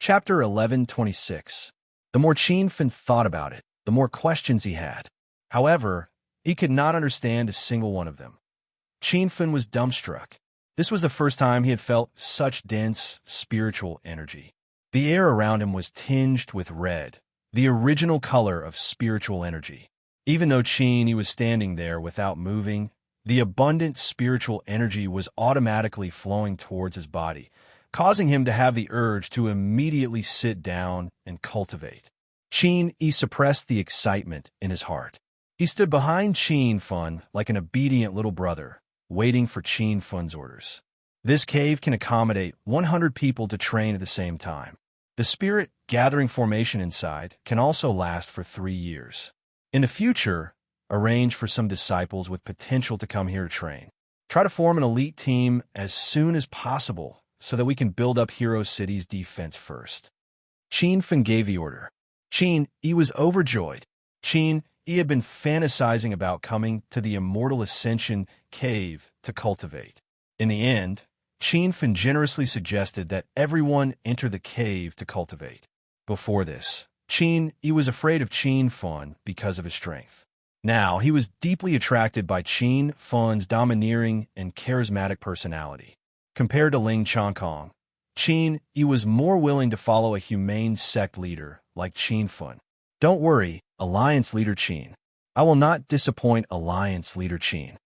Chapter 11:26. The more Qianfen thought about it, the more questions he had. However, he could not understand a single one of them. Qianfen was dumbstruck. This was the first time he had felt such dense, spiritual energy. The air around him was tinged with red, the original color of spiritual energy. Even though he was standing there without moving, the abundant spiritual energy was automatically flowing towards his body, causing him to have the urge to immediately sit down and cultivate. He suppressed the excitement in his heart. He stood behind Qianfen like an obedient little brother, waiting for Qianfen's orders. This cave can accommodate 100 people to train at the same time. The spirit gathering formation inside can also last for 3 years. In the future, arrange for some disciples with potential to come here to train. Try to form an elite team as soon as possible so that we can build up Hero City's defense first. Qianfen gave the order. He was overjoyed. He had been fantasizing about coming to the Immortal Ascension cave to cultivate. In the end, Qianfen generously suggested that everyone enter the cave to cultivate. Before this, he was afraid of Qianfen because of his strength. Now, he was deeply attracted by Qianfen's domineering and charismatic personality. Compared to Ling Changkong, he was more willing to follow a humane sect leader like Qianfen. Don't worry, Alliance Leader Qin. I will not disappoint Alliance Leader Qin.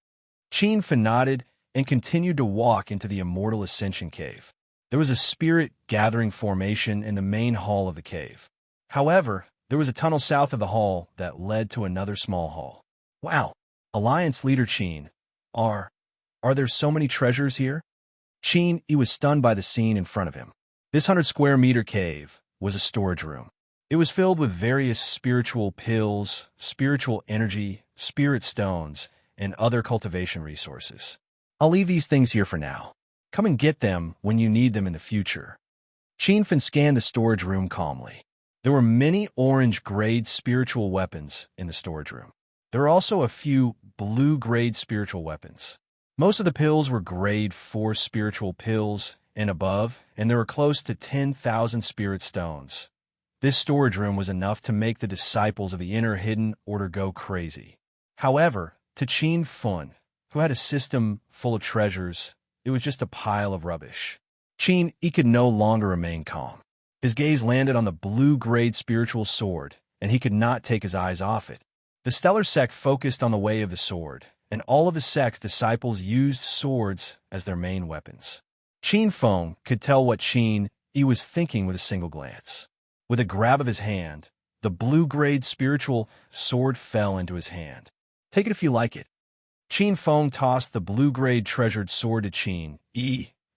Qianfen nodded and continued to walk into the Immortal Ascension cave. There was a spirit gathering formation in the main hall of the cave. However, there was a tunnel south of the hall that led to another small hall. Wow, Alliance Leader Qin. Are there so many treasures here? He was stunned by the scene in front of him. This 100-square-meter cave was a storage room. It was filled with various spiritual pills, spiritual energy, spirit stones, and other cultivation resources. I'll leave these things here for now. Come and get them when you need them in the future. Qianfen scanned the storage room calmly. There were many orange-grade spiritual weapons in the storage room. There were also a few blue-grade spiritual weapons. Most of the pills were grade 4 spiritual pills and above, and there were close to 10,000 spirit stones. This storage room was enough to make the disciples of the Inner Hidden Order go crazy. However, to Qianfen, who had a system full of treasures, it was just a pile of rubbish. He could no longer remain calm. His gaze landed on the blue-grade spiritual sword, and he could not take his eyes off it. The Stellar Sect focused on the way of the sword, and all of the sect's disciples used swords as their main weapons. Qianfen could tell what he was thinking with a single glance. With a grab of his hand, the blue-grade spiritual sword fell into his hand. Take it if you like it. Qianfen tossed the blue-grade treasured sword to Qin,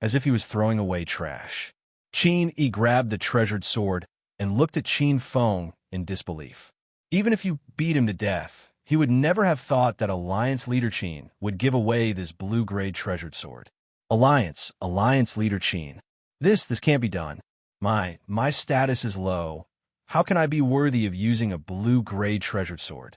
as if he was throwing away trash. Qin grabbed the treasured sword and looked at Qianfen in disbelief. Even if you beat him to death, he would never have thought that Alliance Leader Qin would give away this blue-grade treasured sword. Alliance Leader Qin. This can't be done. My status is low. How can I be worthy of using a blue-grade treasured sword?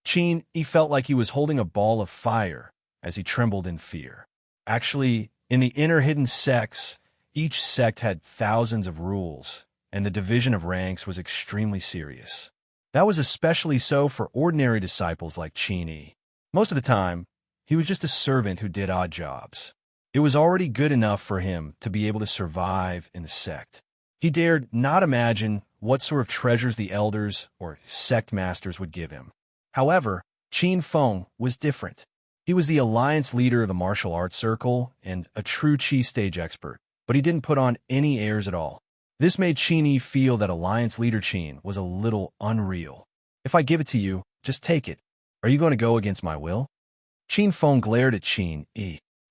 Qin felt like he was holding a ball of fire as he trembled in fear. Actually, in the inner hidden sects, each sect had thousands of rules, and the division of ranks was extremely serious. That was especially so for ordinary disciples like Qin. Most of the time, he was just a servant who did odd jobs. It was already good enough for him to be able to survive in the sect. He dared not imagine what sort of treasures the elders or sect masters would give him. However, Qianfen was different. He was the alliance leader of the martial arts circle and a true Qi stage expert, but he didn't put on any airs at all. This made Qin feel that Alliance Leader Qin was a little unreal. If I give it to you, just take it. Are you going to go against my will? Qianfen glared at Qin.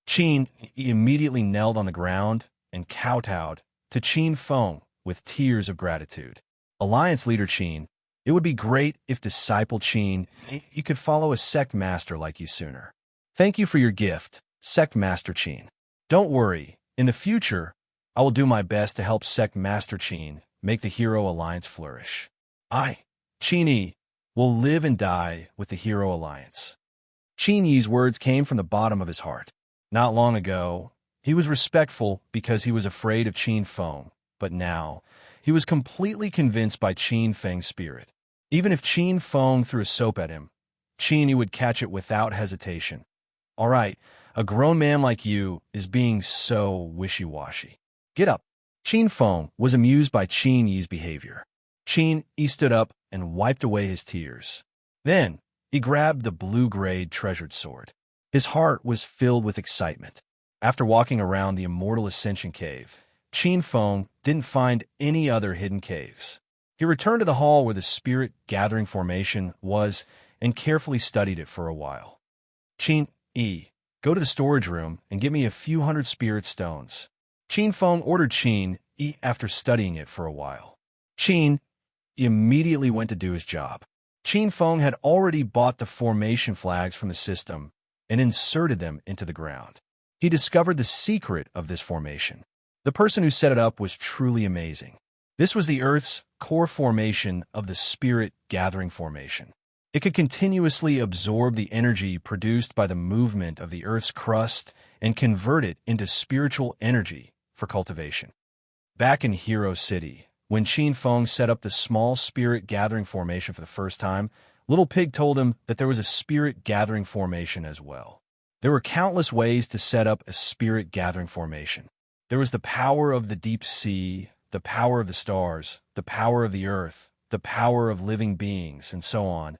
Qin immediately knelt on the ground and kowtowed to Qianfen with tears of gratitude. Alliance Leader Qin, it would be great if Disciple Qin, you could follow a sect master like you sooner. Thank you for your gift, Sect Master Qin. Don't worry, in the future, I will do my best to help Sect Master Qin make the Hero Alliance flourish. Qin, will live and die with the Hero Alliance. Qin Yi's words came from the bottom of his heart. Not long ago, he was respectful because he was afraid of Qianfen, but now, He was completely convinced by Qin Feng's spirit. Even if Qin Feng threw a soap at him, Qin would catch it without hesitation. All right, a grown man like you is being so wishy-washy. Get up. Qin Feng was amused by Qin Yi's behavior. Qin Yi stood up and wiped away his tears. Then, he grabbed the blue-grade treasured sword. His heart was filled with excitement. After walking around the Immortal Ascension Cave, Qin Feng didn't find any other hidden caves. He returned to the hall where the Spirit Gathering Formation was and carefully studied it for a while. Qin Yi, go to the storage room and get me a few hundred spirit stones. Qin Feng ordered Qin Yi after studying it for a while. Qin Yi immediately went to do his job. Qin Feng had already bought the formation flags from the system and inserted them into the ground. He discovered the secret of this formation. The person who set it up was truly amazing. This was the Earth's core formation of the Spirit Gathering Formation. It could continuously absorb the energy produced by the movement of the Earth's crust and convert it into spiritual energy for cultivation. Back in Hero City, when Qin Feng set up the small Spirit Gathering Formation for the first time, Little Pig told him that there was a Spirit Gathering Formation as well. There were countless ways to set up a Spirit Gathering Formation. There was the power of the deep sea, the power of the stars, the power of the earth, the power of living beings, and so on.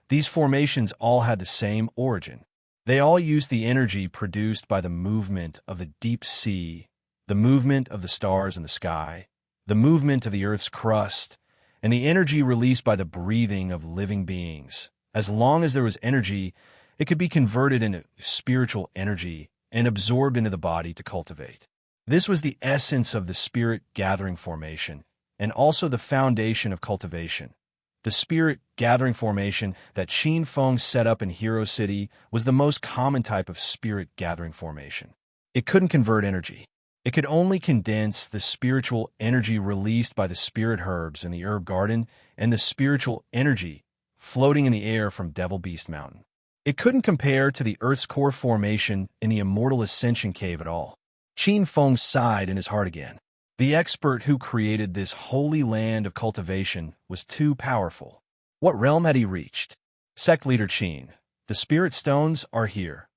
These formations all had the same origin. They all used the energy produced by the movement of the deep sea, the movement of the stars in the sky, the movement of the earth's crust, and the energy released by the breathing of living beings. As long as there was energy, it could be converted into spiritual energy and absorbed into the body to cultivate. This was the essence of the Spirit Gathering Formation, and also the foundation of cultivation. The Spirit Gathering Formation that Qin Feng set up in Hero City was the most common type of Spirit Gathering Formation. It couldn't convert energy. It could only condense the spiritual energy released by the spirit herbs in the herb garden and the spiritual energy floating in the air from Devil Beast Mountain. It couldn't compare to the Earth's core formation in the Immortal Ascension Cave at all. Qin Feng sighed in his heart again. The expert who created this holy land of cultivation was too powerful. What realm had he reached? Sect Leader Qin, the spirit stones are here.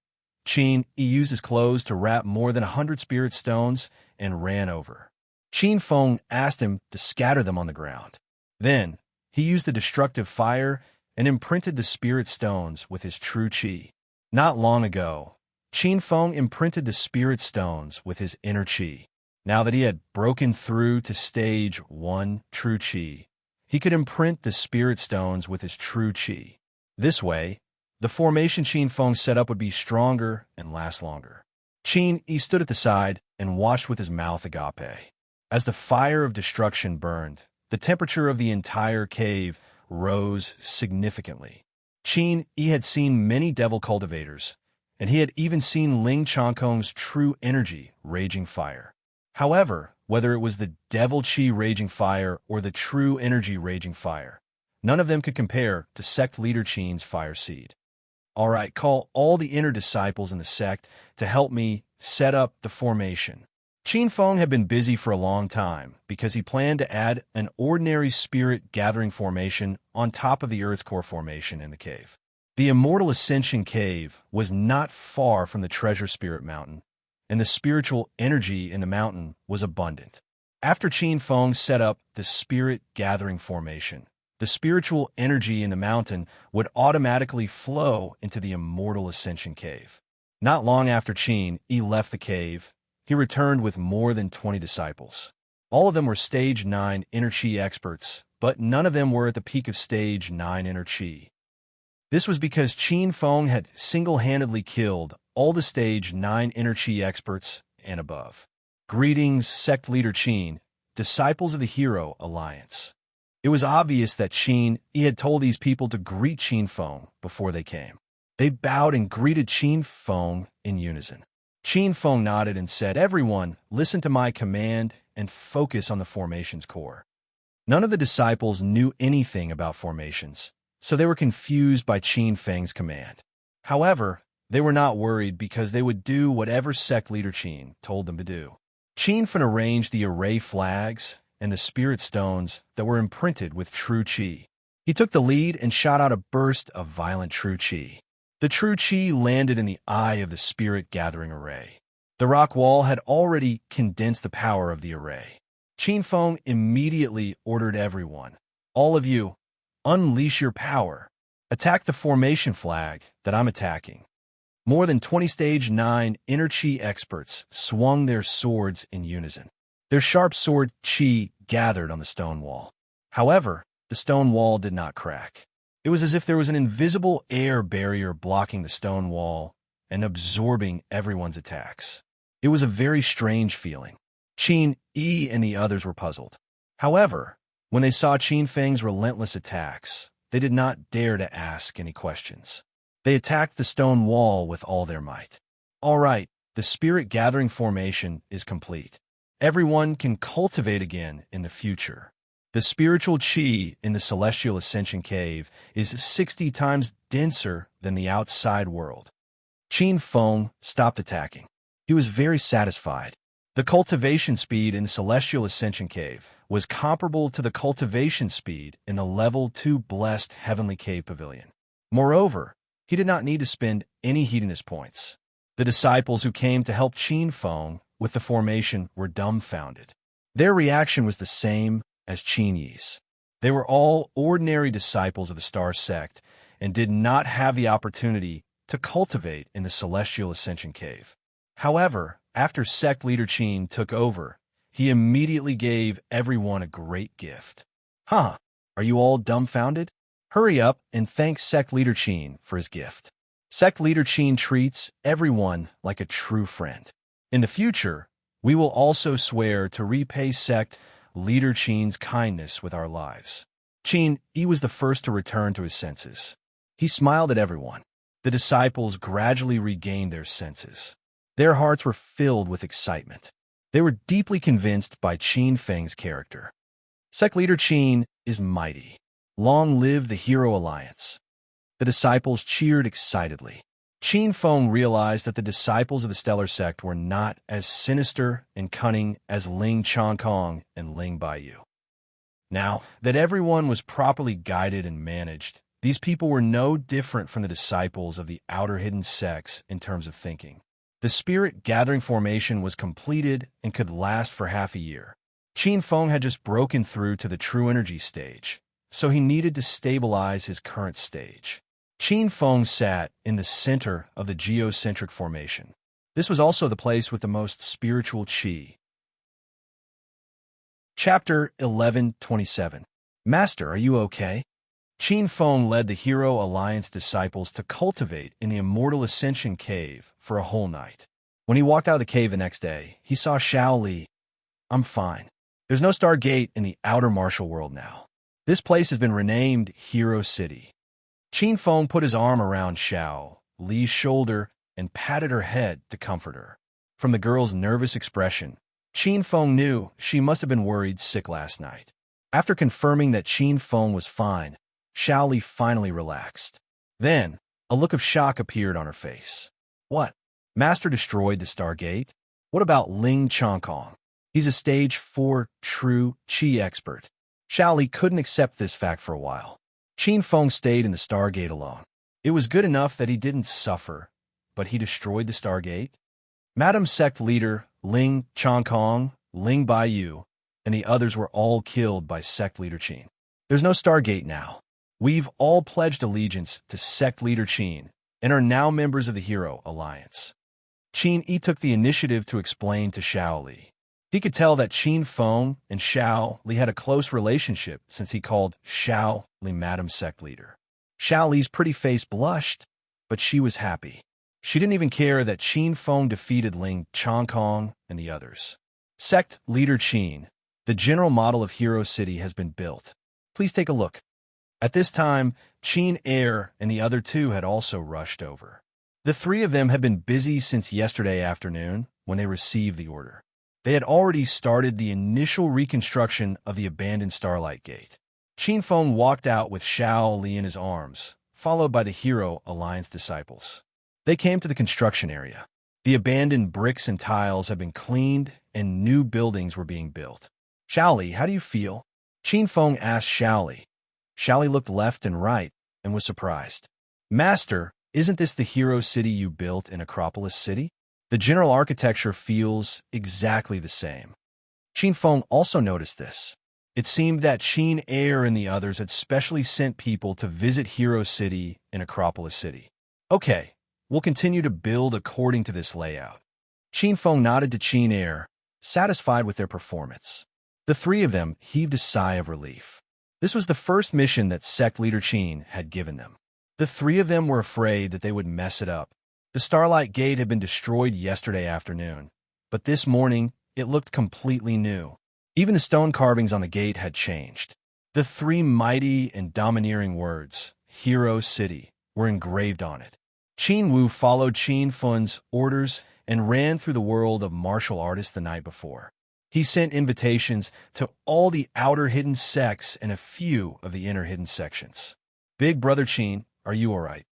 Qin Yi used his clothes to wrap more than 100 spirit stones and ran over. Qin Feng asked him to scatter them on the ground. Then, he used the destructive fire and imprinted the spirit stones with his true qi. Not long ago, Qin Feng imprinted the spirit stones with his inner qi. Now that he had broken through to stage 1 true qi, he could imprint the spirit stones with his true qi. This way, the formation Qin Feng set up would be stronger and last longer. Qin Yi stood at the side and watched with his mouth agape. As the fire of destruction burned, the temperature of the entire cave rose significantly. Qin Yi had seen many devil cultivators, and he had even seen Ling Changkong's true energy raging fire. However, whether it was the devil qi raging fire or the true energy raging fire, none of them could compare to sect leader Qin's fire seed. All right, call all the inner disciples in the sect to help me set up the formation. Qin Feng had been busy for a long time because he planned to add an ordinary spirit gathering formation on top of the Earth's core formation in the cave. The Immortal Ascension Cave was not far from the Treasure Spirit Mountain, and the spiritual energy in the mountain was abundant. After Qin Feng set up the Spirit Gathering Formation, the spiritual energy in the mountain would automatically flow into the Immortal Ascension Cave. Not long after Qin Yi left the cave, he returned with more than 20 disciples. All of them were Stage 9 Inner Qi experts, but none of them were at the peak of Stage 9 Inner Qi. This was because Qin Feng had single-handedly killed all the Stage 9 Inner Qi experts and above. Greetings, Sect Leader Qin, disciples of the Hero Alliance. It was obvious that Qin Yi had told these people to greet Qin Feng before they came. They bowed and greeted Qin Feng in unison. Qin Feng nodded and said, "Everyone, listen to my command and focus on the formation's core." None of the disciples knew anything about formations, so they were confused by Qin Feng's command. However, they were not worried because they would do whatever sect leader Qin told them to do. Qin Feng arranged the array flags and the spirit stones that were imprinted with true qi. He took the lead and shot out a burst of violent true qi. The true qi landed in the eye of the spirit-gathering array. The rock wall had already condensed the power of the array. Qin Feng immediately ordered everyone, "All of you, unleash your power. Attack the formation flag that I'm attacking." More than 20 Stage 9 inner qi experts swung their swords in unison. Their sharp sword qi gathered on the stone wall. However, the stone wall did not crack. It was as if there was an invisible air barrier blocking the stone wall and absorbing everyone's attacks. It was a very strange feeling. Qin Yi and the others were puzzled. However, when they saw Qin Feng's relentless attacks, they did not dare to ask any questions. They attacked the stone wall with all their might. All right, the spirit gathering formation is complete. Everyone can cultivate again in the future. The spiritual qi in the celestial ascension cave is 60 times denser than the outside world. Qin Feng stopped attacking. He was very satisfied. The cultivation speed in the celestial ascension cave was comparable to the cultivation speed in the level 2 blessed heavenly cave pavilion. Moreover, he did not need to spend any hedonist points. The disciples who came to help Qin Feng with the formation were dumbfounded. Their reaction was the same as Qin Yi's. They were all ordinary disciples of the Star Sect and did not have the opportunity to cultivate in the Celestial Ascension Cave. However, after sect leader Qin took over, he immediately gave everyone a great gift. Huh, are you all dumbfounded? Hurry up and thank sect leader Qin for his gift. Sect leader Qin treats everyone like a true friend. In the future, we will also swear to repay sect leader Qin's kindness with our lives. Qin Yi was the first to return to his senses. He smiled at everyone. The disciples gradually regained their senses. Their hearts were filled with excitement. They were deeply convinced by Qin Feng's character. Sect leader Qin is mighty. Long live the Hero Alliance. The disciples cheered excitedly. Qin Feng realized that the disciples of the Stellar Sect were not as sinister and cunning as Ling Chongkong and Ling Baiyu. Now that everyone was properly guided and managed, these people were no different from the disciples of the outer hidden sects in terms of thinking. The spirit gathering formation was completed and could last for half a year. Qin Feng had just broken through to the true energy stage, so he needed to stabilize his current stage. Qin Feng sat in the center of the geocentric formation. This was also the place with the most spiritual qi. Chapter 11:27. Master, are you okay? Qin Feng led the Hero Alliance disciples to cultivate in the Immortal Ascension Cave for a whole night. When he walked out of the cave the next day, he saw Xiao Li. I'm fine. There's no Star Gate in the outer martial world now. This place has been renamed Hero City. Qin Feng put his arm around Xiao Li's shoulder and patted her head to comfort her. From the girl's nervous expression, Qin Feng knew she must have been worried sick last night. After confirming that Qin Feng was fine, Xiao Li finally relaxed. Then, a look of shock appeared on her face. What? Master destroyed the Stargate? What about Ling Chongkong? He's a stage 4 true qi expert. Xiao Li couldn't accept this fact for a while. Qin Feng stayed in the Stargate alone. It was good enough that he didn't suffer, but he destroyed the Stargate? Madam Sect leader Ling Chongkong, Ling Baiyu, and the others were all killed by Sect leader Qin. There's no Stargate now. We've all pledged allegiance to Sect leader Qin and are now members of the Hero Alliance. Qin Yi took the initiative to explain to Xiao Li. He could tell that Qin Feng and Xiao Li had a close relationship since he called Xiao Li Madam Sect leader. Xiao Li's pretty face blushed, but she was happy. She didn't even care that Qin Feng defeated Ling Chongkong and the others. Sect leader Qin, the general model of Hero City has been built. Please take a look. At this time, Qin Er and the other two had also rushed over. The three of them had been busy since yesterday afternoon when they received the order. They had already started the initial reconstruction of the abandoned Starlight Gate. Qin Feng walked out with Xiao Li in his arms, followed by the Hero Alliance disciples. They came to the construction area. The abandoned bricks and tiles had been cleaned, and new buildings were being built. Xiaoli, how do you feel? Qin Feng asked Xiaoli. Xiaoli looked left and right and was surprised. Master, isn't this the hero city you built in Acropolis City? The general architecture feels exactly the same. Qin Feng also noticed this. It seemed that Qin Air and the others had specially sent people to visit Hero City in Acropolis City. Okay, we'll continue to build according to this layout. Qin Feng nodded to Qin Air, satisfied with their performance. The three of them heaved a sigh of relief. This was the first mission that sect leader Qin had given them. The three of them were afraid that they would mess it up. The Starlight Gate had been destroyed yesterday afternoon, but this morning it looked completely new. Even the stone carvings on the gate had changed. The three mighty and domineering words, Hero City, were engraved on it. Qin Wu followed Qin Feng's orders and ran through the world of martial artists the night before. He sent invitations to all the outer hidden sects and a few of the inner hidden sections. Big Brother Qin, are you all right?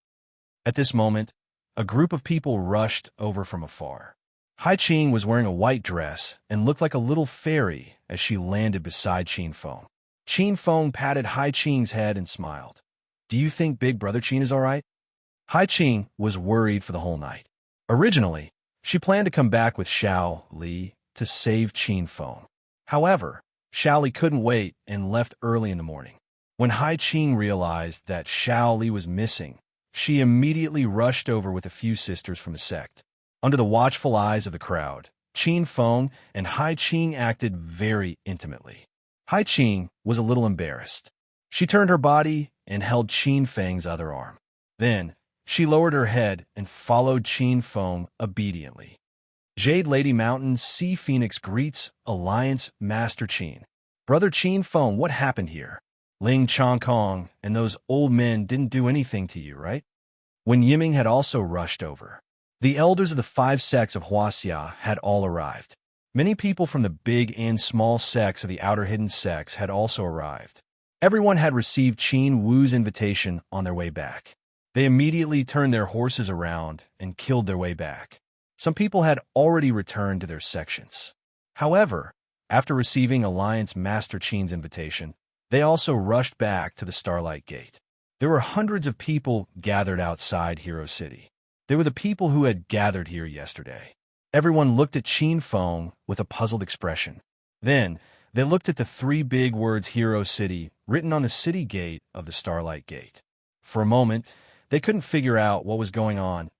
At this moment, a group of people rushed over from afar. Hai Qing was wearing a white dress and looked like a little fairy as she landed beside Qin Feng. Qin Feng patted Hai Qing's head and smiled. Do you think Big Brother Qin is all right? Hai Qing was worried for the whole night. Originally, she planned to come back with Xiao Li to save Qin Feng. However, Xiao Li couldn't wait and left early in the morning. When Hai Qing realized that Xiao Li was missing, she immediately rushed over with a few sisters from the sect. Under the watchful eyes of the crowd, Qin Feng and Hai Qing acted very intimately. Hai Qing was a little embarrassed. She turned her body and held Qin Feng's other arm. Then, she lowered her head and followed Qin Feng obediently. Jade Lady Mountain Sea Phoenix greets Alliance Master Qin. Brother Qin Feng, what happened here? Ling Chongkong and those old men didn't do anything to you, right? When Yiming had also rushed over. The elders of the 5 sects of Huaxia had all arrived. Many people from the big and small sects of the outer hidden sects had also arrived. Everyone had received Qin Wu's invitation on their way back. They immediately turned their horses around and killed their way back. Some people had already returned to their sections. However, after receiving Alliance Master Qin's invitation, they also rushed back to the Starlight Gate. There were hundreds of people gathered outside Hero City. They were the people who had gathered here yesterday. Everyone looked at Qin Feng with a puzzled expression. Then, they looked at the 3 big words Hero City written on the city gate of the Starlight Gate. For a moment, they couldn't figure out what was going on.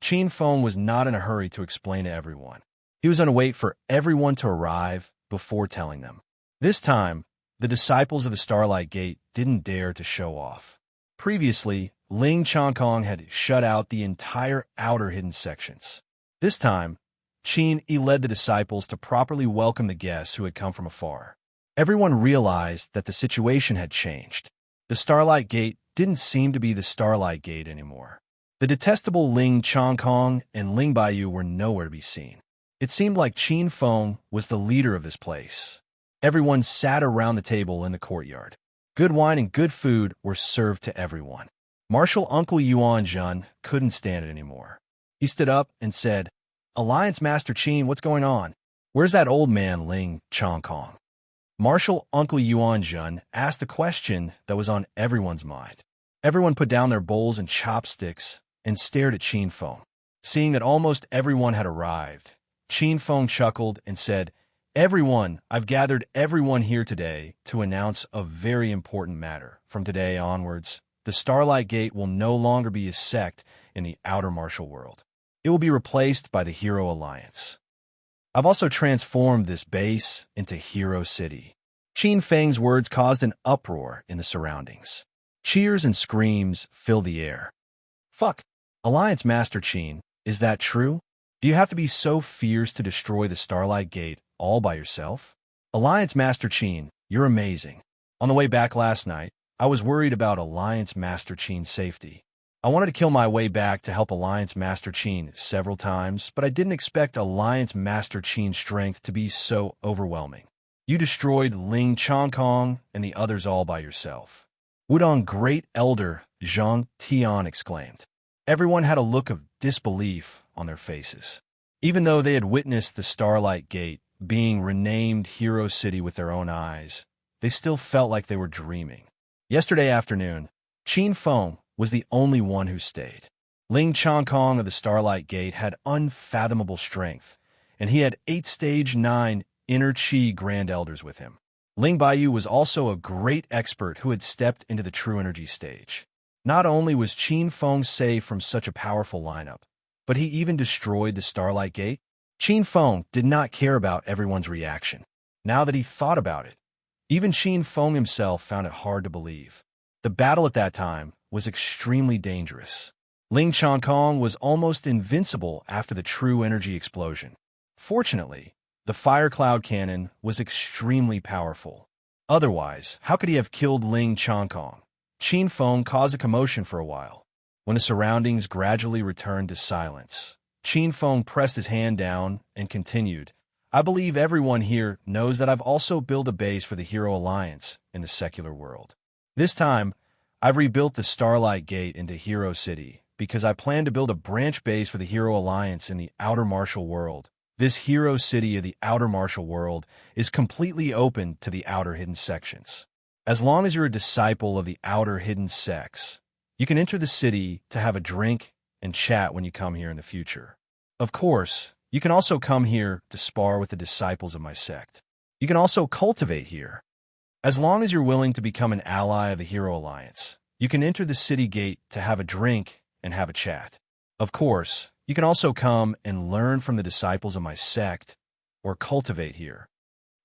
Qin Feng was not in a hurry to explain to everyone. He was on a wait for everyone to arrive before telling them. This time, the disciples of the Starlight Gate didn't dare to show off. Previously, Ling Chongkong had shut out the entire outer hidden sections. This time, Qin Yi led the disciples to properly welcome the guests who had come from afar. Everyone realized that the situation had changed. The Starlight Gate didn't seem to be the Starlight Gate anymore. The detestable Ling Chongkong and Ling Baiyu were nowhere to be seen. It seemed like Qin Feng was the leader of this place. Everyone sat around the table in the courtyard. Good wine and good food were served to everyone. Marshal Uncle Yuan Jun couldn't stand it anymore. He stood up and said, Alliance Master Qin, what's going on? Where's that old man Ling Chongkong? Marshal Uncle Yuan Jun asked the question that was on everyone's mind. Everyone put down their bowls and chopsticks and stared at Qin Feng. Seeing that almost everyone had arrived, Qin Feng chuckled and said, Everyone, I've gathered everyone here today to announce a very important matter. From today onwards, the Starlight Gate will no longer be a sect in the outer martial world. It will be replaced by the Hero Alliance. I've also transformed this base into Hero City. Qin Feng's words caused an uproar in the surroundings. Cheers and screams filled the air. Fuck! Alliance Master Qin, is that true? Do you have to be so fierce to destroy the Starlight Gate all by yourself? Alliance Master Qin, you're amazing. On the way back last night, I was worried about Alliance Master Qin's safety. I wanted to kill my way back to help Alliance Master Qin several times, but I didn't expect Alliance Master Qin's strength to be so overwhelming. You destroyed Ling Chongkong and the others all by yourself. Wudong Great Elder Zhang Tian exclaimed. Everyone had a look of disbelief on their faces. Even though they had witnessed the Starlight Gate being renamed Hero City with their own eyes, they still felt like they were dreaming. Yesterday afternoon, Qin Feng was the only one who stayed. Ling Chongkong of the Starlight Gate had unfathomable strength, and he had 8 Stage 9 Inner Qi Grand Elders with him. Ling Baiyu was also a great expert who had stepped into the True Energy stage. Not only was Qin Feng safe from such a powerful lineup, but he even destroyed the Starlight Gate. Qin Feng did not care about everyone's reaction. Now that he thought about it, even Qin Feng himself found it hard to believe. The battle at that time was extremely dangerous. Ling Chongkong was almost invincible after the True Energy explosion. Fortunately, the Fire Cloud Cannon was extremely powerful. Otherwise, how could he have killed Ling Chongkong? Qin Feng caused a commotion for a while. When the surroundings gradually returned to silence, Qin Feng pressed his hand down and continued, I believe everyone here knows that I've also built a base for the Hero Alliance in the secular world. This time, I've rebuilt the Starlight Gate into Hero City because I plan to build a branch base for the Hero Alliance in the Outer Martial World. This Hero City of the Outer Martial World is completely open to the Outer Hidden Sections. As long as you're a disciple of the Outer Hidden Sects, you can enter the city to have a drink and chat when you come here in the future. Of course, you can also come here to spar with the disciples of my sect. You can also cultivate here. As long as you're willing to become an ally of the Hero Alliance, you can enter the city gate to have a drink and have a chat. Of course, you can also come and learn from the disciples of my sect or cultivate here.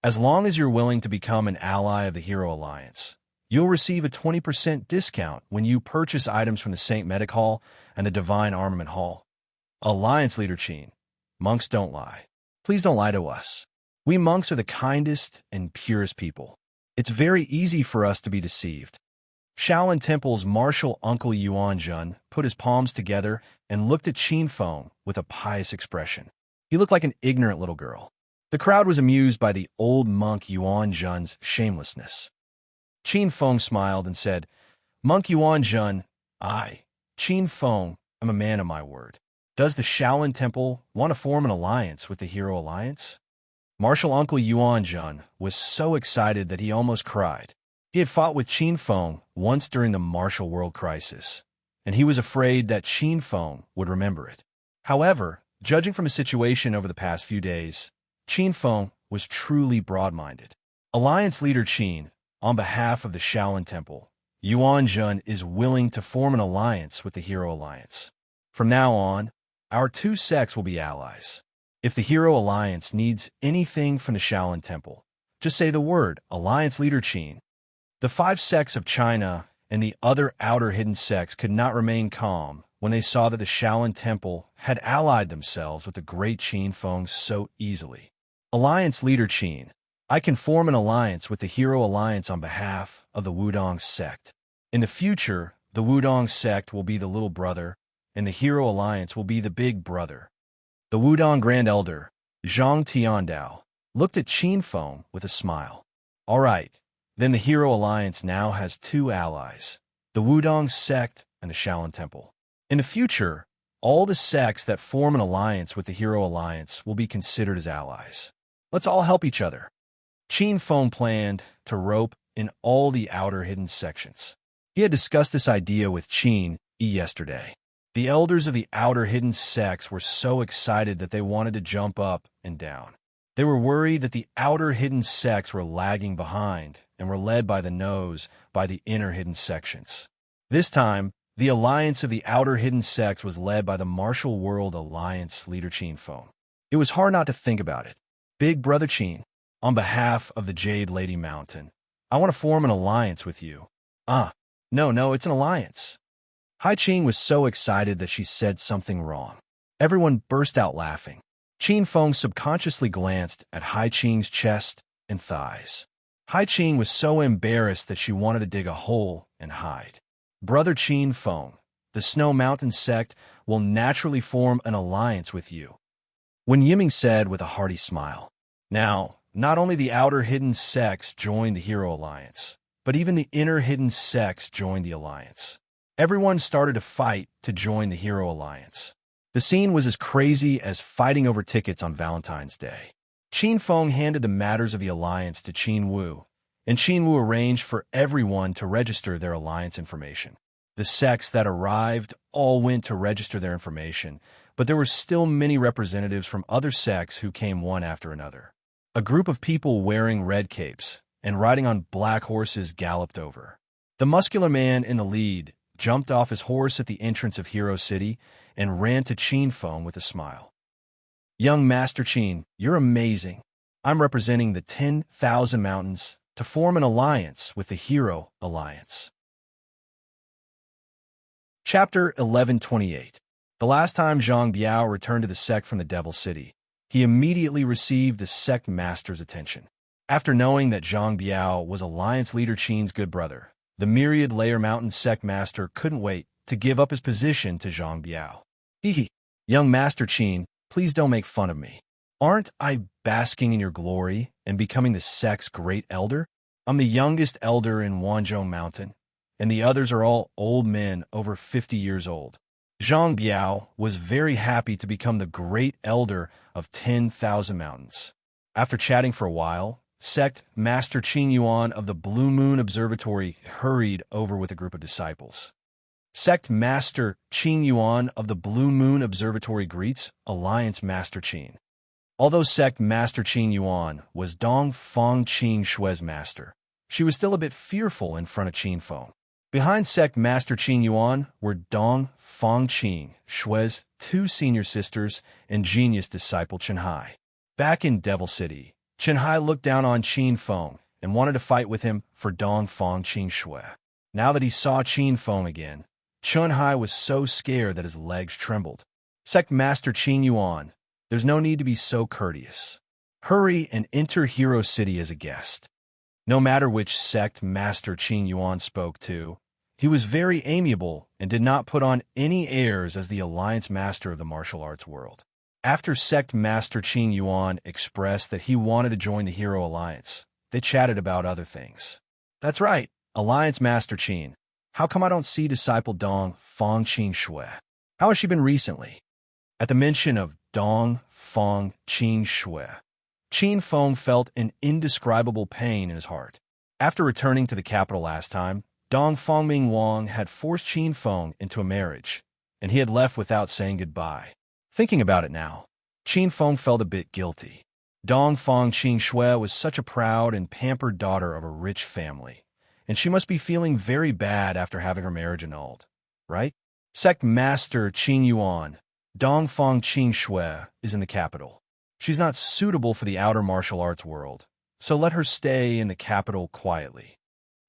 As long as you're willing to become an ally of the Hero Alliance, you'll receive a 20% discount when you purchase items from the Saint Medic Hall and the Divine Armament Hall. Alliance Leader Qin, monks don't lie. Please don't lie to us. We monks are the kindest and purest people. It's very easy for us to be deceived. Shaolin Temple's martial uncle Yuan Jun put his palms together and looked at Qin Feng with a pious expression. He looked like an ignorant little girl. The crowd was amused by the old monk Yuan Jun's shamelessness. Qin Feng smiled and said, Monk Yuan Jun, I, Qin Feng, am a man of my word. Does the Shaolin Temple want to form an alliance with the Hero Alliance? Martial uncle Yuan Jun was so excited that he almost cried. He had fought with Qin Feng once during the Martial World Crisis, and he was afraid that Qin Feng would remember it. However, judging from his situation over the past few days, Qin Feng was truly broad-minded. Alliance Leader Qin, on behalf of the Shaolin Temple, Yuan Jun is willing to form an alliance with the Hero Alliance. From now on, our two sects will be allies. If the Hero Alliance needs anything from the Shaolin Temple, just say the word, Alliance Leader Qin. The 5 sects of China and the other outer hidden sects could not remain calm when they saw that the Shaolin Temple had allied themselves with the great Qin Feng so easily. Alliance Leader Qin, I can form an alliance with the Hero Alliance on behalf of the Wudong sect. In the future, the Wudong sect will be the little brother, and the Hero Alliance will be the big brother. The Wudong Grand Elder, Zhang Tiandao, looked at Qin Feng with a smile. All right. Then the Hero Alliance now has 2 allies, the Wudong sect and the Shaolin Temple. In the future, all the sects that form an alliance with the Hero Alliance will be considered as allies. Let's all help each other. Qin Feng planned to rope in all the outer hidden sections. He had discussed this idea with Qin yesterday. The elders of the outer hidden sects were so excited that they wanted to jump up and down. They were worried that the outer hidden sects were lagging behind and were led by the nose by the inner hidden sections. This time, the alliance of the outer hidden sects was led by the Martial World Alliance Leader Qin Feng. It was hard not to think about it. Big Brother Qin, on behalf of the Jade Lady Mountain, I want to form an alliance with you. No, it's an alliance. Hai Qing was so excited that she said something wrong. Everyone burst out laughing. Qin Feng subconsciously glanced at Hai Qing's chest and thighs. Hai Qing was so embarrassed that she wanted to dig a hole and hide. Brother Qin Feng, the Snow Mountain sect will naturally form an alliance with you. When Yiming said with a hearty smile. Now, not only the outer hidden sects joined the Hero Alliance, but even the inner hidden sects joined the alliance. Everyone started to fight to join the Hero Alliance. The scene was as crazy as fighting over tickets on Valentine's Day. Qin Feng handed the matters of the alliance to Qin Wu, and Qin Wu arranged for everyone to register their alliance information. The sects that arrived all went to register their information, but there were still many representatives from other sects who came one after another. A group of people wearing red capes and riding on black horses galloped over. The muscular man in the lead jumped off his horse at the entrance of Hero City and ran to Qin Feng with a smile. "Young Master Qin, you're amazing. I'm representing the 10,000 mountains to form an alliance with the Hero Alliance." Chapter 1128. The last time Zhang Biao returned to the sect from the Devil City, he immediately received the sect master's attention. After knowing that Zhang Biao was Alliance leader Qin's good brother, the Myriad Layer Mountain sect master couldn't wait to give up his position to Zhang Biao. "Hee, young Master Qin, please don't make fun of me. Aren't I basking in your glory and becoming the sect's great elder? I'm the youngest elder in Wanzhou Mountain, and the others are all old men over 50 years old." Zhang Biao was very happy to become the great elder of 10,000 mountains. After chatting for a while, Sect Master Qin Yuan of the Blue Moon Observatory hurried over with a group of disciples. Sect Master Qin Yuan of the Blue Moon Observatory greets Alliance Master Qin. Although Sect Master Qin Yuan was Dong Fong Qin Shui's master, she was still a bit fearful in front of Qin Feng. Behind Sect Master Qin Yuan were Dong Fong Qin Shui's two senior sisters and genius disciple Chen Hai. Back in Devil City, Chen Hai looked down on Qin Feng and wanted to fight with him for Dong Fong Qin Shui. Now that he saw Qin Feng again, Chen Hai was so scared that his legs trembled. "Sect Master Qin Yuan, there's no need to be so courteous. Hurry and enter Hero City as a guest." No matter which sect Master Qin Yuan spoke to, he was very amiable and did not put on any airs as the Alliance Master of the martial arts world. After Sect Master Qin Yuan expressed that he wanted to join the Hero Alliance, they chatted about other things. "That's right, Alliance Master Qin. How come I don't see disciple Dong Fong Qin Shui? How has she been recently?" At the mention of Dong Fong Qin Shui, Qin Feng felt an indescribable pain in his heart. After returning to the capital last time, Dong Fongming Wang had forced Qin Feng into a marriage, and he had left without saying goodbye. Thinking about it now, Qin Feng felt a bit guilty. Dong Fong Qin Shui was such a proud and pampered daughter of a rich family, and she must be feeling very bad after having her marriage annulled, right? Sect Master Qin Yuan, Dong Fong Qin Shui, is in the capital. She's not suitable for the outer martial arts world, so let her stay in the capital quietly.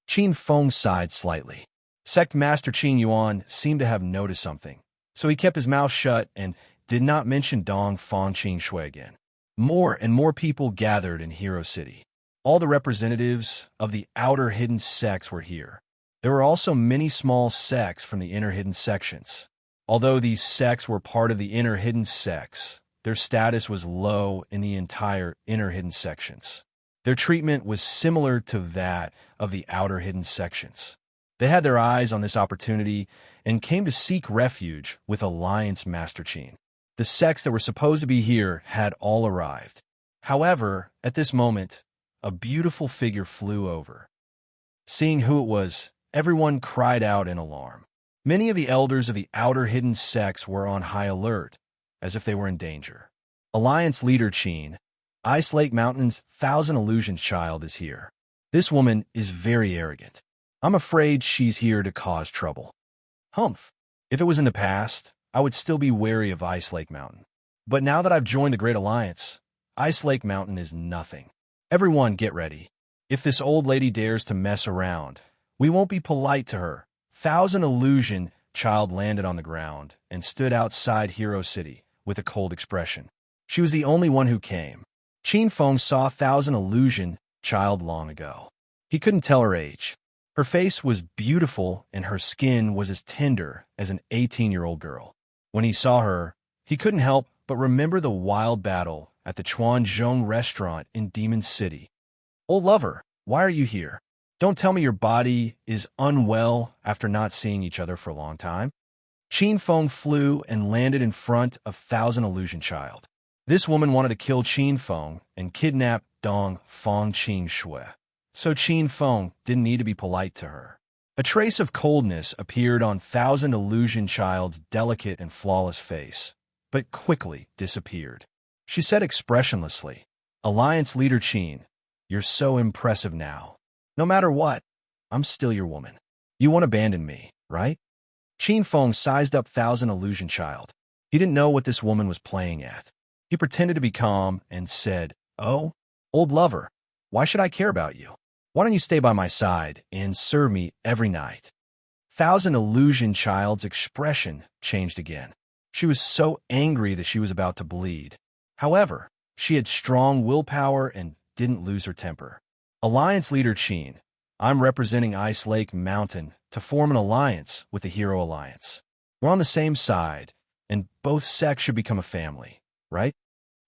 Qin Feng sighed slightly. Sect Master Qin Yuan seemed to have noticed something, so he kept his mouth shut and did not mention Dong Fong Qin Shui again. More and more people gathered in Hero City. All the representatives of the outer hidden sects were here. There were also many small sects from the inner hidden sections. Although these sects were part of the inner hidden sects, their status was low in the entire inner hidden sections. Their treatment was similar to that of the outer hidden sections. They had their eyes on this opportunity and came to seek refuge with Alliance Master Qin. The sects that were supposed to be here had all arrived. However, at this moment, a beautiful figure flew over. Seeing who it was, everyone cried out in alarm. Many of the elders of the outer hidden sects were on high alert, as if they were in danger. Alliance leader Qin, Ice Lake Mountain's 1,000 Illusions child, is here. This woman is very arrogant. I'm afraid she's here to cause trouble. Humph. If it was in the past, I would still be wary of Ice Lake Mountain. But now that I've joined the Great Alliance, Ice Lake Mountain is nothing. Everyone get ready. If this old lady dares to mess around, we won't be polite to her. 1,000 Illusion child landed on the ground and stood outside Hero City with a cold expression. She was the only one who came. Qin Feng saw 1,000 Illusion child long ago. He couldn't tell her age. Her face was beautiful and her skin was as tender as an 18-year-old girl. When he saw her, he couldn't help but remember the wild battle at the Chuanzhong restaurant in Demon City. "Old lover, why are you here? Don't tell me your body is unwell after not seeing each other for a long time." Qin Feng flew and landed in front of 1,000 Illusion child. This woman wanted to kill Qin Feng and kidnap Dong Fong Qing Shui. So Qin Feng didn't need to be polite to her. A trace of coldness appeared on Thousand Illusion Child's delicate and flawless face, but quickly disappeared. She said expressionlessly, "Alliance leader Qin, you're so impressive now. No matter what, I'm still your woman. You won't abandon me, right?" Qin Feng sized up Thousand Illusion Child. He didn't know what this woman was playing at. He pretended to be calm and said, "Oh, old lover, why should I care about you? Why don't you stay by my side and serve me every night?" Thousand Illusion Child's expression changed again. She was so angry that she was about to bleed. However, she had strong willpower and didn't lose her temper. "Alliance leader Qin, I'm representing Ice Lake Mountain to form an alliance with the Hero Alliance. We're on the same side, and both sects should become a family, right?"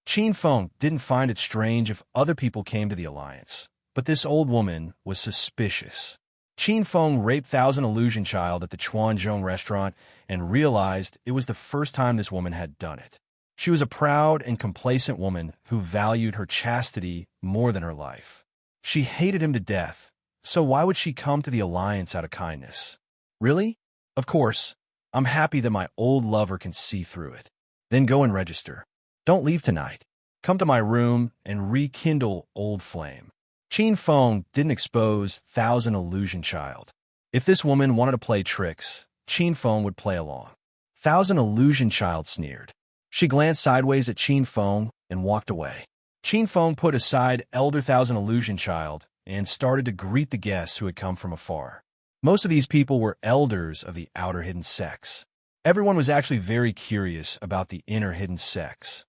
Qin Feng didn't find it strange if other people came to the alliance, but this old woman was suspicious. Qin Feng raped Thousand Illusion Child at the Chuanzhong restaurant and realized it was the first time this woman had done it. She was a proud and complacent woman who valued her chastity more than her life. She hated him to death, so why would she come to the alliance out of kindness? Really? Of course, I'm happy that my old lover can see through it. Then go and register. Don't leave tonight. Come to my room and rekindle old flame. Qin Feng didn't expose Thousand Illusion Child. If this woman wanted to play tricks, Qin Feng would play along. Thousand Illusion Child sneered. She glanced sideways at Qin Feng and walked away. Qin Feng put aside Elder Thousand Illusion Child and started to greet the guests who had come from afar. Most of these people were elders of the outer hidden sects. Everyone was actually very curious about the inner hidden sects.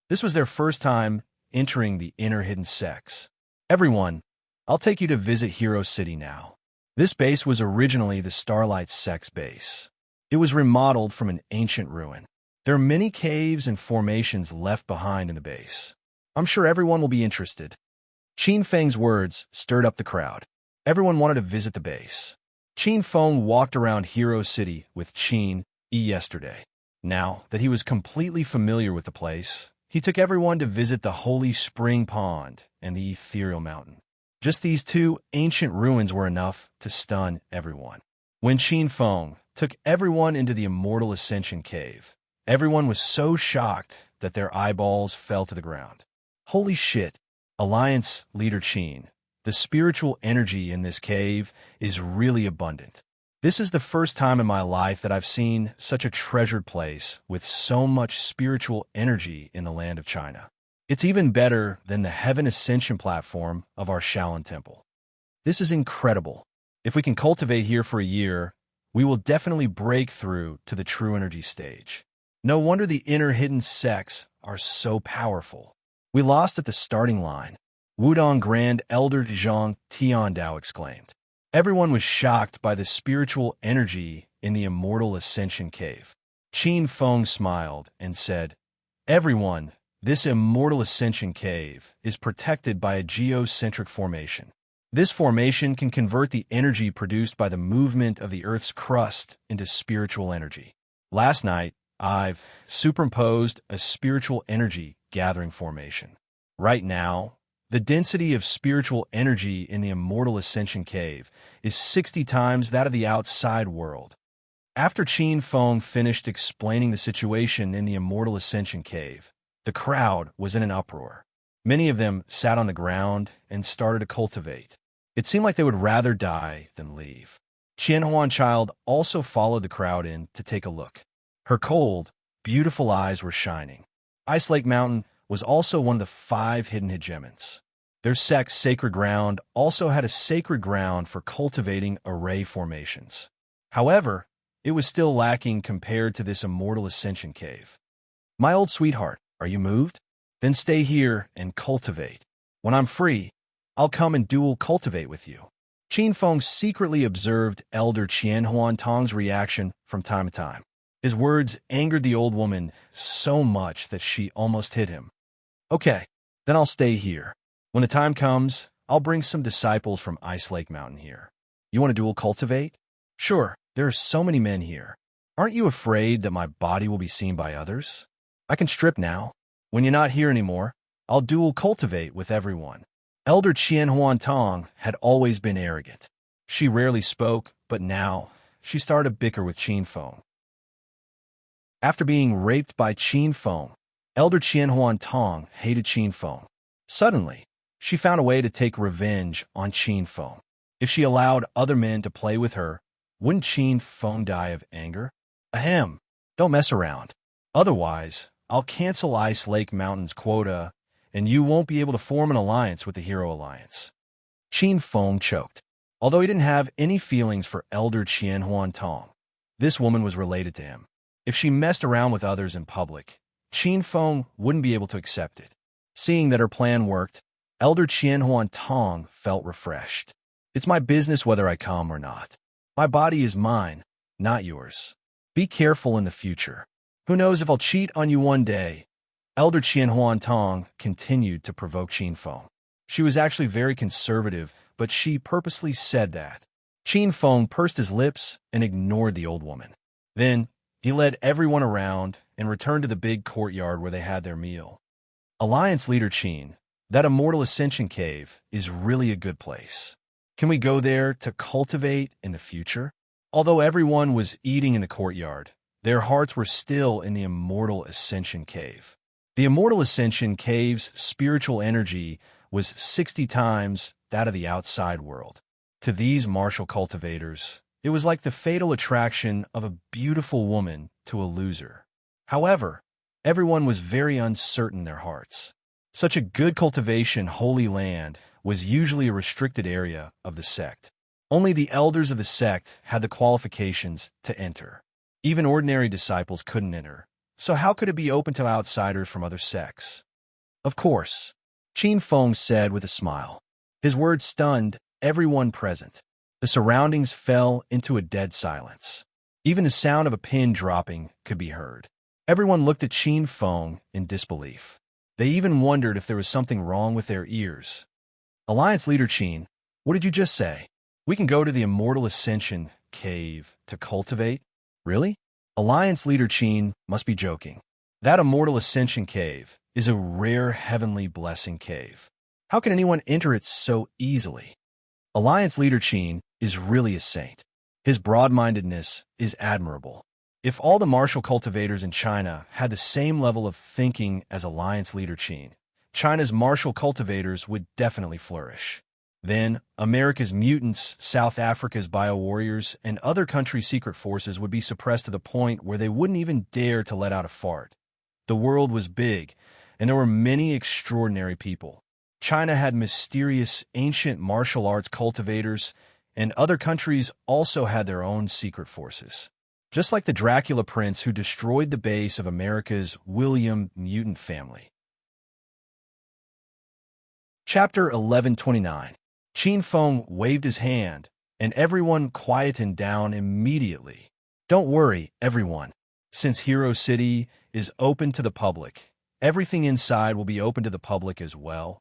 This was their first time entering the inner hidden sects. "Everyone, I'll take you to visit Hero City now." This base was originally the Starlight Sect's base. It was remodeled from an ancient ruin. There are many caves and formations left behind in the base. I'm sure everyone will be interested. Qin Feng's words stirred up the crowd. Everyone wanted to visit the base. Qin Feng walked around Hero City with Qin yesterday. Now that he was completely familiar with the place, he took everyone to visit the Holy Spring Pond and the Ethereal Mountain. Just these two ancient ruins were enough to stun everyone. When Qin Feng took everyone into the Immortal Ascension Cave, everyone was so shocked that their eyeballs fell to the ground. Holy shit, Alliance leader Qin, the spiritual energy in this cave is really abundant. This is the first time in my life that I've seen such a treasured place with so much spiritual energy in the land of China. It's even better than the Heaven Ascension platform of our Shaolin Temple. This is incredible. If we can cultivate here for a year, we will definitely break through to the true energy stage. No wonder the inner hidden sects are so powerful. We lost at the starting line. Wudong Grand Elder Zhang Tiandao exclaimed. Everyone was shocked by the spiritual energy in the Immortal Ascension Cave. Qin Feng smiled and said, "Everyone, this Immortal Ascension Cave is protected by a geocentric formation. This formation can convert the energy produced by the movement of the Earth's crust into spiritual energy. Last night, I've superimposed a spiritual energy gathering formation. Right now, the density of spiritual energy in the Immortal Ascension Cave is 60 times that of the outside world." After Qin Feng finished explaining the situation in the Immortal Ascension Cave, the crowd was in an uproar. Many of them sat on the ground and started to cultivate. It seemed like they would rather die than leave. Qianhuan Child also followed the crowd in to take a look. Her cold, beautiful eyes were shining. Ice Lake Mountain was also one of the 5 hidden hegemons. Their sect's sacred ground also had a sacred ground for cultivating array formations. However, it was still lacking compared to this Immortal Ascension Cave. "My old sweetheart, are you moved? Then stay here and cultivate. When I'm free, I'll come and dual cultivate with you." Qin Feng secretly observed Elder Qianhuan Tong's reaction from time to time. His words angered the old woman so much that she almost hit him. "Okay, then I'll stay here. When the time comes, I'll bring some disciples from Ice Lake Mountain here. You want to dual cultivate? Sure, there are so many men here. Aren't you afraid that my body will be seen by others? I can strip now. When you're not here anymore, I'll dual cultivate with everyone. Elder Qian Huantong had always been arrogant. She rarely spoke, but now she started to bicker with Qin Feng. After being raped by Qin Feng, Elder Qian Huantong hated Qin Feng. Suddenly, she found a way to take revenge on Qin Feng. If she allowed other men to play with her, wouldn't Qin Feng die of anger? Ahem, don't mess around. Otherwise, I'll cancel Ice Lake Mountain's quota, and you won't be able to form an alliance with the Hero Alliance. Qin Feng choked. Although he didn't have any feelings for Elder Qian Huantong, this woman was related to him. If she messed around with others in public, Qin Feng wouldn't be able to accept it. Seeing that her plan worked, Elder Qian Huantong felt refreshed. It's my business whether I come or not. My body is mine, not yours. Be careful in the future. Who knows if I'll cheat on you one day? Elder Qian Huantong continued to provoke Qin Feng. She was actually very conservative, but she purposely said that. Qin Feng pursed his lips and ignored the old woman. Then, he led everyone around and returned to the big courtyard where they had their meal. Alliance leader Qin, that immortal ascension cave is really a good place. Can we go there to cultivate in the future? Although everyone was eating in the courtyard, their hearts were still in the immortal ascension cave. The immortal ascension cave's spiritual energy was 60 times that of the outside world. To these martial cultivators, it was like the fatal attraction of a beautiful woman to a loser. However, everyone was very uncertain in their hearts. Such a good cultivation holy land was usually a restricted area of the sect. Only the elders of the sect had the qualifications to enter. Even ordinary disciples couldn't enter, so how could it be open to outsiders from other sects? Of course, Qin Feng said with a smile. His words stunned everyone present. The surroundings fell into a dead silence. Even the sound of a pin dropping could be heard. Everyone looked at Qin Feng in disbelief. They even wondered if there was something wrong with their ears. Alliance leader Qin, what did you just say? We can go to the Immortal Ascension cave to cultivate? Really? Alliance leader Qin must be joking. That Immortal Ascension cave is a rare heavenly blessing cave. How can anyone enter it so easily? Alliance leader Qin is really a saint. His broad-mindedness is admirable. If all the martial cultivators in China had the same level of thinking as Alliance leader Qin, China's martial cultivators would definitely flourish. Then, America's mutants, South Africa's biowarriors, and other countries' secret forces would be suppressed to the point where they wouldn't even dare to let out a fart. The world was big, and there were many extraordinary people. China had mysterious ancient martial arts cultivators, and other countries also had their own secret forces. Just like the Dracula prince who destroyed the base of America's William mutant family. Chapter 1129. Qin Feng waved his hand, and everyone quietened down immediately. Don't worry, everyone. Since Hero City is open to the public, everything inside will be open to the public as well.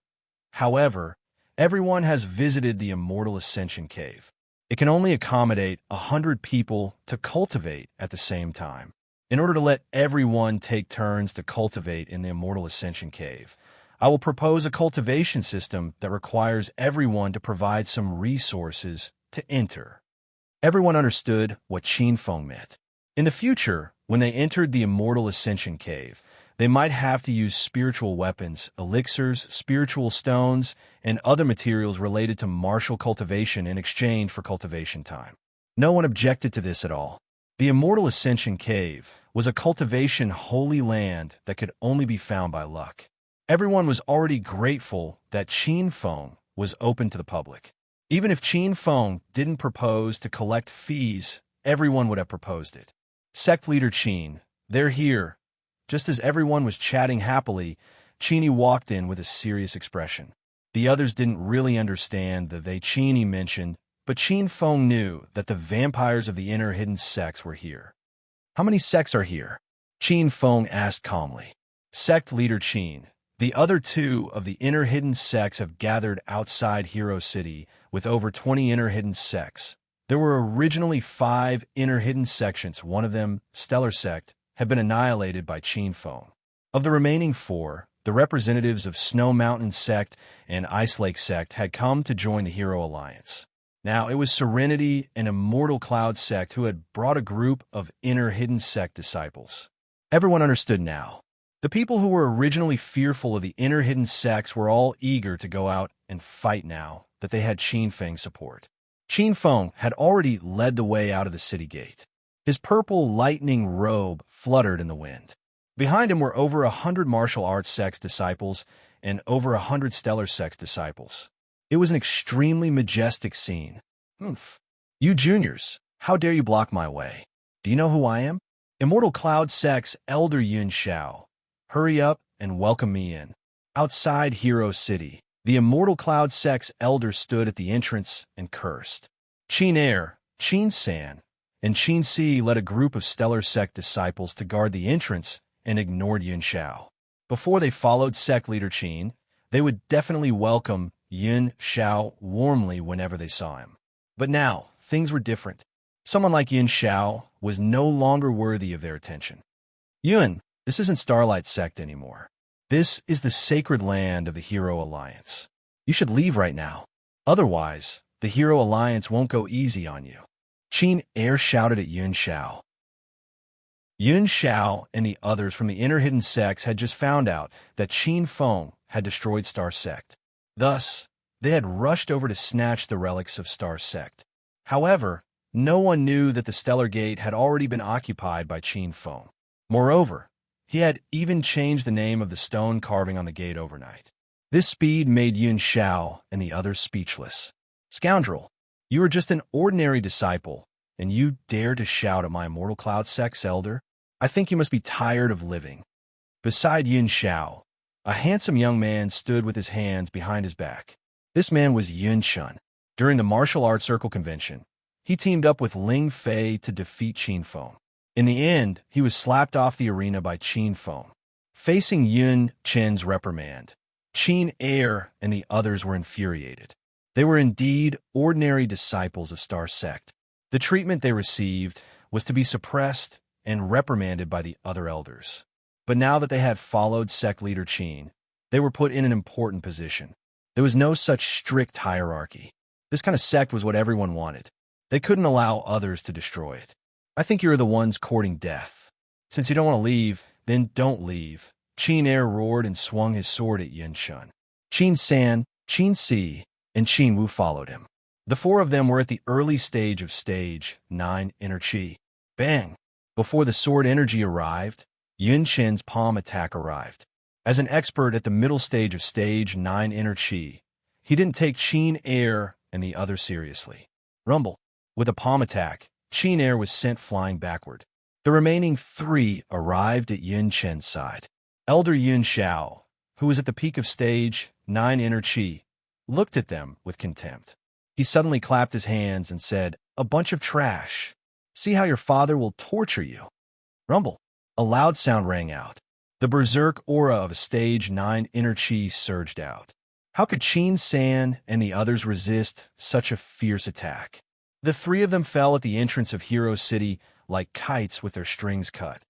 However, everyone has visited the Immortal Ascension Cave. It can only accommodate 100 people to cultivate at the same time. In order to let everyone take turns to cultivate in the Immortal Ascension Cave, I will propose a cultivation system that requires everyone to provide some resources to enter. Everyone understood what Qin Feng meant. In the future, when they entered the Immortal Ascension Cave, they might have to use spiritual weapons, elixirs, spiritual stones, and other materials related to martial cultivation in exchange for cultivation time. No one objected to this at all. The Immortal Ascension Cave was a cultivation holy land that could only be found by luck. Everyone was already grateful that Qin Feng was open to the public. Even if Qin Feng didn't propose to collect fees, everyone would have proposed it. Sect leader Qin, they're here. Just as everyone was chatting happily, Qini walked in with a serious expression. The others didn't really understand the they Qini mentioned, but Qin Feng knew that the vampires of the inner hidden sects were here. How many sects are here? Qin Feng asked calmly. Sect leader Qin, the other two of the inner hidden sects have gathered outside Hero City with over 20 inner hidden sects. There were originally 5 inner hidden sections, one of them, Stellar Sect, had been annihilated by Qin Feng. Of the remaining four, the representatives of Snow Mountain Sect and Ice Lake Sect had come to join the Hero Alliance. Now, it was Serenity and Immortal Cloud Sect who had brought a group of inner hidden sect disciples. Everyone understood now. The people who were originally fearful of the inner hidden sects were all eager to go out and fight now that they had Qin Feng's support. Qin Feng had already led the way out of the city gate. His purple lightning robe fluttered in the wind. Behind him were over 100 martial arts sects disciples and over 100 stellar sects disciples. It was an extremely majestic scene. Oomph. You juniors, how dare you block my way? Do you know who I am? Immortal Cloud Sect's Elder Yun Xiao. Hurry up and welcome me in. Outside Hero City, the Immortal Cloud Sect's elder stood at the entrance and cursed. Qin Air, Qin San, and Qin Si led a group of stellar sect disciples to guard the entrance and ignored Yun Xiao. Before they followed sect leader Qin, they would definitely welcome Yun Xiao warmly whenever they saw him. But now, things were different. Someone like Yun Xiao was no longer worthy of their attention. Yun, this isn't Starlight Sect anymore. This is the sacred land of the Hero Alliance. You should leave right now. Otherwise, the Hero Alliance won't go easy on you. Qin Air shouted at Yun Xiao. Yun Xiao and the others from the inner hidden sects had just found out that Qin Feng had destroyed Star Sect. Thus, they had rushed over to snatch the relics of Star Sect. However, no one knew that the Stellar Gate had already been occupied by Qin Feng. Moreover, he had even changed the name of the stone carving on the gate overnight. This speed made Yun Xiao and the others speechless. Scoundrel, you are just an ordinary disciple, and you dare to shout at my Immortal Cloud Sect's elder? I think you must be tired of living. Beside Yun Xiao, a handsome young man stood with his hands behind his back. This man was Yun Shun. During the Martial Arts Circle Convention, he teamed up with Ling Fei to defeat Qin Feng. In the end, he was slapped off the arena by Qin Feng. Facing Yun Chen's reprimand, Qin Air and the others were infuriated. They were indeed ordinary disciples of Star Sect. The treatment they received was to be suppressed and reprimanded by the other elders. But now that they had followed sect leader Qin, they were put in an important position. There was no such strict hierarchy. This kind of sect was what everyone wanted. They couldn't allow others to destroy it. I think you're the ones courting death. Since you don't want to leave, then don't leave. Qin Air roared and swung his sword at Yun Shun. Qin San, Qin Si, and Qin Wu followed him. The four of them were at the early stage of Stage 9 Inner Qi. Bang! Before the sword energy arrived, Yun Chen's palm attack arrived. As an expert at the middle stage of Stage 9 Inner Qi, he didn't take Qin Air and the others seriously. Rumble. With a palm attack, Qin Air was sent flying backward. The remaining three arrived at Yun Chen's side. Elder Yun Xiao, who was at the peak of Stage 9 Inner Qi, looked at them with contempt. He suddenly clapped his hands and said, "A bunch of trash. See how your father will torture you." Rumble. A loud sound rang out. The berserk aura of a Stage 9 Inner Qi surged out. How could Qin San and the others resist such a fierce attack? The three of them fell at the entrance of Hero City like kites with their strings cut.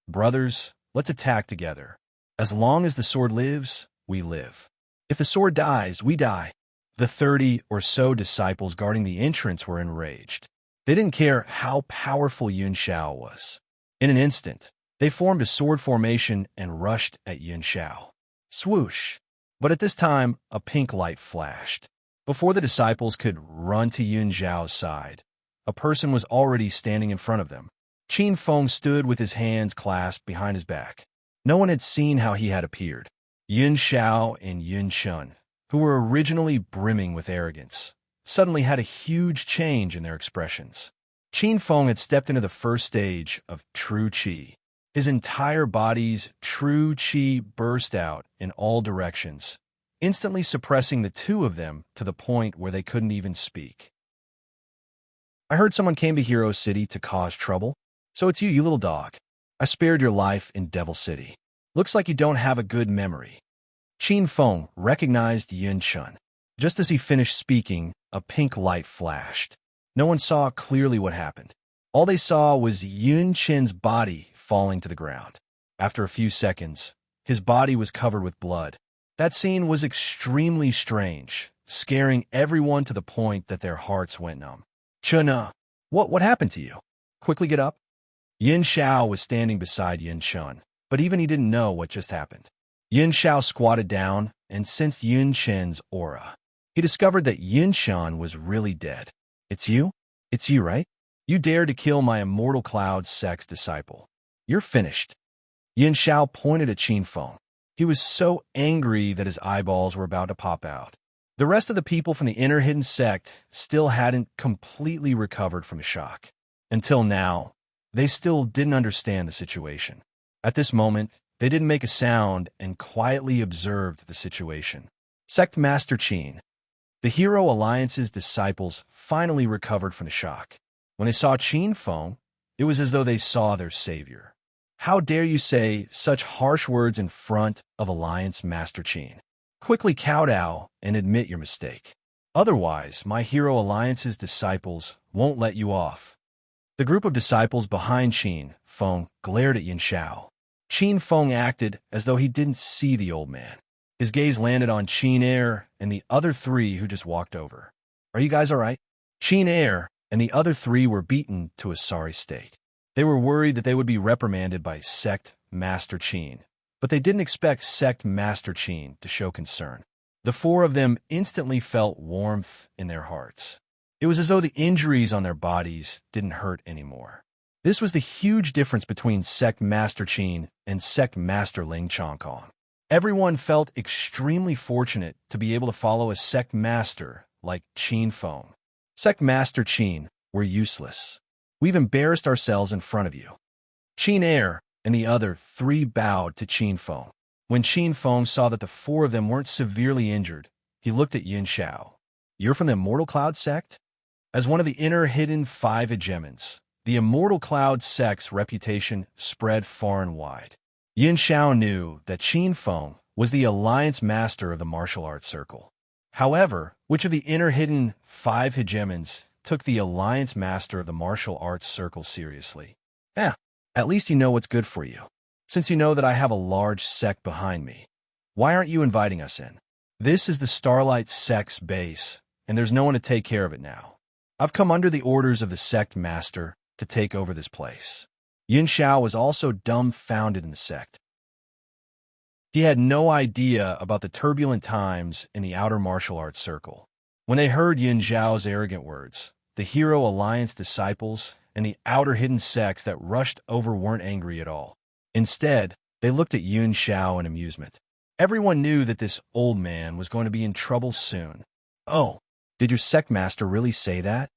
Brothers, let's attack together. As long as the sword lives, we live. If the sword dies, we die. The 30 or so disciples guarding the entrance were enraged. They didn't care how powerful Yun Xiao was. In an instant, they formed a sword formation and rushed at Yun Xiao. Swoosh! But at this time, a pink light flashed. Before the disciples could run to Yun Xiao's side, a person was already standing in front of them. Qin Feng stood with his hands clasped behind his back. No one had seen how he had appeared. Yun Xiao and Yun Shun, who were originally brimming with arrogance, suddenly had a huge change in their expressions. Qin Feng had stepped into the first stage of True Qi. His entire body's True Qi burst out in all directions, instantly suppressing the two of them to the point where they couldn't even speak. I heard someone came to Hero City to cause trouble. So it's you little dog. I spared your life in Devil City. Looks like you don't have a good memory. Qin Feng recognized Yun Shun. Just as he finished speaking, a pink light flashed. No one saw clearly what happened. All they saw was Yun Chen's body falling to the ground. After a few seconds, His body was covered with blood. That scene was extremely strange, scaring everyone to the point that their hearts went numb. Chuna, what happened to you? Quickly get up. Yin Xiao was standing beside Yin Chun, but even he didn't know what just happened. Yin Xiao squatted down and sensed Yin Chen's aura. He discovered that Yin Chun was really dead. It's you? It's you, right? You dared to kill my immortal cloud sex disciple. You're finished. Yin Xiao pointed at Qin Feng. He was so angry that his eyeballs were about to pop out. The rest of the people from the inner hidden sect still hadn't completely recovered from the shock. Until now, they still didn't understand the situation. At this moment, they didn't make a sound and quietly observed the situation. Sect Master Qin. The Hero Alliance's disciples finally recovered from the shock. When they saw Qin Feng, it was as though they saw their savior. How dare you say such harsh words in front of Alliance Master Qin? Quickly kowtow and admit your mistake. Otherwise, my Hero Alliance's disciples won't let you off. The group of disciples behind Qin Feng glared at Yin Xiao. Qin Feng acted as though he didn't see the old man. His gaze landed on Qin Er and the other three who just walked over. Are you guys all right? Qin Er and the other three were beaten to a sorry state. They were worried that they would be reprimanded by Sect Master Qin, but they didn't expect Sect Master Qin to show concern. The four of them instantly felt warmth in their hearts. It was as though the injuries on their bodies didn't hurt anymore. This was the huge difference between Sect Master Qin and Sect Master Ling Chongkong. Everyone felt extremely fortunate to be able to follow a Sect Master like Qin Feng. Sect Master Qin, we're useless. We've embarrassed ourselves in front of you. Qin Er and the other three bowed to Qin Feng. When Qin Feng saw that the four of them weren't severely injured, he looked at Yin Xiao. You're from the Immortal Cloud sect? As one of the inner hidden 5 hegemons, the Immortal Cloud sect's reputation spread far and wide. Yin Xiao knew that Qin Feng was the alliance master of the martial arts circle. However, which of the inner hidden 5 hegemons took the alliance master of the martial arts circle seriously? At least you know what's good for you. Since you know that I have a large sect behind me, why aren't you inviting us in? This is the Starlight sect's base, and there's no one to take care of it now. I've come under the orders of the sect master to take over this place. Yin Xiao was also dumbfounded in the sect. He had no idea about the turbulent times in the outer martial arts circle. When they heard Yin Xiao's arrogant words, the Hero Alliance disciples and the outer hidden sects that rushed over weren't angry at all. Instead, they looked at Yin Xiao in amusement. Everyone knew that this old man was going to be in trouble soon. Oh, did your sect master really say that?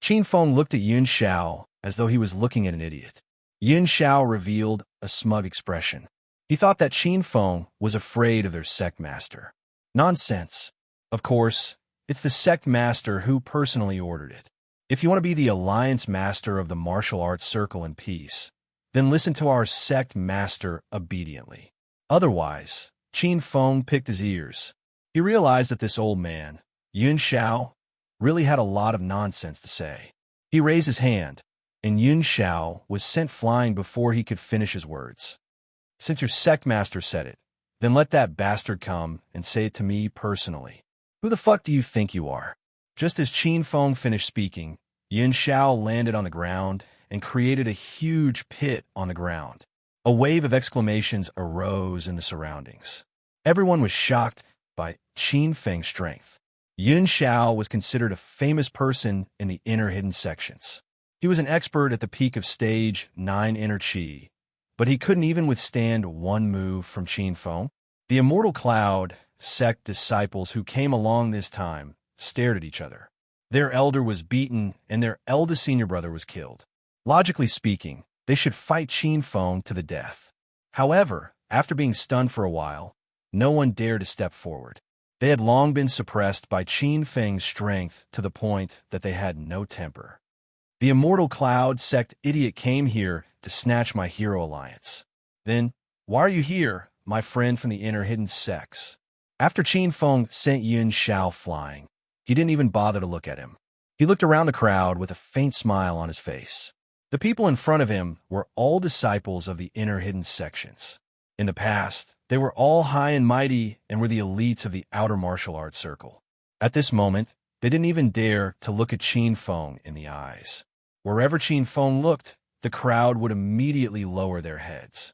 Qin Feng looked at Yin Xiao as though he was looking at an idiot. Yin Xiao revealed a smug expression. He thought that Qin Feng was afraid of their sect master. Nonsense. Of course, it's the sect master who personally ordered it. If you want to be the alliance master of the martial arts circle in peace, then listen to our sect master obediently. Otherwise, Qin Feng picked his ears. He realized that this old man, Yin Xiao, really had a lot of nonsense to say. He raised his hand, and Yin Xiao was sent flying before he could finish his words. Since your sect master said it, then let that bastard come and say it to me personally. Who the fuck do you think you are? Just as Qin Feng finished speaking, Yin Xiao landed on the ground and created a huge pit on the ground. A wave of exclamations arose in the surroundings. Everyone was shocked by Qin Feng's strength. Yin Xiao was considered a famous person in the inner hidden sections. He was an expert at the peak of stage 9 inner chi, but he couldn't even withstand one move from Qin Feng. The Immortal Cloud sect disciples who came along this time stared at each other. Their elder was beaten and their eldest senior brother was killed. Logically speaking, they should fight Qin Feng to the death. However, after being stunned for a while, no one dared to step forward. They had long been suppressed by Qin Feng's strength to the point that they had no temper. The Immortal Cloud sect idiot came here to snatch my Hero Alliance. Then, why are you here, my friend from the inner hidden sects? After Qin Feng sent Yin Xiao flying, he didn't even bother to look at him. He looked around the crowd with a faint smile on his face. The people in front of him were all disciples of the inner hidden sections. In the past, They were all high and mighty and were the elites of the outer martial arts circle. At this moment, they didn't even dare to look at Qin Feng in the eyes. Wherever Qin Feng looked, the crowd would immediately lower their heads.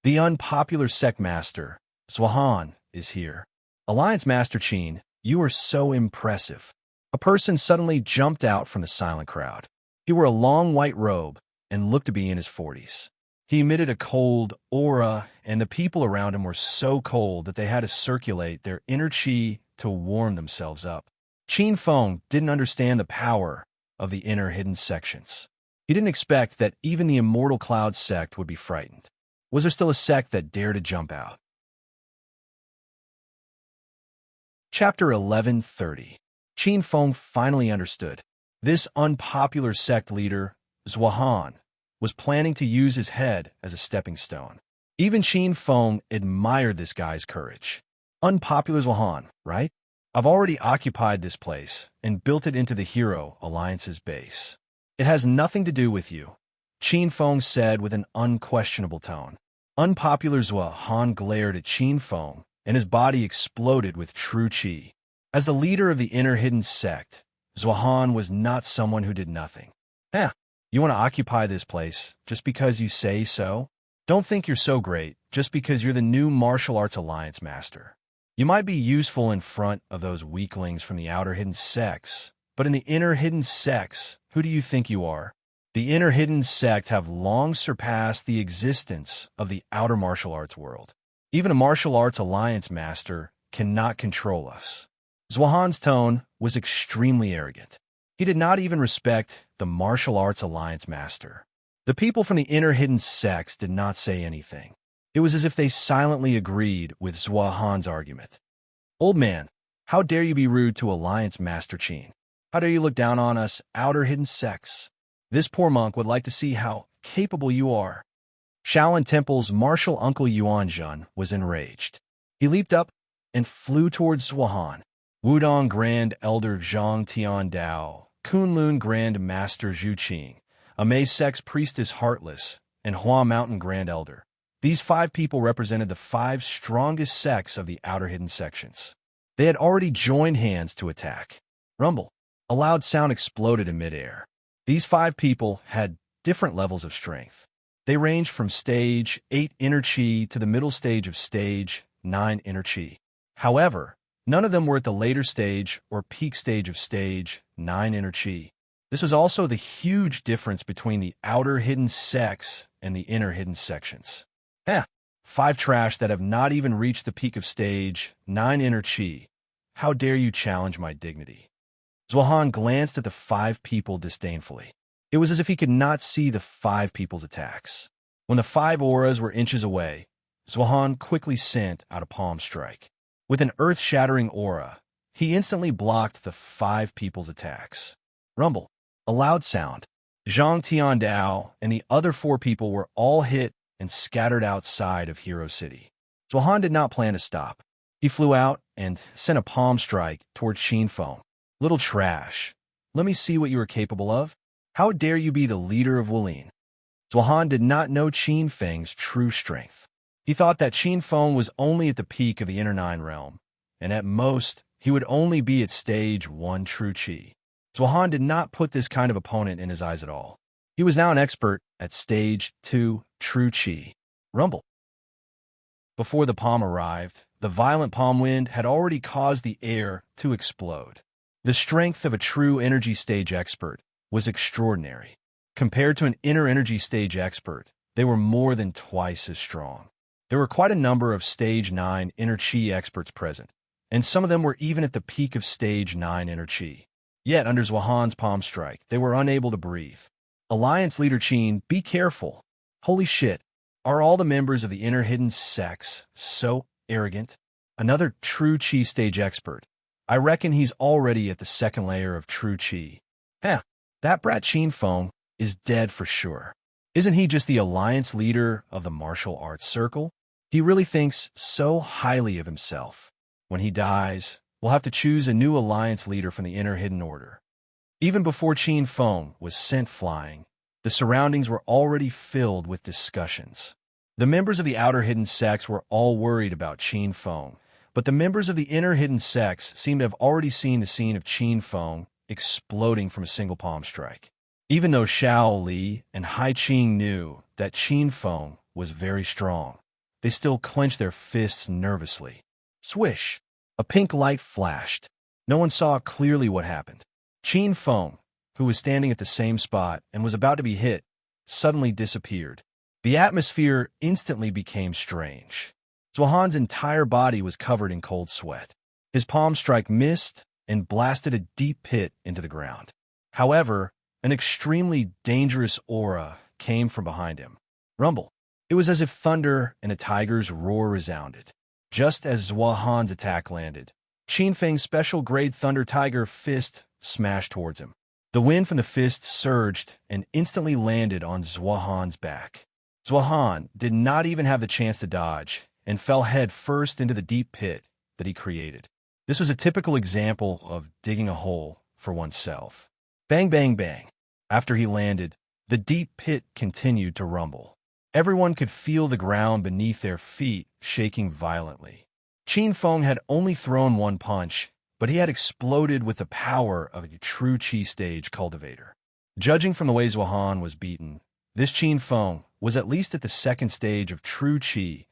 The unpopular sect master, Zhuhan, is here. Alliance Master Qin, you are so impressive. A person suddenly jumped out from the silent crowd. He wore a long white robe and looked to be in his 40s. He emitted a cold aura, and the people around him were so cold that they had to circulate their inner qi to warm themselves up. Qin Feng didn't understand the power of the inner hidden sections. He didn't expect that even the Immortal Cloud sect would be frightened. Was there still a sect that dared to jump out? Chapter 1130. Qin Feng finally understood. This unpopular sect leader, Zhuhan, was planning to use his head as a stepping stone. Even Qin Feng admired this guy's courage. Unpopular Zhuhan, right? I've already occupied this place and built it into the Hero Alliance's base. It has nothing to do with you, Qin Feng said with an unquestionable tone. Unpopular Zhuhan glared at Qin Feng, and his body exploded with true qi. As the leader of the inner hidden sect, Zhuhan was not someone who did nothing. You want to occupy this place just because you say so? Don't think you're so great just because you're the new martial arts alliance master. You might be useful in front of those weaklings from the outer hidden sects, but in the inner hidden sects, who do you think you are? The inner hidden sect have long surpassed the existence of the outer martial arts world. Even a martial arts alliance master cannot control us. Zhuhan's tone was extremely arrogant. He did not even respect the martial arts alliance master. The people from the inner hidden sects did not say anything. It was as if they silently agreed with Zhuhan's argument. Old man, how dare you be rude to Alliance Master Qin? How dare you look down on us outer hidden sects? This poor monk would like to see how capable you are. Shaolin Temple's martial uncle Yuanjun was enraged. He leaped up and flew towards Zhuhan. Wudong Grand Elder Zhang Tiandao, Kunlun Grand Master Zhu Qing, Amei Sect's Priestess Heartless, and Hua Mountain Grand Elder. These 5 people represented the 5 strongest sects of the outer hidden sections. They had already joined hands to attack. Rumble. A loud sound exploded in midair. These 5 people had different levels of strength. They ranged from stage 8 inner chi to the middle stage of stage 9 inner chi. However, none of them were at the later stage or peak stage of stage 9 inner chi. This was also the huge difference between the outer hidden sects and the inner hidden sections. 5 trash that have not even reached the peak of stage 9 inner chi. How dare you challenge my dignity? Zhuhan glanced at the 5 people disdainfully. It was as if he could not see the 5 people's attacks. When the 5 auras were inches away, Zhuhan quickly sent out a palm strike. With an earth-shattering aura, he instantly blocked the 5 people's attacks. Rumble. A loud sound. Zhang Tiandao and the other 4 people were all hit and scattered outside of Hero City. Zhuhan did not plan to stop. He flew out and sent a palm strike towards Qin Feng. Little trash. Let me see what you are capable of. How dare you be the leader of Wulin? Zhuhan did not know Qin Feng's true strength. He thought that Qin Feng was only at the peak of the Inner Nine realm, and at most, he would only be at stage 1 true qi. Zhuhan did not put this kind of opponent in his eyes at all. He was now an expert at stage 2 true qi. Rumble. Before the palm arrived, the violent palm wind had already caused the air to explode. The strength of a true energy stage expert was extraordinary. Compared to an inner energy stage expert, they were more than twice as strong. There were quite a number of stage 9 inner chi experts present, and some of them were even at the peak of stage 9 inner chi. Yet, under Zhuhan's palm strike, they were unable to breathe. Alliance leader Qin, be careful. Holy shit, are all the members of the inner hidden sects so arrogant? Another true chi stage expert. I reckon he's already at the 2nd layer of true chi. That brat Qin Feng is dead for sure. Isn't he just the alliance leader of the martial arts circle? He really thinks so highly of himself. When he dies, we'll have to choose a new alliance leader from the inner hidden order. Even before Qin Feng was sent flying, the surroundings were already filled with discussions. The members of the outer hidden sects were all worried about Qin Feng, but the members of the inner hidden sects seemed to have already seen the scene of Qin Feng exploding from a single palm strike. Even though Xiao Li and Hai Qing knew that Qin Feng was very strong, they still clenched their fists nervously. Swish! A pink light flashed. No one saw clearly what happened. Qin Feng, who was standing at the same spot and was about to be hit, suddenly disappeared. The atmosphere instantly became strange. Zhuohan's entire body was covered in cold sweat. His palm strike missed and blasted a deep pit into the ground. However, an extremely dangerous aura came from behind him. Rumble. It was as if thunder and a tiger's roar resounded. Just as Zhuohan's attack landed, Qin Feng's special-grade Thunder Tiger fist smashed towards him. The wind from the fist surged and instantly landed on Zhuohan's back. Zhuohan did not even have the chance to dodge and fell head first into the deep pit that he created. This was a typical example of digging a hole for oneself. Bang, bang, bang. After he landed, the deep pit continued to rumble. Everyone could feel the ground beneath their feet shaking violently. Qin Feng had only thrown one punch, but he had exploded with the power of a true Qi stage cultivator. Judging from the way Zhuohan was beaten, this Qin Feng was at least at the second stage of true Qi.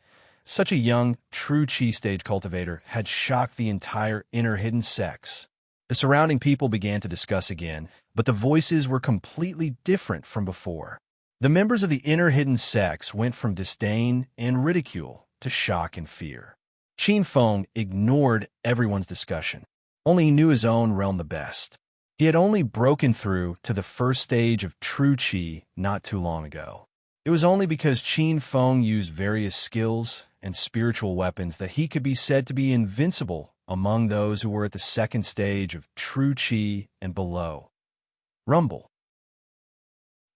Such a young, true Qi stage cultivator had shocked the entire inner hidden sects. The surrounding people began to discuss again, but the voices were completely different from before. The members of the inner hidden sects went from disdain and ridicule to shock and fear. Qin Feng ignored everyone's discussion. Only he knew his own realm the best. He had only broken through to the first stage of true Qi not too long ago. It was only because Qin Feng used various skills and spiritual weapons that he could be said to be invincible among those who were at the second stage of true Qi and below. Rumble.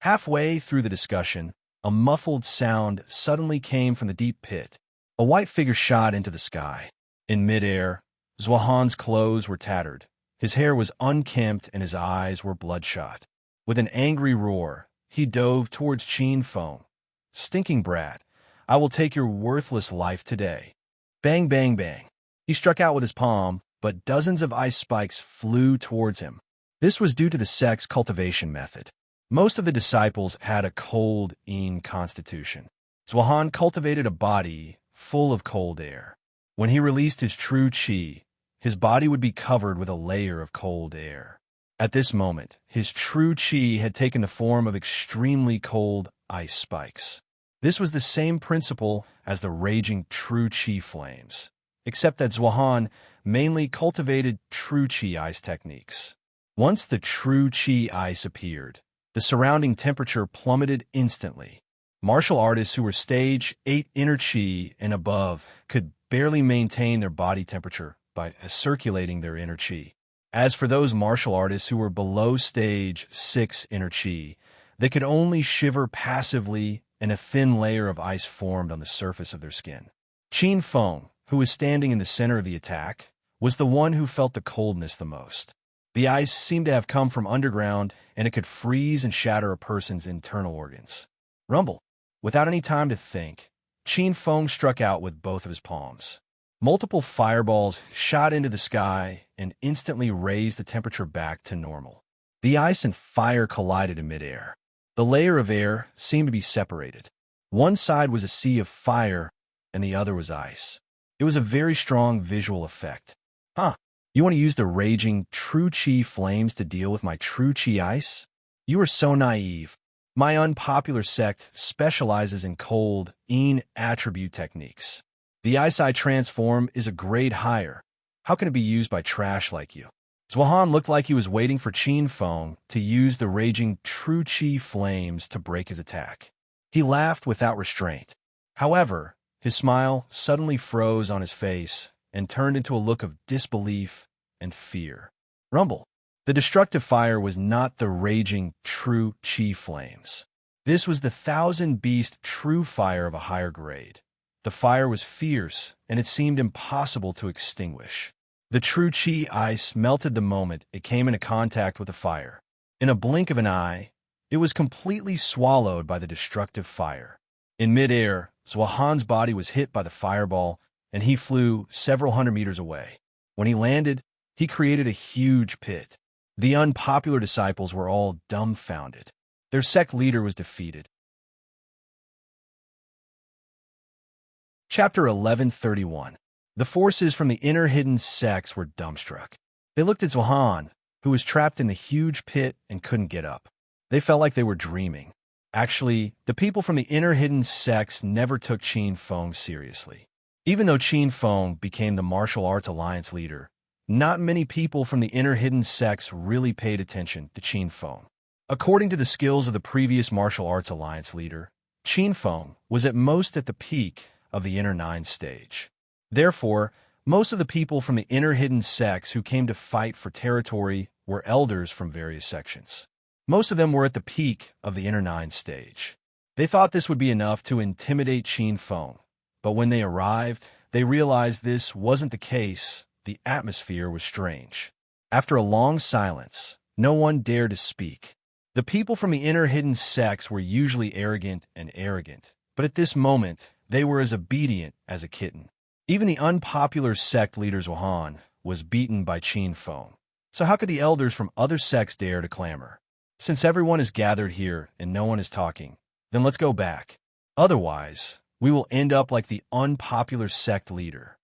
Halfway through the discussion, a muffled sound suddenly came from the deep pit. A white figure shot into the sky. In midair, Zhuohan's clothes were tattered. His hair was unkempt and his eyes were bloodshot. With an angry roar, he dove towards Qin Feng. Stinking brat, I will take your worthless life today. Bang, bang, bang. He struck out with his palm, but dozens of ice spikes flew towards him. This was due to the sect's cultivation method. Most of the disciples had a cold, constitution. Zhuohan cultivated a body full of cold air. When he released his true Qi, his body would be covered with a layer of cold air. At this moment, his true Qi had taken the form of extremely cold ice spikes. This was the same principle as the raging true Qi flames, except that Zhuohan mainly cultivated true Qi ice techniques. Once the true Qi ice appeared, the surrounding temperature plummeted instantly. Martial artists who were stage 8 inner Qi and above could barely maintain their body temperature by circulating their inner Qi. As for those martial artists who were below stage 6 inner Qi, they could only shiver passively and a thin layer of ice formed on the surface of their skin. Qin Feng, who was standing in the center of the attack, was the one who felt the coldness the most. The ice seemed to have come from underground, and it could freeze and shatter a person's internal organs. Rumble. Without any time to think, Qin Feng struck out with both of his palms. Multiple fireballs shot into the sky and instantly raised the temperature back to normal. The ice and fire collided in midair. The layer of air seemed to be separated. One side was a sea of fire, and the other was ice. It was a very strong visual effect. Huh. You want to use the raging true Qi flames to deal with my true Qi ice? You are so naive. My unpopular sect specializes in cold, attribute techniques. The ice I transform is a grade higher. How can it be used by trash like you? Zhuohan looked like he was waiting for Qin Feng to use the raging true Qi flames to break his attack. He laughed without restraint. However, his smile suddenly froze on his face and turned into a look of disbelief and fear. Rumble. The destructive fire was not the raging true Qi flames. This was the thousand-beast true fire of a higher grade. The fire was fierce, and it seemed impossible to extinguish. The true Qi ice melted the moment it came into contact with the fire. In a blink of an eye, it was completely swallowed by the destructive fire. In midair, Zhuhan's body was hit by the fireball, and he flew several hundred meters away. When he landed, he created a huge pit. The unpopular disciples were all dumbfounded. Their sect leader was defeated. Chapter 1131. The forces from the inner hidden sects were dumbstruck. They looked at Zhuhan, who was trapped in the huge pit and couldn't get up. They felt like they were dreaming. Actually, the people from the inner hidden sects never took Qin Feng seriously. Even though Qin Feng became the martial arts alliance leader, not many people from the inner hidden sects really paid attention to Qin Feng. According to the skills of the previous martial arts alliance leader, Qin Feng was at most at the peak of the inner nine stage. Therefore, most of the people from the inner hidden sects who came to fight for territory were elders from various sections. Most of them were at the peak of the inner nine stage. They thought this would be enough to intimidate Qin Feng, but when they arrived, they realized this wasn't the case. The atmosphere was strange. After a long silence, no one dared to speak. The people from the inner hidden sects were usually arrogant, but at this moment, they were as obedient as a kitten. Even the unpopular sect leader Zhuhan was beaten by Qin Feng. So how could the elders from other sects dare to clamor? Since everyone is gathered here and no one is talking, then let's go back. Otherwise, we will end up like the unpopular sect leader.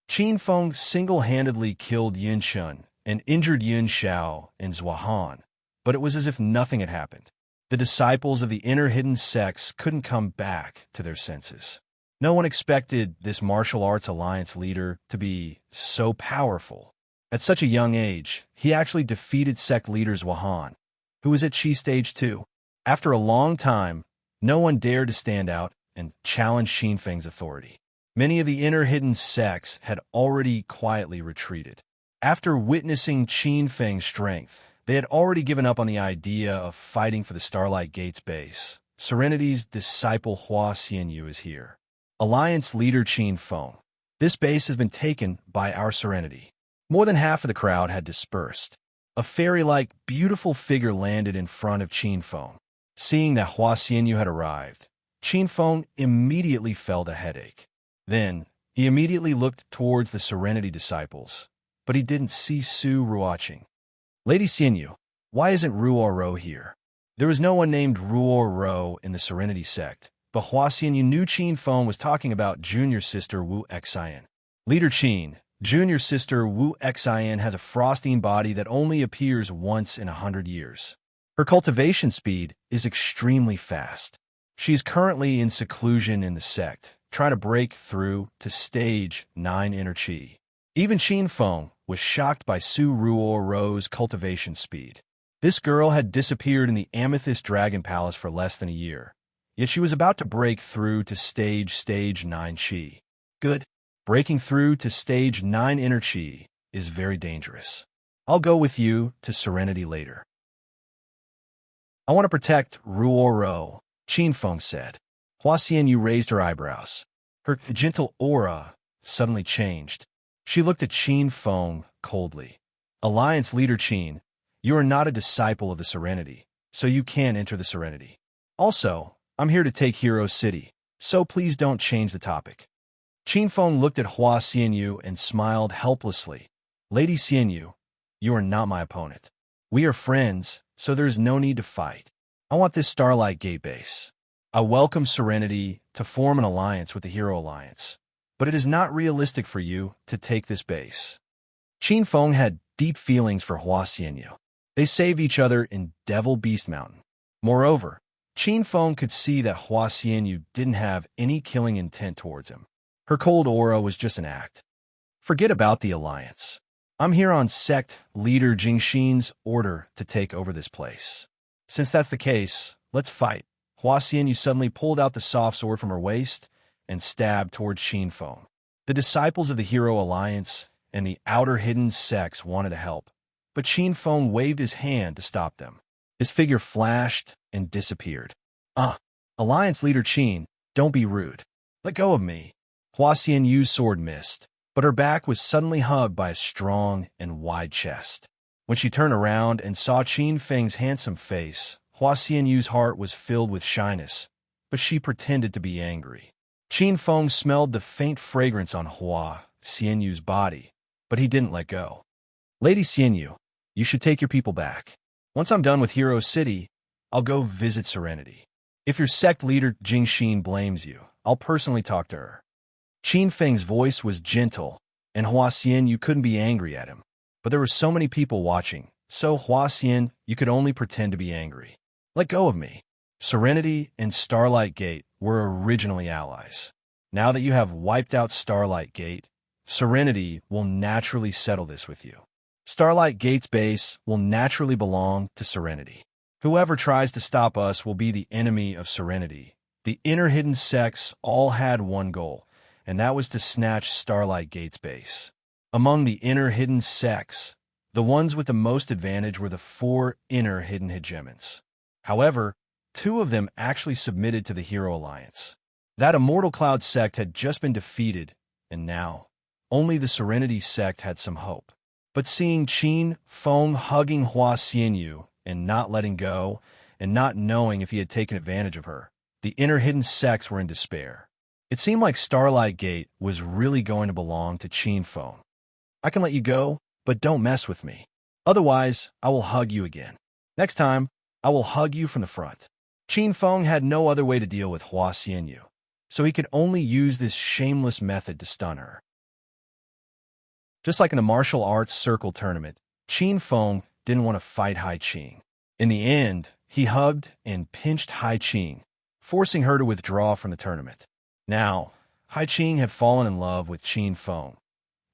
Qin Feng single-handedly killed Yin Shun and injured Yin Xiao and Zhuhan, but it was as if nothing had happened. The disciples of the inner hidden sects couldn't come back to their senses. No one expected this martial arts alliance leader to be so powerful. At such a young age, he actually defeated sect leader Zhuhan, who was at Qi Stage 2. After a long time, no one dared to stand out and challenge Qin Feng's authority. Many of the inner hidden sects had already quietly retreated. After witnessing Qin Feng's strength, they had already given up on the idea of fighting for the Starlight Gates base. Serenity's disciple Hua Xianyu is here. Alliance leader Qin Feng. This base has been taken by our Serenity. More than half of the crowd had dispersed. A fairy-like, beautiful figure landed in front of Qin Feng. Seeing that Hua Xianyu had arrived, Qin Feng immediately felt a headache. Then, he immediately looked towards the Serenity disciples, but he didn't see Su Ruoqing. Lady Xianyu, why isn't Ruo Ro here? There was no one named Ruo Ro in the Serenity sect, but Hua Xianyu knew Qin Feng was talking about junior sister Wu Xian. Leader Qin, junior sister Wu Xian has a frosting body that only appears once in 100 years. Her cultivation speed is extremely fast. She's currently in seclusion in the sect, trying to break through to stage 9 inner chi. Even Qin Feng was shocked by Su Ruo Ro's cultivation speed. This girl had disappeared in the Amethyst Dragon Palace for less than a year, yet she was about to break through to stage 9 chi. Good. Breaking through to stage 9 inner chi is very dangerous. I'll go with you to Serenity later. I want to protect Ruo Ro, Qin Feng said. Hua Xianyu raised her eyebrows. Her gentle aura suddenly changed. She looked at Qin Feng coldly. Alliance leader Qin, you are not a disciple of the Serenity, so you can't enter the Serenity. Also, I'm here to take Hero City, so please don't change the topic. Qin Feng looked at Hua Xianyu and smiled helplessly. Lady Xianyu, you are not my opponent. We are friends, so there is no need to fight. I want this Starlight Gate base. I welcome Serenity to form an alliance with the Hero Alliance, but it is not realistic for you to take this base. Qin Feng had deep feelings for Hua Xianyu. They saved each other in Devil Beast Mountain. Moreover, Qin Feng could see that Hua Xianyu didn't have any killing intent towards him. Her cold aura was just an act. Forget about the alliance. I'm here on sect leader Jingxin's order to take over this place. Since that's the case, let's fight. Hua Xianyu suddenly pulled out the soft sword from her waist and stabbed towards Qin Feng. The disciples of the Hero Alliance and the outer hidden sects wanted to help, but Qin Feng waved his hand to stop them. His figure flashed and disappeared. Alliance leader Qin, don't be rude. Let go of me. Hua Xianyu's sword missed, but her back was suddenly hugged by a strong and wide chest. When she turned around and saw Qin Feng's handsome face, Hua Xianyu's heart was filled with shyness, but she pretended to be angry. Qin Feng smelled the faint fragrance on Hua Xianyu's body, but he didn't let go. Lady Xianyu, you should take your people back. Once I'm done with Hero City, I'll go visit Serenity. If your sect leader Jing Xin blames you, I'll personally talk to her. Qin Feng's voice was gentle, and Hua Xianyu couldn't be angry at him. But there were so many people watching, so Hua Xian, you could only pretend to be angry. Let go of me. Serenity and Starlight Gate were originally allies. Now that you have wiped out Starlight Gate, Serenity will naturally settle this with you. Starlight Gate's base will naturally belong to Serenity. Whoever tries to stop us will be the enemy of Serenity. The inner hidden sects all had one goal, and that was to snatch Starlight Gate's base. Among the inner hidden sects, the ones with the most advantage were the 4 inner hidden hegemons. However, 2 of them actually submitted to the Hero Alliance. That Immortal Cloud sect had just been defeated, and now, only the Serenity sect had some hope. But seeing Qin Feng hugging Hua Xianyu and not letting go, and not knowing if he had taken advantage of her, the inner hidden sects were in despair. It seemed like Starlight Gate was really going to belong to Qin Feng. I can let you go, but don't mess with me. Otherwise, I will hug you again. Next time, I will hug you from the front. Qin Feng had no other way to deal with Hua Xianyu, so he could only use this shameless method to stun her. Just like in the martial arts circle tournament, Qin Feng didn't want to fight Hai Qing. In the end, he hugged and pinched Hai Qing, forcing her to withdraw from the tournament. Now, Hai Qing had fallen in love with Qin Feng.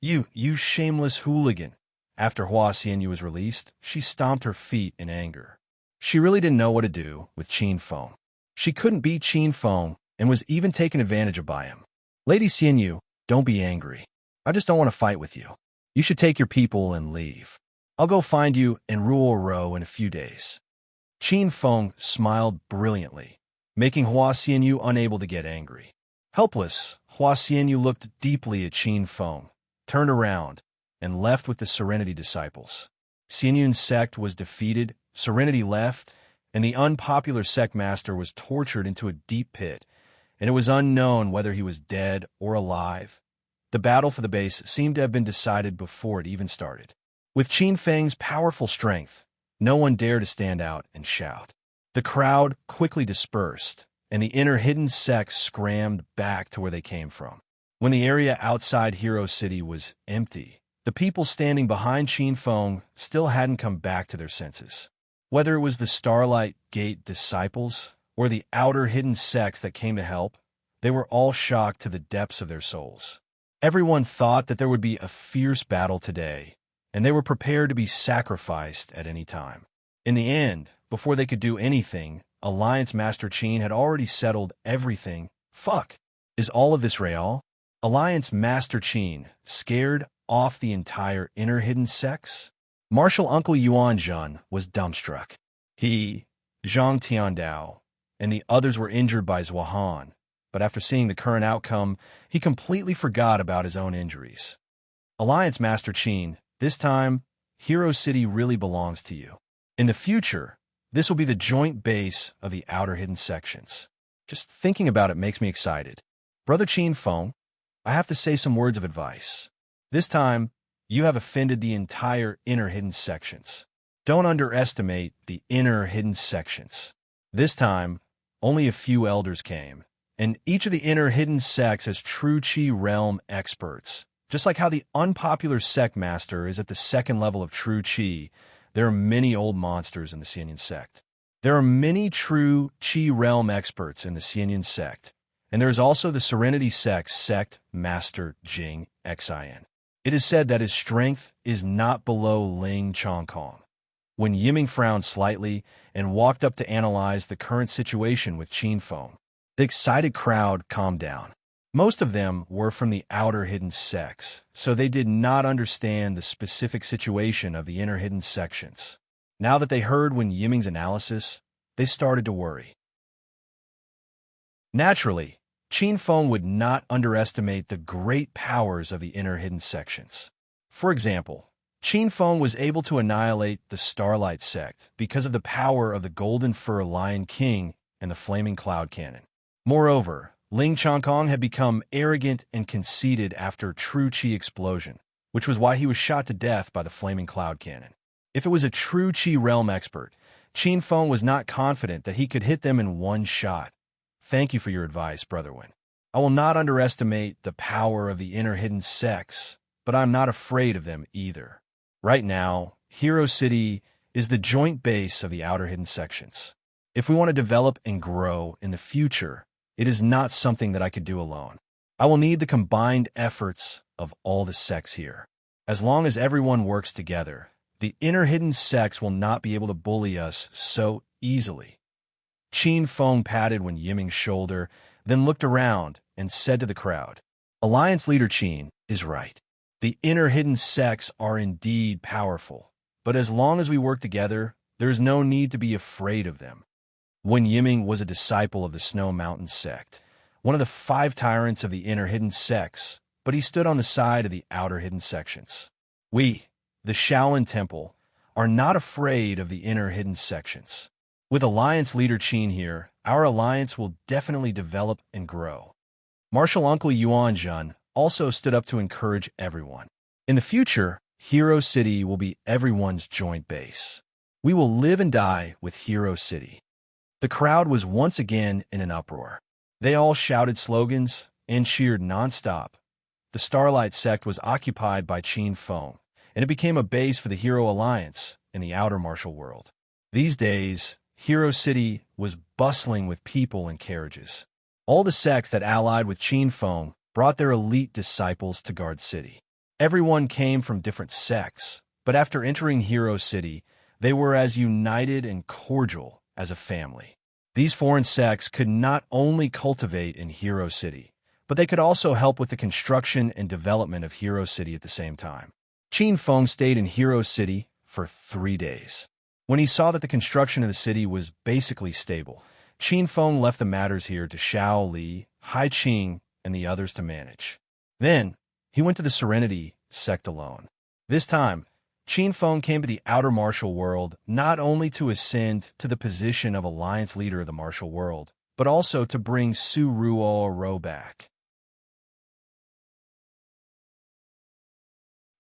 You shameless hooligan. After Hua Xianyu was released, she stomped her feet in anger. She really didn't know what to do with Qin Feng. She couldn't beat Qin Feng and was even taken advantage of by him. Lady Xianyu, don't be angry. I just don't want to fight with you. You should take your people and leave. I'll go find you in Ruoro in a few days. Qin Feng smiled brilliantly, making Hua Xianyu unable to get angry. Helpless, Hua Xianyu looked deeply at Qin Feng, turned around, and left with the Serenity disciples. Xianyun's sect was defeated, Serenity left, and the unpopular sect master was tortured into a deep pit, and it was unknown whether he was dead or alive. The battle for the base seemed to have been decided before it even started. With Qin Feng's powerful strength, no one dared to stand out and shout. The crowd quickly dispersed, and the inner hidden sects scrammed back to where they came from. When the area outside Hero City was empty, the people standing behind Qin Feng still hadn't come back to their senses. Whether it was the Starlight Gate disciples or the outer hidden sects that came to help, they were all shocked to the depths of their souls. Everyone thought that there would be a fierce battle today, and they were prepared to be sacrificed at any time. In the end, before they could do anything, Alliance Master Qin had already settled everything. Fuck! Is all of this real? Alliance Master Qin scared off the entire inner hidden sects? Martial Uncle Yuan Zhen was dumbstruck. He, Zhang Tiandao, and the others were injured by Zhuahan, but after seeing the current outcome, he completely forgot about his own injuries. Alliance Master Qin, this time, Hero City really belongs to you. In the future, this will be the joint base of the outer hidden sections. Just thinking about it makes me excited. Brother Qin Feng, I have to say some words of advice. This time, you have offended the entire inner hidden sections. Don't underestimate the inner hidden sections. This time, only a few elders came, and each of the inner hidden sects has true Qi realm experts. Just like how the unpopular sect master is at the second level of true Qi, there are many old monsters in the Xianyan sect. There are many true Qi realm experts in the Xianyan sect, and there is also the Serenity sect master Jing Xin. It is said that his strength is not below Ling Chongkong. When Yiming frowned slightly and walked up to analyze the current situation with Qin Feng, the excited crowd calmed down. Most of them were from the outer hidden sects, so they did not understand the specific situation of the inner hidden sections. Now that they heard Wen Yiming's analysis, they started to worry. Naturally, Qin Feng would not underestimate the great powers of the inner hidden sections. For example, Qin Feng was able to annihilate the Starlight sect because of the power of the Golden Fur Lion King and the Flaming Cloud Cannon. Moreover, Ling Chongkong had become arrogant and conceited after True Chi explosion, which was why he was shot to death by the flaming cloud cannon. If it was a True Chi realm expert, Qin Feng was not confident that he could hit them in one shot. Thank you for your advice, Brother Wen. I will not underestimate the power of the inner hidden sects, but I'm not afraid of them either. Right now, Hero City is the joint base of the outer hidden sections. If we want to develop and grow in the future, it is not something that I could do alone. I will need the combined efforts of all the sects here. As long as everyone works together, the inner hidden sects will not be able to bully us so easily. Qin Feng patted Wen Yiming's shoulder, then looked around and said to the crowd, Alliance leader Qin is right. The inner hidden sects are indeed powerful, but as long as we work together, there is no need to be afraid of them. Wen Yiming was a disciple of the Snow Mountain sect, one of the 5 tyrants of the inner hidden sects, but he stood on the side of the outer hidden sections. We, the Shaolin Temple, are not afraid of the inner hidden sections. With Alliance leader Qin here, our alliance will definitely develop and grow. Martial Uncle Yuan Jun also stood up to encourage everyone. In the future, Hero City will be everyone's joint base. We will live and die with Hero City. The crowd was once again in an uproar. They all shouted slogans and cheered nonstop. The Starlight sect was occupied by Qin Feng, and it became a base for the Hero Alliance in the outer martial world. These days, Hero City was bustling with people and carriages. All the sects that allied with Qin Feng brought their elite disciples to guard city. Everyone came from different sects, but after entering Hero City, they were as united and cordial as a family. These foreign sects could not only cultivate in Hero City, but they could also help with the construction and development of Hero City at the same time. Qin Feng stayed in Hero City for 3 days. When he saw that the construction of the city was basically stable, Qin Feng left the matters here to Xiao Li, Hai Qing, and the others to manage. Then, he went to the Serenity sect alone. This time, Qin Feng came to the outer martial world not only to ascend to the position of alliance leader of the martial world, but also to bring Su Ruo back.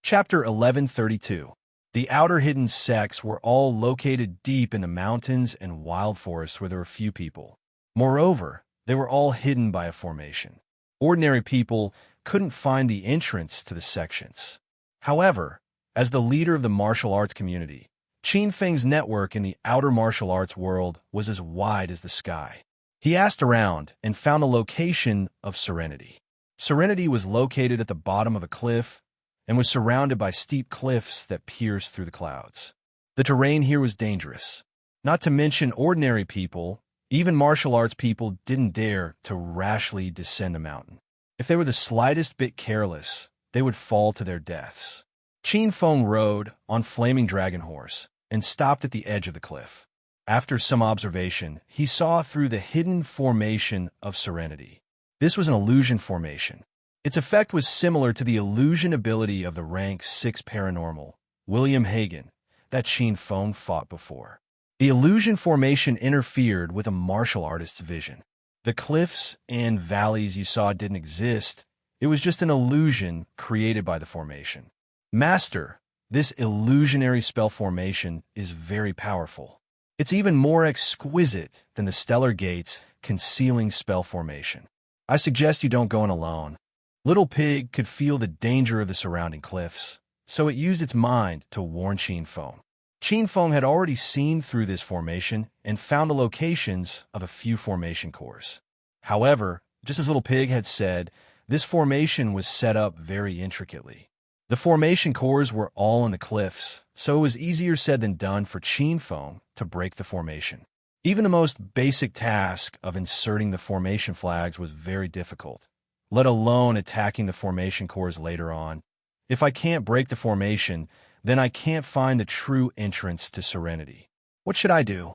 Chapter 1132. The outer hidden sects were all located deep in the mountains and wild forests where there were few people. Moreover, they were all hidden by a formation. Ordinary people couldn't find the entrance to the sections. However, as the leader of the martial arts community, Qin Feng's network in the outer martial arts world was as wide as the sky. He asked around and found the location of Serenity. Serenity was located at the bottom of a cliff and was surrounded by steep cliffs that pierced through the clouds. The terrain here was dangerous. Not to mention ordinary people, even martial arts people didn't dare to rashly descend the mountain. If they were the slightest bit careless, they would fall to their deaths. Qin Feng rode on Flaming Dragon Horse and stopped at the edge of the cliff. After some observation, he saw through the hidden formation of Serenity. This was an illusion formation. Its effect was similar to the illusion ability of the rank 6 paranormal, William Hagen, that Qin Feng fought before. The illusion formation interfered with a martial artist's vision. The cliffs and valleys you saw didn't exist. It was just an illusion created by the formation. Master, this illusionary spell formation is very powerful. It's even more exquisite than the Stellar Gate's concealing spell formation. I suggest you don't go in alone. Little Pig could feel the danger of the surrounding cliffs, so it used its mind to warn Qin Feng. Qin Feng had already seen through this formation and found the locations of a few formation cores. However, just as Little Pig had said, this formation was set up very intricately. The formation cores were all in the cliffs, so it was easier said than done for Qin Feng to break the formation. Even the most basic task of inserting the formation flags was very difficult, let alone attacking the formation cores later on. If I can't break the formation, then I can't find the true entrance to Serenity. What should I do?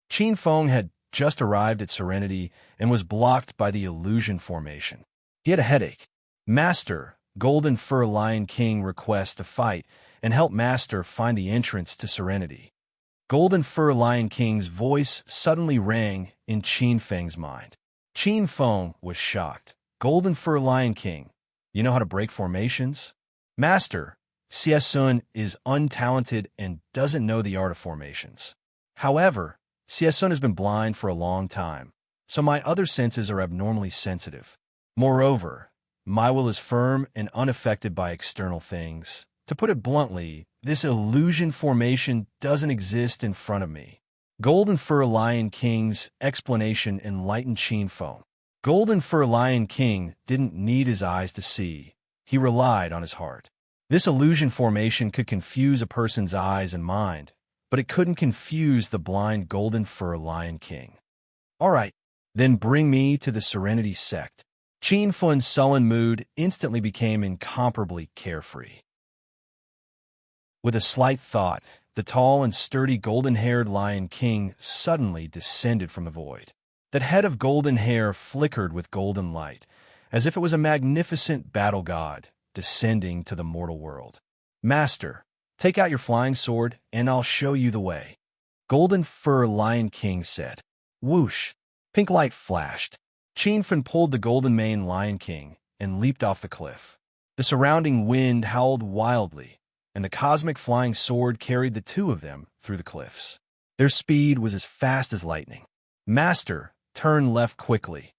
Qin Feng had just arrived at Serenity and was blocked by the illusion formation. He had a headache. Master, Golden Fur Lion King requests to fight and help Master find the entrance to Serenity. Golden Fur Lion King's voice suddenly rang in Qin Feng's mind. Qin Feng was shocked. Golden Fur Lion King, you know how to break formations? Master, Xie Sun is untalented and doesn't know the art of formations. However, Xie Sun has been blind for a long time, so my other senses are abnormally sensitive. Moreover, my will is firm and unaffected by external things. To put it bluntly, this illusion formation doesn't exist in front of me. Golden Fur Lion King's explanation enlightened Qin Feng. Golden Fur Lion King didn't need his eyes to see. He relied on his heart. This illusion formation could confuse a person's eyes and mind, but it couldn't confuse the blind Golden Fur Lion King. All right, then bring me to the Serenity sect. Qin Feng's sullen mood instantly became incomparably carefree. With a slight thought, the tall and sturdy golden-haired Lion King suddenly descended from the void. That head of golden hair flickered with golden light, as if it was a magnificent battle god descending to the mortal world. Master, take out your flying sword, and I'll show you the way. Golden Fur Lion King said. Whoosh! Pink light flashed. Qin Feng pulled the golden mane Lion King and leaped off the cliff. The surrounding wind howled wildly, and the cosmic flying sword carried the two of them through the cliffs. Their speed was as fast as lightning. Master, turn left quickly.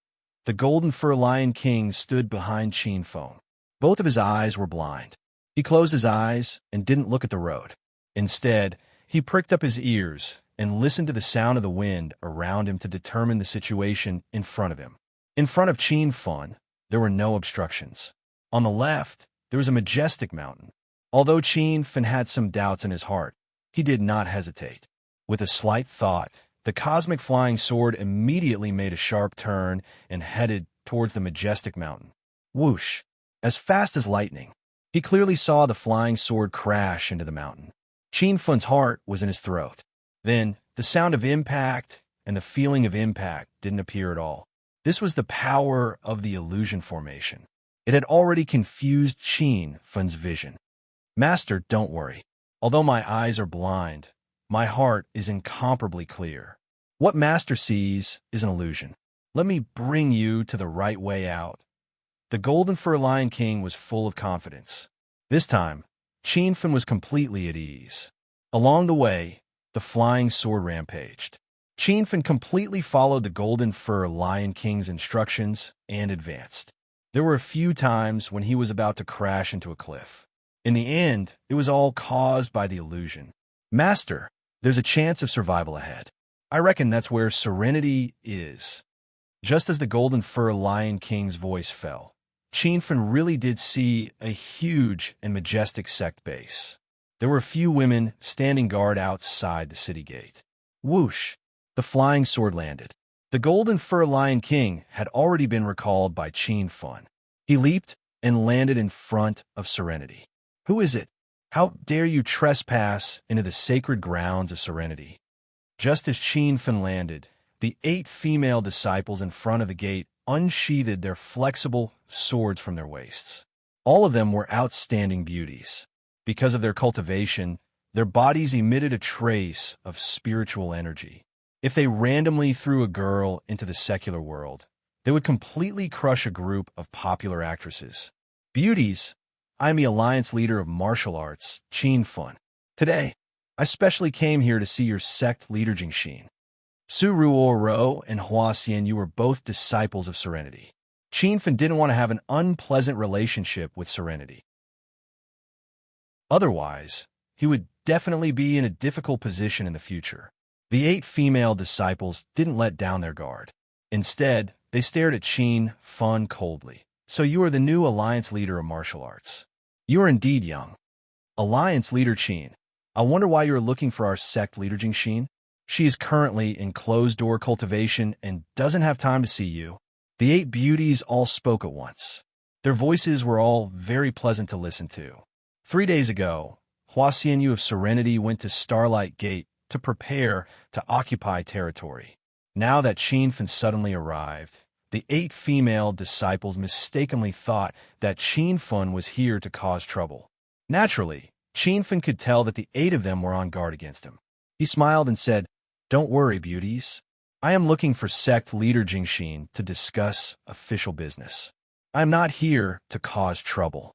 The Golden Fur Lion King stood behind Qin Feng. Both of his eyes were blind. He closed his eyes and didn't look at the road. Instead, he pricked up his ears and listened to the sound of the wind around him to determine the situation in front of him. In front of Qin Feng, there were no obstructions. On the left, there was a majestic mountain. Although Qin Feng had some doubts in his heart, he did not hesitate. With a slight thought, the cosmic flying sword immediately made a sharp turn and headed towards the majestic mountain. Whoosh! As fast as lightning. He clearly saw the flying sword crash into the mountain. Qin Feng's heart was in his throat. Then, the sound of impact and the feeling of impact didn't appear at all. This was the power of the illusion formation. It had already confused Qin Feng's vision. Master, don't worry. Although my eyes are blind, my heart is incomparably clear. What Master sees is an illusion. Let me bring you to the right way out. The Golden Fur Lion King was full of confidence. This time, Qin Feng was completely at ease. Along the way, the flying sword rampaged. Qin Feng completely followed the Golden Fur Lion King's instructions and advanced. There were a few times when he was about to crash into a cliff. In the end, it was all caused by the illusion. Master, there's a chance of survival ahead. I reckon that's where serenity is. Just as the Golden Fur Lion King's voice fell, Qin Feng really did see a huge and majestic sect base. There were a few women standing guard outside the city gate. Whoosh! The flying sword landed. The Golden Fur Lion King had already been recalled by Qin Feng. He leaped and landed in front of Serenity. Who is it? How dare you trespass into the sacred grounds of Serenity? Just as Qin Feng landed, the 8 female disciples in front of the gate unsheathed their flexible swords from their waists. All of them were outstanding beauties. Because of their cultivation, their bodies emitted a trace of spiritual energy. If they randomly threw a girl into the secular world, they would completely crush a group of popular actresses. Beauties, I'm the Alliance Leader of Martial Arts, Qin Feng. Today, I specially came here to see your sect leader Jingxin. Su Ruoro and Hua Xian, you were both disciples of Serenity. Qin Feng didn't want to have an unpleasant relationship with Serenity. Otherwise, he would definitely be in a difficult position in the future. The 8 female disciples didn't let down their guard. Instead, they stared at Qin Feng coldly. So you are the new Alliance Leader of Martial Arts. You are indeed young. Alliance Leader Qin. I wonder why you are looking for our sect leader Jingxin. She is currently in closed-door cultivation and doesn't have time to see you. The 8 beauties all spoke at once. Their voices were all very pleasant to listen to. 3 days ago, Hua Xianyu of Serenity went to Starlight Gate to prepare to occupy territory. Now that Qin Feng suddenly arrived, the 8 female disciples mistakenly thought that Qin Feng was here to cause trouble. Naturally, Qin Feng could tell that the 8 of them were on guard against him. He smiled and said, "Don't worry, beauties. I am looking for sect leader Jingxin to discuss official business. I am not here to cause trouble.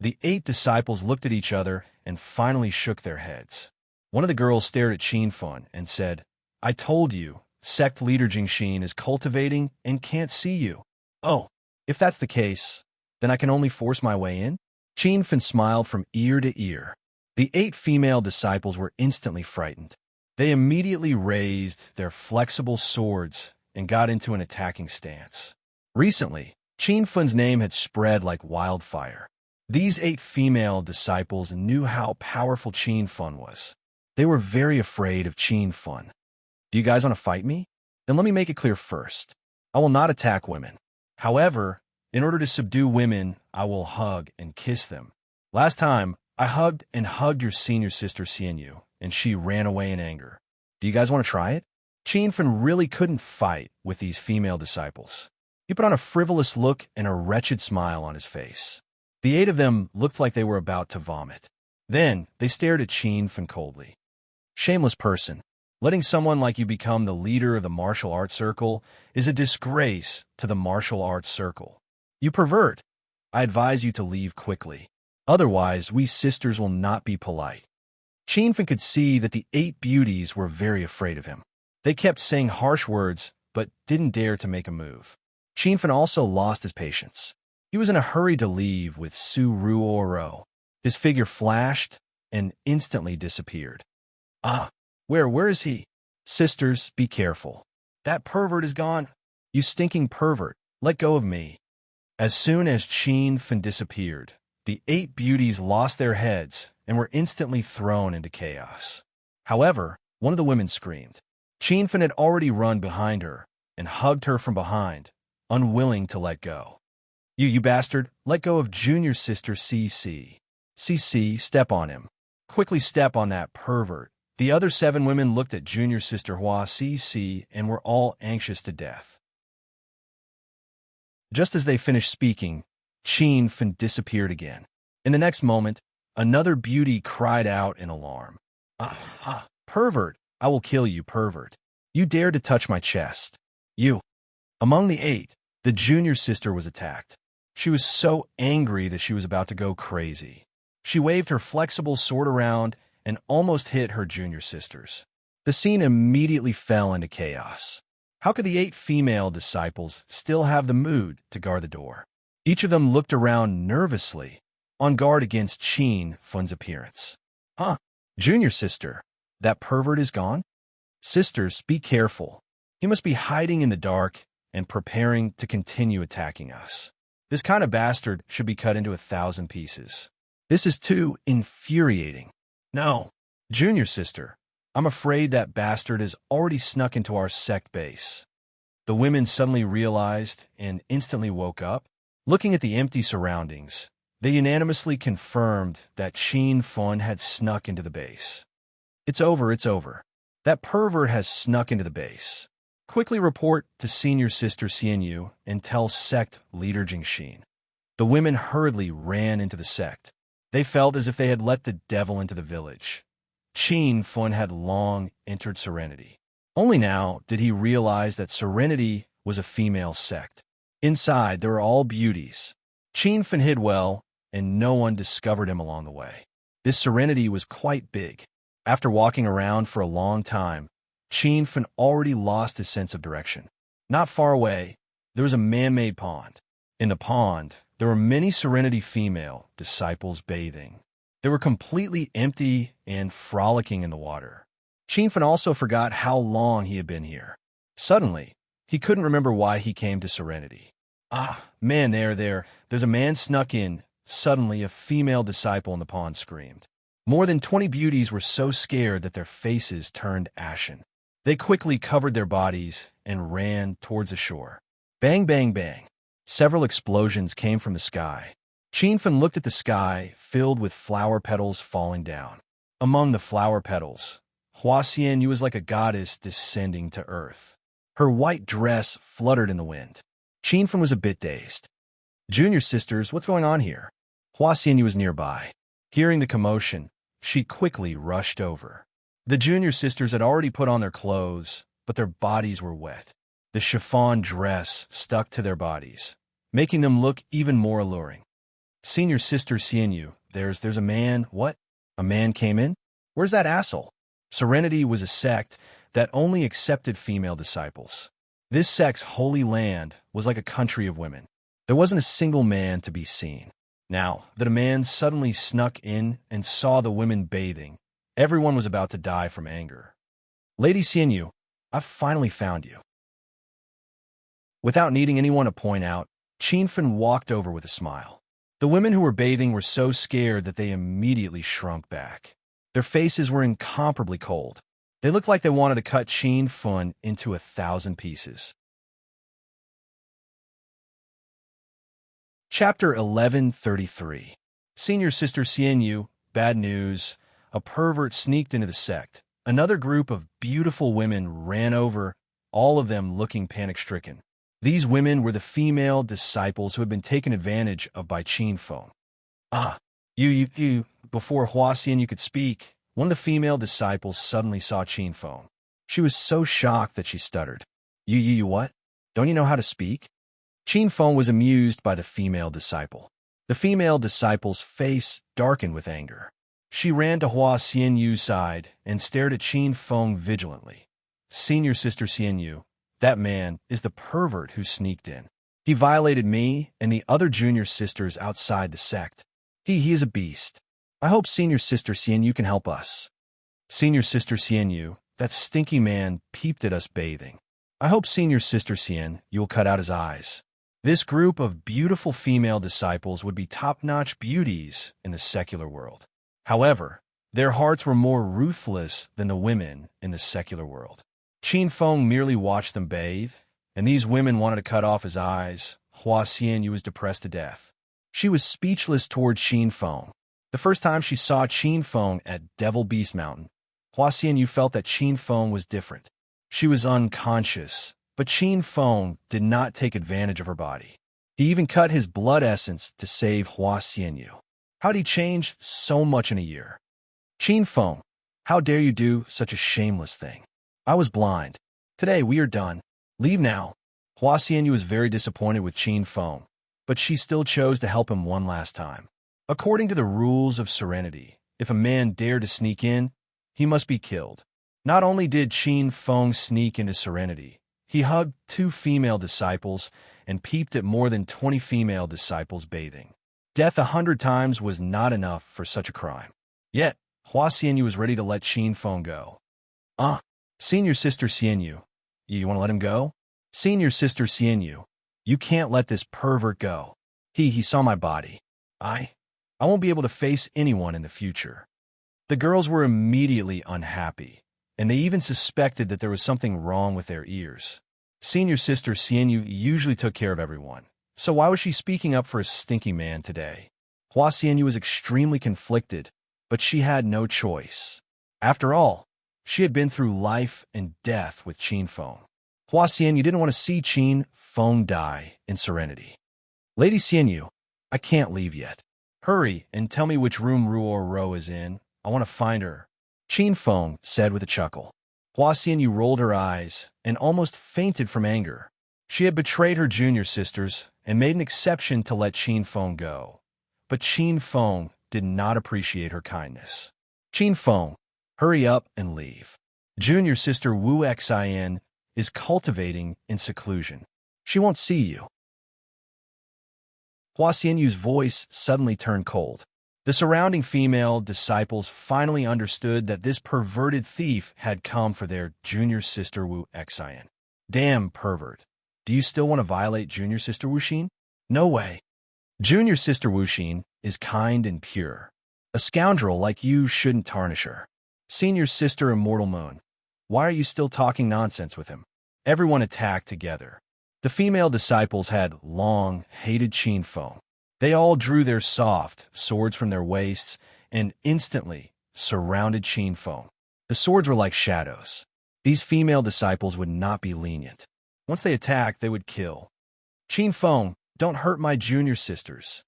The 8 disciples looked at each other and finally shook their heads. One of the girls stared at Qinfen and said, I told you, sect leader Jingxin is cultivating and can't see you. Oh, if that's the case, then I can only force my way in? Qinfen smiled from ear to ear. The 8 female disciples were instantly frightened. They immediately raised their flexible swords and got into an attacking stance. Recently, Qinfen's name had spread like wildfire. These 8 female disciples knew how powerful Qinfen was. They were very afraid of Qinfen. Do you guys want to fight me? Then let me make it clear first. I will not attack women. However, in order to subdue women, I will hug and kiss them. Last time, I hugged your senior sister Xianyu, and she ran away in anger. Do you guys want to try it? Qinfen really couldn't fight with these female disciples. He put on a frivolous look and a wretched smile on his face. The 8 of them looked like they were about to vomit. Then, they stared at Qinfen coldly. Shameless person. Letting someone like you become the leader of the martial arts circle is a disgrace to the martial arts circle. You pervert. I advise you to leave quickly. Otherwise, we sisters will not be polite. Qinfen could see that the 8 beauties were very afraid of him. They kept saying harsh words, but didn't dare to make a move. Qinfen also lost his patience. He was in a hurry to leave with Su Ruoro. His figure flashed and instantly disappeared. Ah, where is he? Sisters, be careful. That pervert is gone. You stinking pervert, let go of me. As soon as Qinfen disappeared, the 8 beauties lost their heads and were instantly thrown into chaos. However, one of the women screamed. Qinfen had already run behind her and hugged her from behind, unwilling to let go. You bastard, let go of junior sister CC. CC, step on him. Quickly step on that pervert. The other 7 women looked at junior sister Hua CC and were all anxious to death. Just as they finished speaking, Qinfen disappeared again. In the next moment, another beauty cried out in alarm. Pervert, I will kill you, pervert. You dared to touch my chest. You. Among the 8, the junior sister was attacked. She was so angry that she was about to go crazy. She waved her flexible sword around and almost hit her junior sisters. The scene immediately fell into chaos. How could the 8 female disciples still have the mood to guard the door? Each of them looked around nervously, on guard against Qinfen's appearance. Junior sister, that pervert is gone? Sisters, be careful. He must be hiding in the dark and preparing to continue attacking us. This kind of bastard should be cut into 1,000 pieces. This is too infuriating. No, junior sister, I'm afraid that bastard has already snuck into our sect base. The women suddenly realized and instantly woke up. Looking at the empty surroundings, they unanimously confirmed that Qinfen had snuck into the base. It's over. That pervert has snuck into the base. Quickly report to senior sister Xianyu and tell sect leader Jingxin. The women hurriedly ran into the sect. They felt as if they had let the devil into the village. Qinfen had long entered Serenity. Only now did he realize that Serenity was a female sect. Inside, there were all beauties. Qinfen hid well, and no one discovered him along the way. This Serenity was quite big. After walking around for a long time, Qinfen already lost his sense of direction. Not far away, there was a man-made pond. In the pond, there were many Serenity female disciples bathing. They were completely empty and frolicking in the water. Qinfen also forgot how long he had been here. Suddenly, he couldn't remember why he came to Serenity. Man, there's a man snuck in. Suddenly, a female disciple in the pond screamed. More than 20 beauties were so scared that their faces turned ashen. They quickly covered their bodies and ran towards the shore. Bang, bang, bang. Several explosions came from the sky. Qinfen looked at the sky, filled with flower petals falling down. Among the flower petals, Hua Xianyu was like a goddess descending to earth. Her white dress fluttered in the wind. Qinfen was a bit dazed. Junior sisters, what's going on here? Hua Xianyu was nearby. Hearing the commotion, she quickly rushed over. The junior sisters had already put on their clothes, but their bodies were wet. The chiffon dress stuck to their bodies, making them look even more alluring. Senior Sister Xianyu, there's a man. What? A man came in? Where's that asshole? Serenity was a sect that only accepted female disciples. This sect's holy land was like a country of women. There wasn't a single man to be seen. Now that a man suddenly snuck in and saw the women bathing, everyone was about to die from anger. Lady Xianyu, I've finally found you. Without needing anyone to point out, Qinfen walked over with a smile. The women who were bathing were so scared that they immediately shrunk back. Their faces were incomparably cold. They looked like they wanted to cut Qinfen into 1,000 pieces. Chapter 1133. Senior Sister Xianyu, bad news. A pervert sneaked into the sect. Another group of beautiful women ran over, all of them looking panic-stricken. These women were the female disciples who had been taken advantage of by Qinfen. You, before Hua Xianyu could speak, one of the female disciples suddenly saw Qinfen. She was so shocked that she stuttered. You what? Don't you know how to speak? Qinfen was amused by the female disciple. The female disciple's face darkened with anger. She ran to Hua Xianyu's side and stared at Qinfen vigilantly. Senior Sister Xianyu, that man is the pervert who sneaked in. He violated me and the other junior sisters outside the sect. He is a beast. I hope Senior Sister Xianyu can help us. Senior Sister Xianyu, that stinky man peeped at us bathing. I hope Senior Sister Xian, you will cut out his eyes. This group of beautiful female disciples would be top-notch beauties in the secular world. However, their hearts were more ruthless than the women in the secular world. Qinfen merely watched them bathe, and these women wanted to cut off his eyes. Hua Xianyu was depressed to death. She was speechless toward Qinfen. The first time she saw Qinfen at Devil Beast Mountain, Hua Xianyu felt that Qinfen was different. She was unconscious, but Qinfen did not take advantage of her body. He even cut his blood essence to save Hua Xianyu. How'd he change so much in a year? Qinfen, how dare you do such a shameless thing? I was blind. Today we are done. Leave now. Hua Xianyu was very disappointed with Qinfen, but she still chose to help him one last time. According to the rules of Serenity, if a man dared to sneak in, he must be killed. Not only did Qinfen sneak into Serenity, he hugged 2 female disciples and peeped at more than 20 female disciples bathing. Death 100 times was not enough for such a crime. Yet, Hua Xianyu was ready to let Qinfen go. Senior Sister Xianyu, you want to let him go? Senior Sister Xianyu, you can't let this pervert go. He saw my body. I won't be able to face anyone in the future. The girls were immediately unhappy, and they even suspected that there was something wrong with their ears. Senior Sister Xianyu usually took care of everyone, so why was she speaking up for a stinky man today? Hua Xianyu was extremely conflicted, but she had no choice. After all, she had been through life and death with Qinfen. Hua Xianyu didn't want to see Qinfen die in Serenity. Lady Xianyu, I can't leave yet. Hurry and tell me which room Ruoro is in. I want to find her. Qinfen said with a chuckle. Hua Xianyu rolled her eyes and almost fainted from anger. She had betrayed her junior sisters and made an exception to let Qinfen go. But Qinfen did not appreciate her kindness. Qinfen, hurry up and leave. Junior sister Wu Xian is cultivating in seclusion. She won't see you. Hua Xianyu's voice suddenly turned cold. The surrounding female disciples finally understood that this perverted thief had come for their junior sister Wu Xian. Damn pervert. Do you still want to violate junior sister Wu Xin? No way. Junior sister Wu Xin is kind and pure. A scoundrel like you shouldn't tarnish her. Senior sister Immortal Moon, why are you still talking nonsense with him? Everyone attacked together. The female disciples had long hated Qinfen. They all drew their soft swords from their waists and instantly surrounded Qinfen. The swords were like shadows. These female disciples would not be lenient. Once they attacked, they would kill. Qinfen, don't hurt my junior sisters.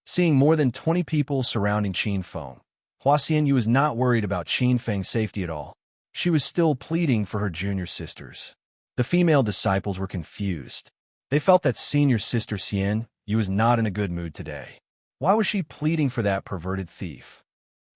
Seeing more than 20 people surrounding Qinfen, Hua Xianyu was not worried about Qinfeng's safety at all. She was still pleading for her junior sisters. The female disciples were confused. They felt that senior sister Xian Yu was not in a good mood today. Why was she pleading for that perverted thief?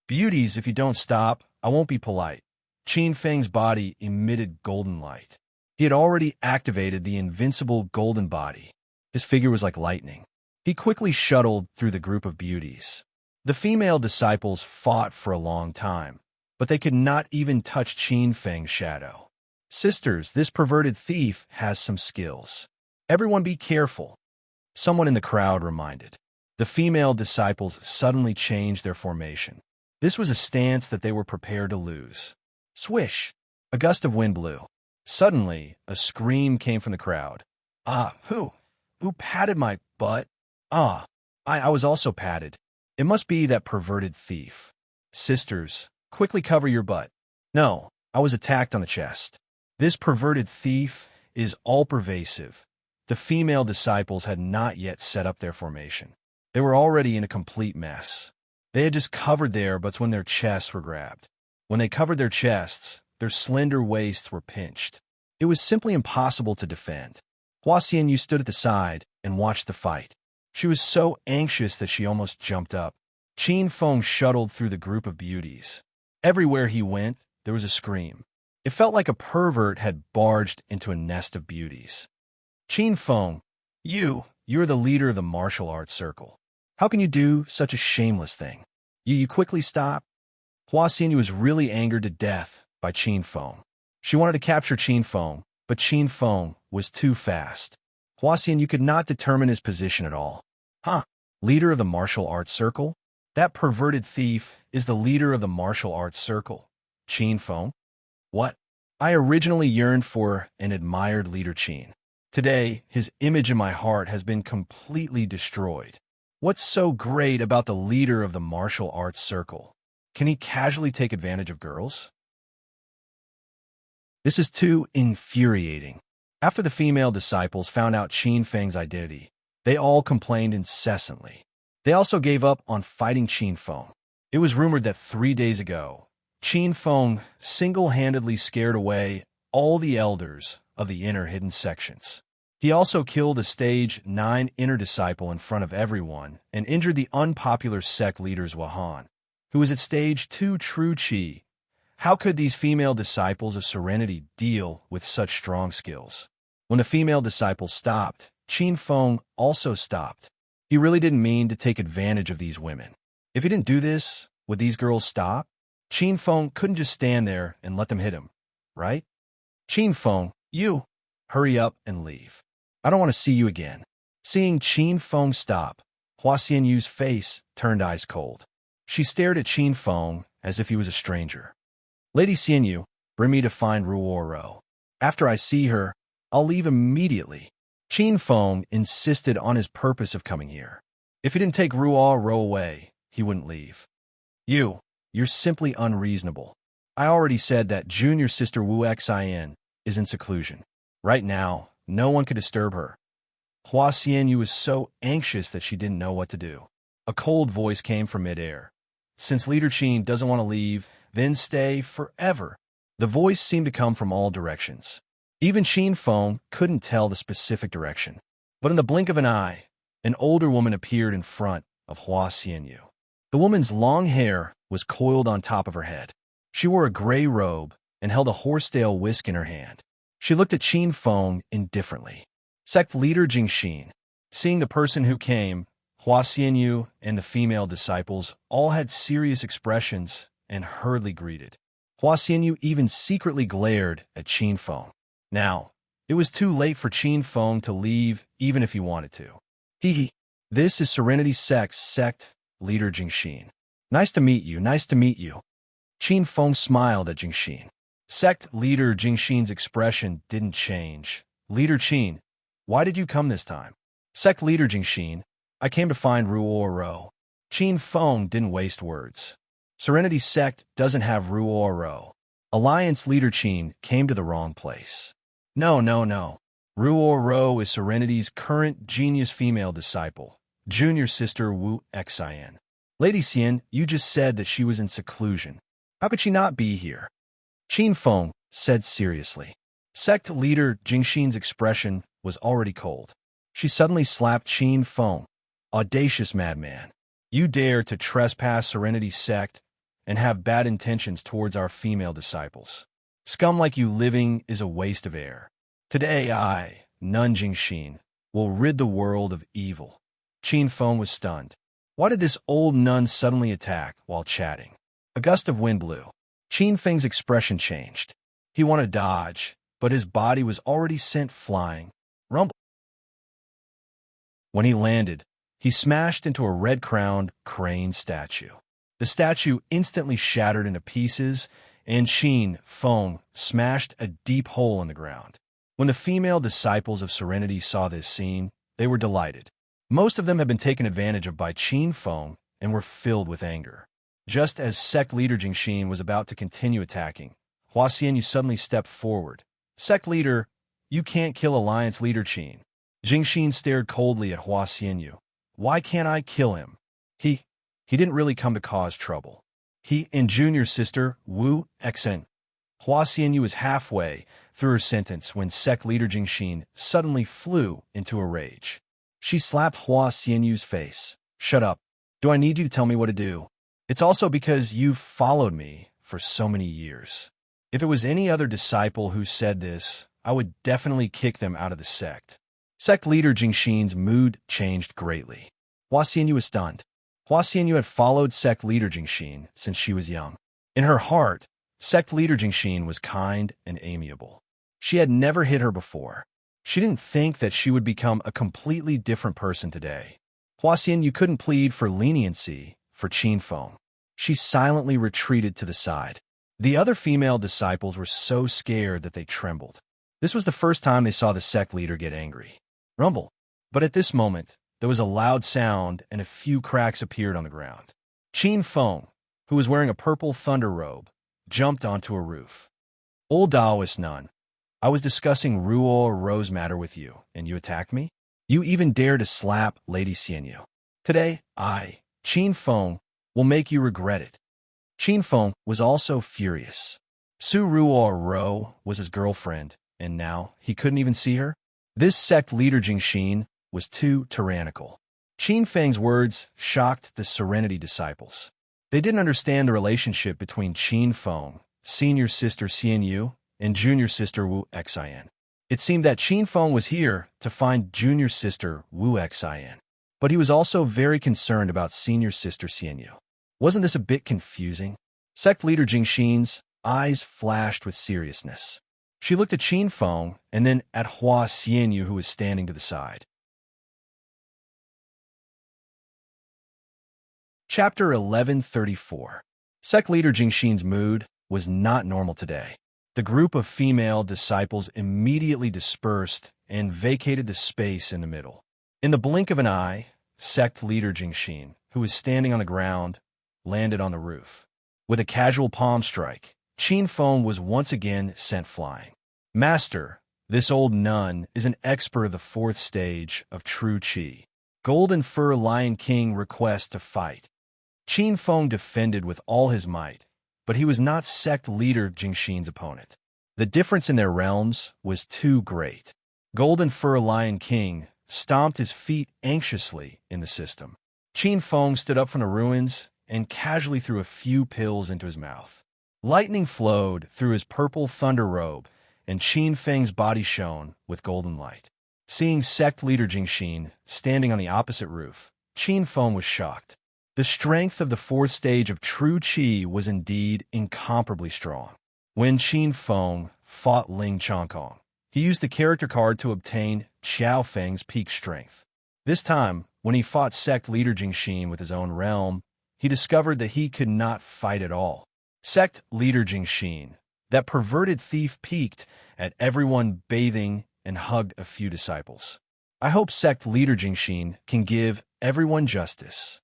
Beauties, if you don't stop, I won't be polite. Qin Feng's body emitted golden light. He had already activated the invincible golden body. His figure was like lightning. He quickly shuttled through the group of beauties. The female disciples fought for a long time, but they could not even touch Qin Feng's shadow. Sisters, this perverted thief has some skills. Everyone be careful. Someone in the crowd reminded. The female disciples suddenly changed their formation. This was a stance that they were prepared to lose. Swish! A gust of wind blew. Suddenly, a scream came from the crowd. Ah, who? Who patted my butt? Ah, I was also patted. It must be that perverted thief. Sisters, quickly cover your butt. No, I was attacked on the chest. This perverted thief is all-pervasive. The female disciples had not yet set up their formation. They were already in a complete mess. They had just covered their butts when their chests were grabbed. When they covered their chests, their slender waists were pinched. It was simply impossible to defend. Hua Xianyu stood at the side and watched the fight. She was so anxious that she almost jumped up. Qin Feng shuttled through the group of beauties. Everywhere he went, there was a scream. It felt like a pervert had barged into a nest of beauties. Qin Feng, you're the leader of the martial arts circle. How can you do such a shameless thing? You quickly stop? Hua Xianyu was really angered to death by Qin Feng. She wanted to capture Qin Feng, but Qin Feng was too fast. Hua Xianyu could not determine his position at all. Huh? Leader of the martial arts circle? That perverted thief is the leader of the martial arts circle. Qin Feng? What? I originally yearned for and admired Leader Qin. Today, his image in my heart has been completely destroyed. What's so great about the leader of the martial arts circle? Can he casually take advantage of girls? This is too infuriating. After the female disciples found out Qin Feng's identity, they all complained incessantly. They also gave up on fighting Qin Feng. It was rumored that 3 days ago, Qin Feng single-handedly scared away all the elders of the inner hidden sections. He also killed a stage 9 inner disciple in front of everyone and injured the unpopular sect leader's Wahan, who was at stage 2 true Qi. How could these female disciples of Serenity deal with such strong skills? When the female disciples stopped, Qin Feng also stopped. He really didn't mean to take advantage of these women. If he didn't do this, would these girls stop? Qin Feng couldn't just stand there and let them hit him, right? Qin Feng, hurry up and leave. I don't want to see you again. Seeing Qin Feng stop, Hua Xianyu's face turned ice cold. She stared at Qin Feng as if he was a stranger. Lady Xianyu, bring me to find Ruoro. After I see her, I'll leave immediately. Qin Feng insisted on his purpose of coming here. If he didn't take Ruoro away, he wouldn't leave. You're simply unreasonable. I already said that junior sister Wu Xin is in seclusion. Right now, no one could disturb her. Hua Xianyu was so anxious that she didn't know what to do. A cold voice came from midair. Since Leader Qin doesn't want to leave, then stay forever. The voice seemed to come from all directions. Even Qin Feng couldn't tell the specific direction. But in the blink of an eye, an older woman appeared in front of Hua Xianyu. The woman's long hair was coiled on top of her head. She wore a gray robe and held a horsetail whisk in her hand. She looked at Qin Feng indifferently. Sect leader Jingxin. Seeing the person who came, Hua Xianyu and the female disciples all had serious expressions and hurriedly greeted. Hua Xianyu even secretly glared at Qin Feng. Now, it was too late for Qin Feng to leave even if he wanted to. This is Serenity Sect's sect leader Jingxin. Nice to meet you, nice to meet you. Qin Feng smiled at Jingxin. Sect leader Jingxin's expression didn't change. Leader Qin, why did you come this time? Sect leader Jingxin, I came to find Ruoro. Qin Feng didn't waste words. Serenity Sect doesn't have Ruoro. Alliance leader Qin came to the wrong place. No. Ruoro is Serenity's current genius female disciple, junior sister Wu Xin. Lady Xian, you just said that she was in seclusion. How could she not be here? Qin Feng said seriously. Sect leader Jingxin's expression was already cold. She suddenly slapped Qin Feng. Audacious madman. You dare to trespass Serenity's sect and have bad intentions towards our female disciples. Scum like you living is a waste of air. Today I, Nun Jingxin, will rid the world of evil. Qin Feng was stunned. Why did this old nun suddenly attack while chatting? A gust of wind blew. Qin Feng's expression changed. He wanted to dodge, but his body was already sent flying. Rumble. When he landed, he smashed into a red-crowned crane statue. The statue instantly shattered into pieces, and Qin Feng smashed a deep hole in the ground. When the female disciples of Serenity saw this scene, they were delighted. Most of them had been taken advantage of by Qin Feng and were filled with anger. Just as sect leader Jingxin was about to continue attacking, Hua Xianyu suddenly stepped forward. Sect leader, you can't kill Alliance leader Qin. Jingxin stared coldly at Hua Xianyu. Why can't I kill him? He didn't really come to cause trouble. He and junior sister Wu Xen. Hua Xianyu was halfway through her sentence when sect leader Jingxin suddenly flew into a rage. She slapped Hua Xianyu's face. Shut up. Do I need you to tell me what to do? It's also because you've followed me for so many years. If it was any other disciple who said this, I would definitely kick them out of the sect. Sect leader Jingxin's mood changed greatly. Hua Xianyu was stunned. Hua Xianyu had followed sect leader Jingxin since she was young. In her heart, sect leader Jingxin was kind and amiable. She had never hit her before. She didn't think that she would become a completely different person today. Hua Xianyu couldn't plead for leniency for Qin Feng. She silently retreated to the side. The other female disciples were so scared that they trembled. This was the first time they saw the sect leader get angry. Rumble. But at this moment, there was a loud sound and a few cracks appeared on the ground. Qin Feng, who was wearing a purple thunder robe, jumped onto a roof. Old Taoist nun, I was discussing Ruo Rose matter with you, and you attacked me? You even dare to slap Lady Xianyu. Today, I, Qin Feng, will make you regret it. Qin Feng was also furious. Su Ruo Ro was his girlfriend, and now he couldn't even see her? This sect leader Jingxin was too tyrannical. Qin Feng's words shocked the Serenity disciples. They didn't understand the relationship between Qin Feng, senior sister Xianyu, and junior sister Wu Xian. It seemed that Qin Feng was here to find junior sister Wu Xian, but he was also very concerned about senior sister Xianyu. Wasn't this a bit confusing? Sect leader Jingxin's eyes flashed with seriousness. She looked at Qin Feng and then at Hua Xianyu, who was standing to the side. Chapter 1134. Sect leader Jingxin's mood was not normal today. The group of female disciples immediately dispersed and vacated the space in the middle. In the blink of an eye, sect leader Jingxin, who was standing on the ground, landed on the roof. With a casual palm strike, Qin Feng was once again sent flying. Master, this old nun is an expert of the fourth stage of true qi. Golden Fur Lion King requests to fight. Qin Feng defended with all his might, but he was not sect leader Jingxin's opponent. The difference in their realms was too great. Golden Fur Lion King stomped his feet anxiously in the system. Qin Feng stood up from the ruins and casually threw a few pills into his mouth. Lightning flowed through his purple thunder robe, and Qin Feng's body shone with golden light. Seeing sect leader Jingxin standing on the opposite roof, Qin Feng was shocked. The strength of the fourth stage of true qi was indeed incomparably strong. When Qin Feng fought Ling Chongkong, he used the character card to obtain Xiao Feng's peak strength. This time, when he fought sect leader Jingxin with his own realm, he discovered that he could not fight at all. Sect leader Jingxin, that perverted thief, peeked at everyone bathing and hugged a few disciples. I hope sect leader Jingxin can give everyone justice.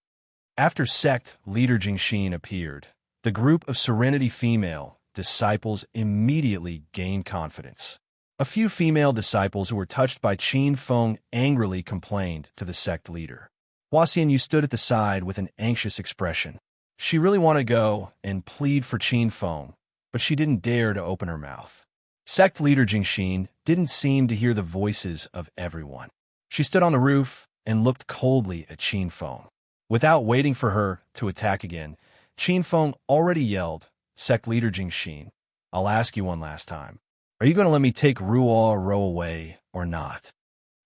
After sect leader Jingxin appeared, the group of Serenity female disciples immediately gained confidence. A few female disciples who were touched by Qin Feng angrily complained to the sect leader. Hua Xianyu stood at the side with an anxious expression. She really wanted to go and plead for Qin Feng, but she didn't dare to open her mouth. Sect leader Jingxin didn't seem to hear the voices of everyone. She stood on the roof and looked coldly at Qin Feng. Without waiting for her to attack again, Qin Feng already yelled, "Sect leader Jingxin, I'll ask you one last time. Are you going to let me take Ruo Ro away or not?"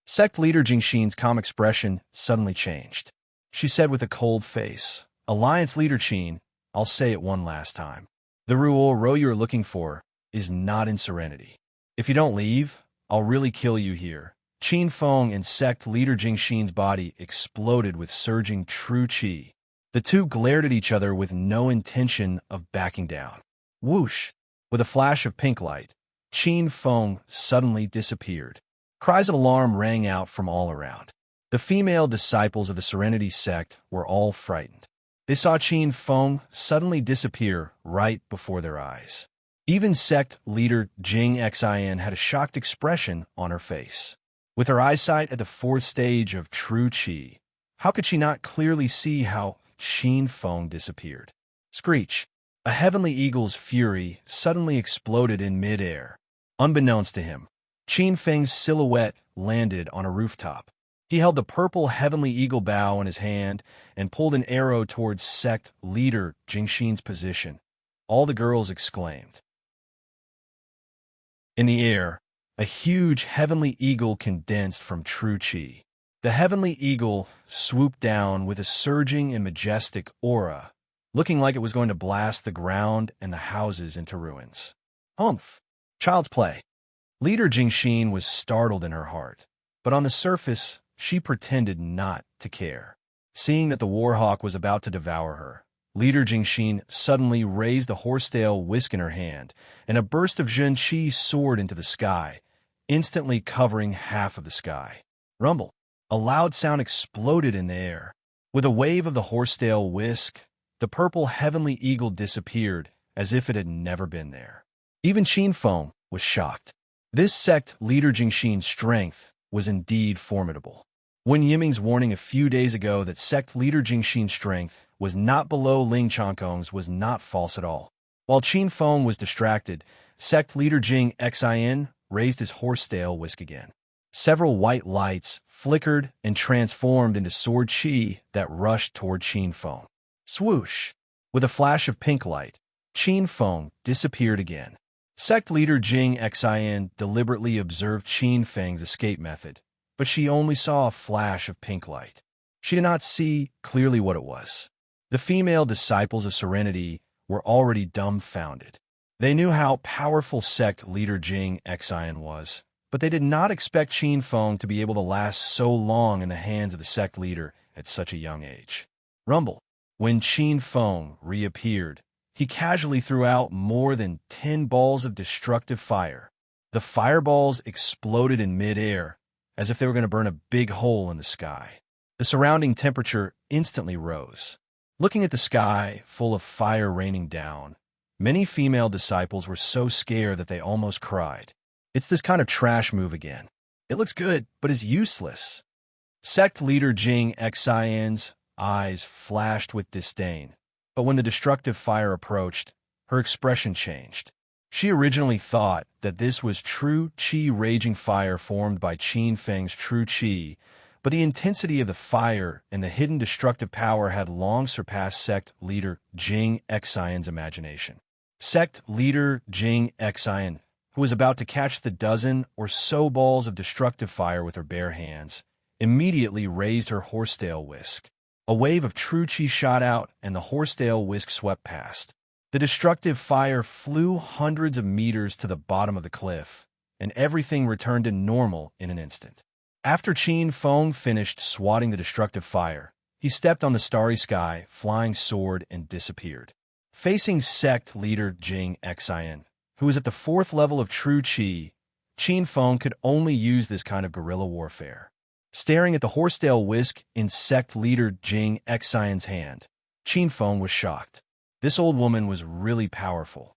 Sect leader Jingxin's calm expression suddenly changed. She said with a cold face, "Alliance leader Qin, I'll say it one last time. The Ruo Ro you're looking for is not in Serenity. If you don't leave, I'll really kill you here." Qin Feng and sect leader Jingxin's body exploded with surging true qi. The two glared at each other with no intention of backing down. Whoosh! With a flash of pink light, Qin Feng suddenly disappeared. Cries of alarm rang out from all around. The female disciples of the Serenity sect were all frightened. They saw Qin Feng suddenly disappear right before their eyes. Even sect leader Jing Xin had a shocked expression on her face. With her eyesight at the fourth stage of true qi, how could she not clearly see how Qin Feng disappeared? Screech! A heavenly eagle's fury suddenly exploded in midair. Unbeknownst to him, Qin Feng's silhouette landed on a rooftop. He held the purple heavenly eagle bow in his hand and pulled an arrow towards sect leader Jingxin's position. All the girls exclaimed. In the air, a huge heavenly eagle condensed from true qi. The heavenly eagle swooped down with a surging and majestic aura, looking like it was going to blast the ground and the houses into ruins. Humph! Child's play. Leader Jingxin was startled in her heart, but on the surface, she pretended not to care. Seeing that the warhawk was about to devour her, Leader Jingxin suddenly raised the horsetail whisk in her hand, and a burst of Zhen Qi soared into the sky, instantly covering half of the sky. Rumble! A loud sound exploded in the air. With a wave of the horsetail whisk, the purple heavenly eagle disappeared as if it had never been there. Even Qin Feng was shocked. This sect leader Jingxin's strength was indeed formidable. When Yiming's warning a few days ago that sect leader Jingxin's strength was not below Ling Changkong's was not false at all. While Qin Feng was distracted, sect leader Jing Xin raised his horsetail whisk again. Several white lights flickered and transformed into sword qi that rushed toward Qin Feng. Swoosh! With a flash of pink light, Qin Feng disappeared again. Sect leader Jing Xin deliberately observed Qin Feng's escape method, but she only saw a flash of pink light. She did not see clearly what it was. The female disciples of Serenity were already dumbfounded. They knew how powerful sect leader Jing Xin was, but they did not expect Qin Feng to be able to last so long in the hands of the sect leader at such a young age. Rumble! When Qin Feng reappeared, he casually threw out more than 10 balls of destructive fire. The fireballs exploded in midair, as if they were going to burn a big hole in the sky. The surrounding temperature instantly rose. Looking at the sky full of fire raining down, many female disciples were so scared that they almost cried. It's this kind of trash move again. It looks good, but is useless. Sect leader Jing Xin's eyes flashed with disdain, but when the destructive fire approached, her expression changed. She originally thought that this was true qi raging fire formed by Qin Feng's true qi, but the intensity of the fire and the hidden destructive power had long surpassed sect leader Jing Xin's imagination. Sect leader Jing Xin, who was about to catch the dozen or so balls of destructive fire with her bare hands, immediately raised her horsetail whisk. A wave of true qi shot out, and the horsetail whisk swept past. The destructive fire flew hundreds of meters to the bottom of the cliff, and everything returned to normal in an instant. After Qin Feng finished swatting the destructive fire, he stepped on the starry sky, flying sword, and disappeared. Facing sect leader Jing Xin, who was at the 4th level of true qi, Qin Feng could only use this kind of guerrilla warfare. Staring at the horsetail whisk in sect leader Jing Xin's hand, Qin Feng was shocked. This old woman was really powerful.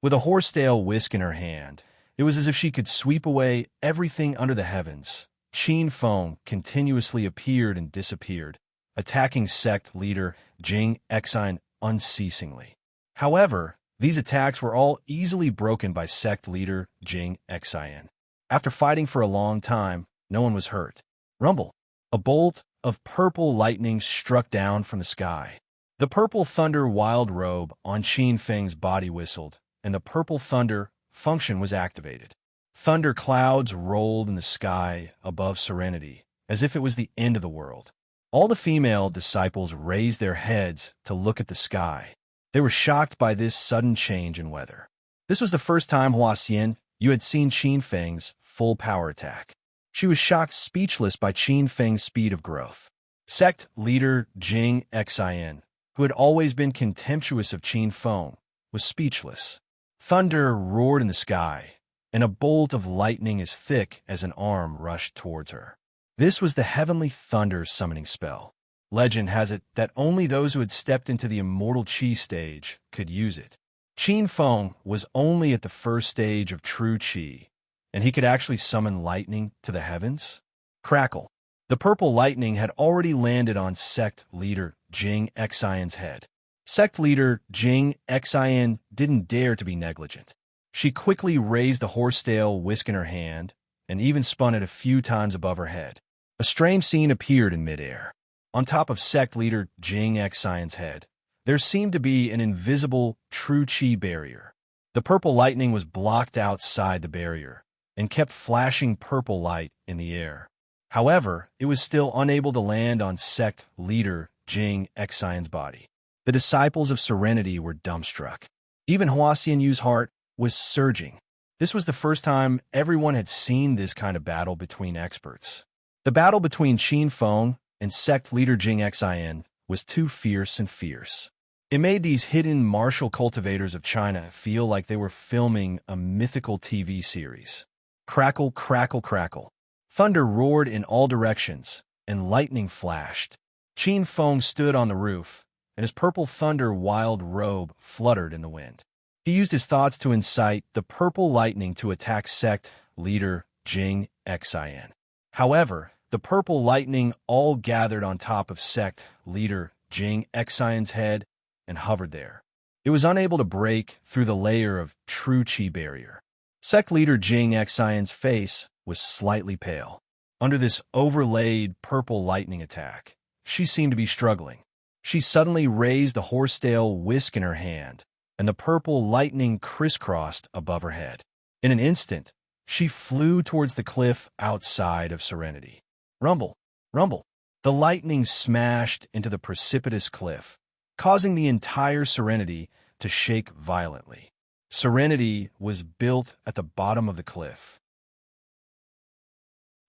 With a horsetail whisk in her hand, it was as if she could sweep away everything under the heavens. Qin Feng continuously appeared and disappeared, attacking sect leader Jing Xin unceasingly. However, these attacks were all easily broken by sect leader Jing Xin. After fighting for a long time, no one was hurt. Rumble. A bolt of purple lightning struck down from the sky. The purple thunder wild robe on Qin Feng's body whistled, and the purple thunder function was activated. Thunder clouds rolled in the sky above Serenity, as if it was the end of the world. All the female disciples raised their heads to look at the sky. They were shocked by this sudden change in weather. This was the first time, Huaxian, you had seen Qin Feng's full power attack. She was shocked speechless by Qin Feng's speed of growth. Sect leader Jing Xin, who had always been contemptuous of Qin Feng, was speechless. Thunder roared in the sky, and a bolt of lightning as thick as an arm rushed towards her. This was the heavenly thunder summoning spell. Legend has it that only those who had stepped into the immortal Qi stage could use it. Qin Feng was only at the first stage of true Qi, and he could actually summon lightning to the heavens? Crackle. The purple lightning had already landed on sect leader Jing Xion's head. Sect leader Jing Xion didn't dare to be negligent. She quickly raised the horsetail whisk in her hand and even spun it a few times above her head. A strange scene appeared in midair. On top of sect leader Jing Xion's head, there seemed to be an invisible true Qi barrier. The purple lightning was blocked outside the barrier and kept flashing purple light in the air. However, it was still unable to land on sect leader Jing Xion's body. The disciples of Serenity were dumbstruck. Even Huaxian Yu's heart was surging. This was the first time everyone had seen this kind of battle between experts. The battle between Qin Feng and sect leader Jing Xion was too fierce and fierce. It made these hidden martial cultivators of China feel like they were filming a mythical TV series. Crackle, crackle, crackle. Thunder roared in all directions, and lightning flashed. Qin Feng stood on the roof, and his purple thunder wild robe fluttered in the wind. He used his thoughts to incite the purple lightning to attack sect leader Jing Xion. However, the purple lightning all gathered on top of sect leader Jing Xion's head and hovered there. It was unable to break through the layer of true Qi barrier. Sect leader Jing Xion's face was slightly pale. Under this overlaid purple lightning attack, she seemed to be struggling. She suddenly raised the horsetail whisk in her hand, and the purple lightning crisscrossed above her head. In an instant, she flew towards the cliff outside of Serenity. Rumble, rumble. The lightning smashed into the precipitous cliff, causing the entire Serenity to shake violently. Serenity was built at the bottom of the cliff.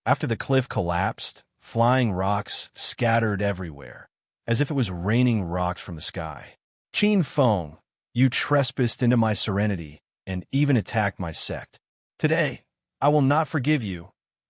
After the cliff collapsed, flying rocks scattered everywhere, as if it was raining rocks from the sky. Qin Feng, you trespassed into my Serenity and even attacked my sect. Today, I will not forgive you.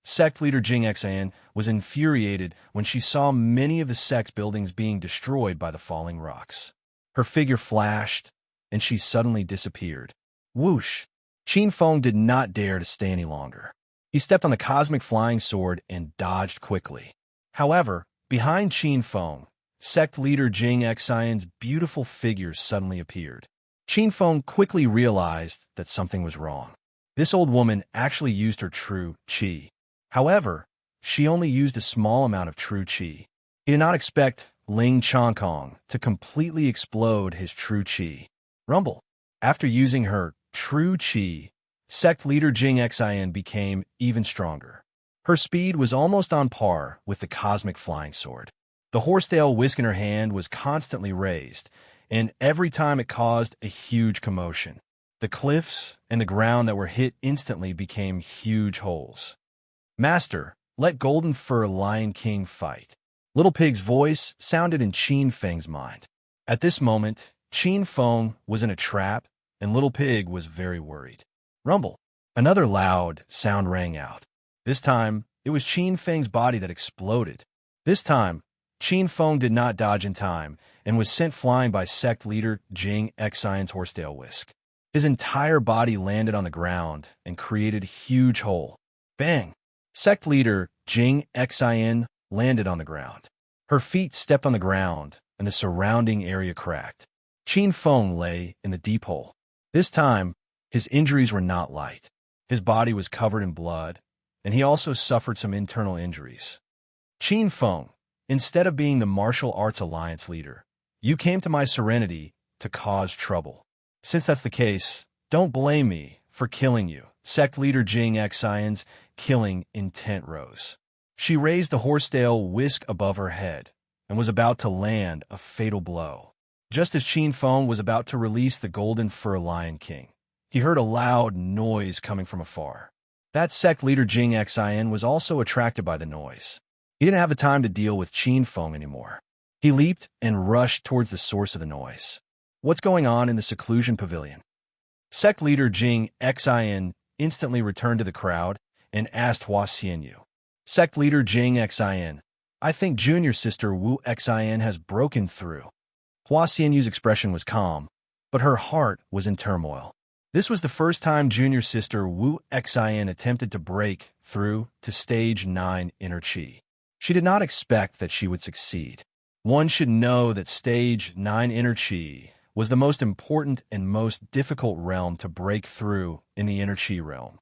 Sect leader Jing Xian was infuriated when she saw many of the sect's buildings being destroyed by the falling rocks. Her figure flashed, and she suddenly disappeared. Whoosh! Qin Feng did not dare to stay any longer. He stepped on the cosmic flying sword and dodged quickly. However, behind Qin Feng, sect leader Jing Xion's beautiful figure suddenly appeared. Qin Feng quickly realized that something was wrong. This old woman actually used her true Qi. However, she only used a small amount of true Qi. He did not expect Ling Chongkong to completely explode his true Qi. Rumble. After using her true Qi, sect leader Jing Xian became even stronger. Her speed was almost on par with the cosmic flying sword. The horsetail whisk in her hand was constantly raised, and every time it caused a huge commotion. The cliffs and the ground that were hit instantly became huge holes. Master, let Golden Fur Lion King fight. Little Pig's voice sounded in Qin Feng's mind. At this moment, Qin Feng was in a trap, and Little Pig was very worried. Rumble. Another loud sound rang out. This time, it was Qin Feng's body that exploded. This time, Qin Feng did not dodge in time and was sent flying by sect leader Jing Xion's horsetail whisk. His entire body landed on the ground and created a huge hole. Bang! Sect leader Jing Xion landed on the ground. Her feet stepped on the ground, and the surrounding area cracked. Qin Feng lay in the deep hole. This time, his injuries were not light. His body was covered in blood, and he also suffered some internal injuries. Qin Feng, instead of being the Martial Arts Alliance leader, you came to my serenity to cause trouble. Since that's the case, don't blame me for killing you. Sect leader Jing Xian's killing intent rose. She raised the horsetail whisk above her head and was about to land a fatal blow. Just as Qin Feng was about to release the golden fur Lion King, he heard a loud noise coming from afar. That sect leader Jing Xian was also attracted by the noise. He didn't have the time to deal with Qin Feng anymore. He leaped and rushed towards the source of the noise. What's going on in the seclusion pavilion? Sect leader Jing Xian instantly returned to the crowd and asked Hua Xianyu. Sect leader Jing Xian, I think junior sister Wu Xian has broken through. Hua Xianyu's expression was calm, but her heart was in turmoil. This was the first time junior sister Wu Xian attempted to break through to stage 9 inner chi. She did not expect that she would succeed. One should know that stage 9 inner chi was the most important and most difficult realm to break through in the inner chi realm.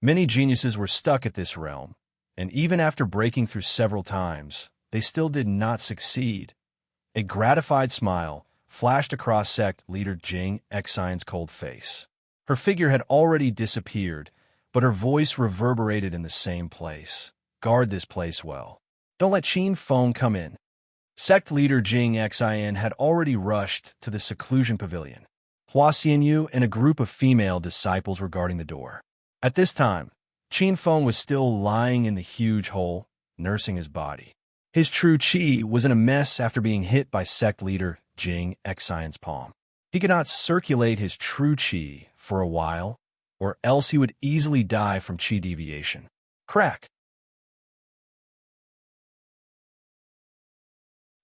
Many geniuses were stuck at this realm, and even after breaking through several times, they still did not succeed. A gratified smile flashed across sect leader Jing Xian's cold face. Her figure had already disappeared, but her voice reverberated in the same place. Guard this place well. Don't let Qin Feng come in. Sect leader Jing Xian had already rushed to the seclusion pavilion. Hua Xianyu and a group of female disciples were guarding the door. At this time, Qin Feng was still lying in the huge hole, nursing his body. His true chi was in a mess after being hit by sect leader Jing Xian's palm. He could not circulate his true chi for a while, or else he would easily die from chi deviation. Crack!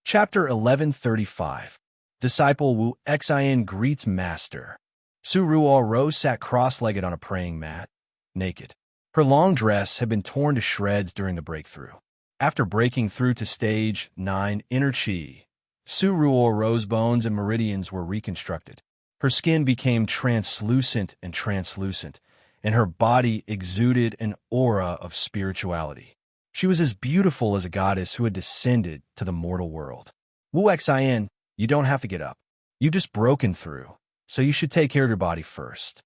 Chapter 1135. Disciple Wu Xian greets Master. Su Ruo sat cross-legged on a praying mat, naked. Her long dress had been torn to shreds during the breakthrough. After breaking through to stage 9 inner chi, Su Ruo's bones and meridians were reconstructed. Her skin became translucent, and her body exuded an aura of spirituality. She was as beautiful as a goddess who had descended to the mortal world. Wu Xian, you don't have to get up. You've just broken through, so you should take care of your body first.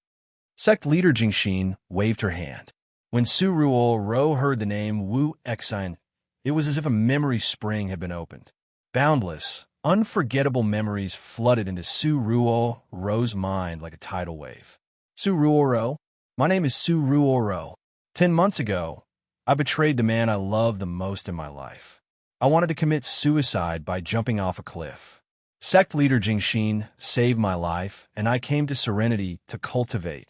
Sect leader Jingxin waved her hand. When Su Ruo heard the name Wu Xian, it was as if a memory spring had been opened. Boundless, unforgettable memories flooded into Su Ruo's mind like a tidal wave. Su Ruo, my name is Su Ruo. 10 months ago, I betrayed the man I loved the most in my life. I wanted to commit suicide by jumping off a cliff. Sect leader Jingxin saved my life, and I came to Serenity to cultivate.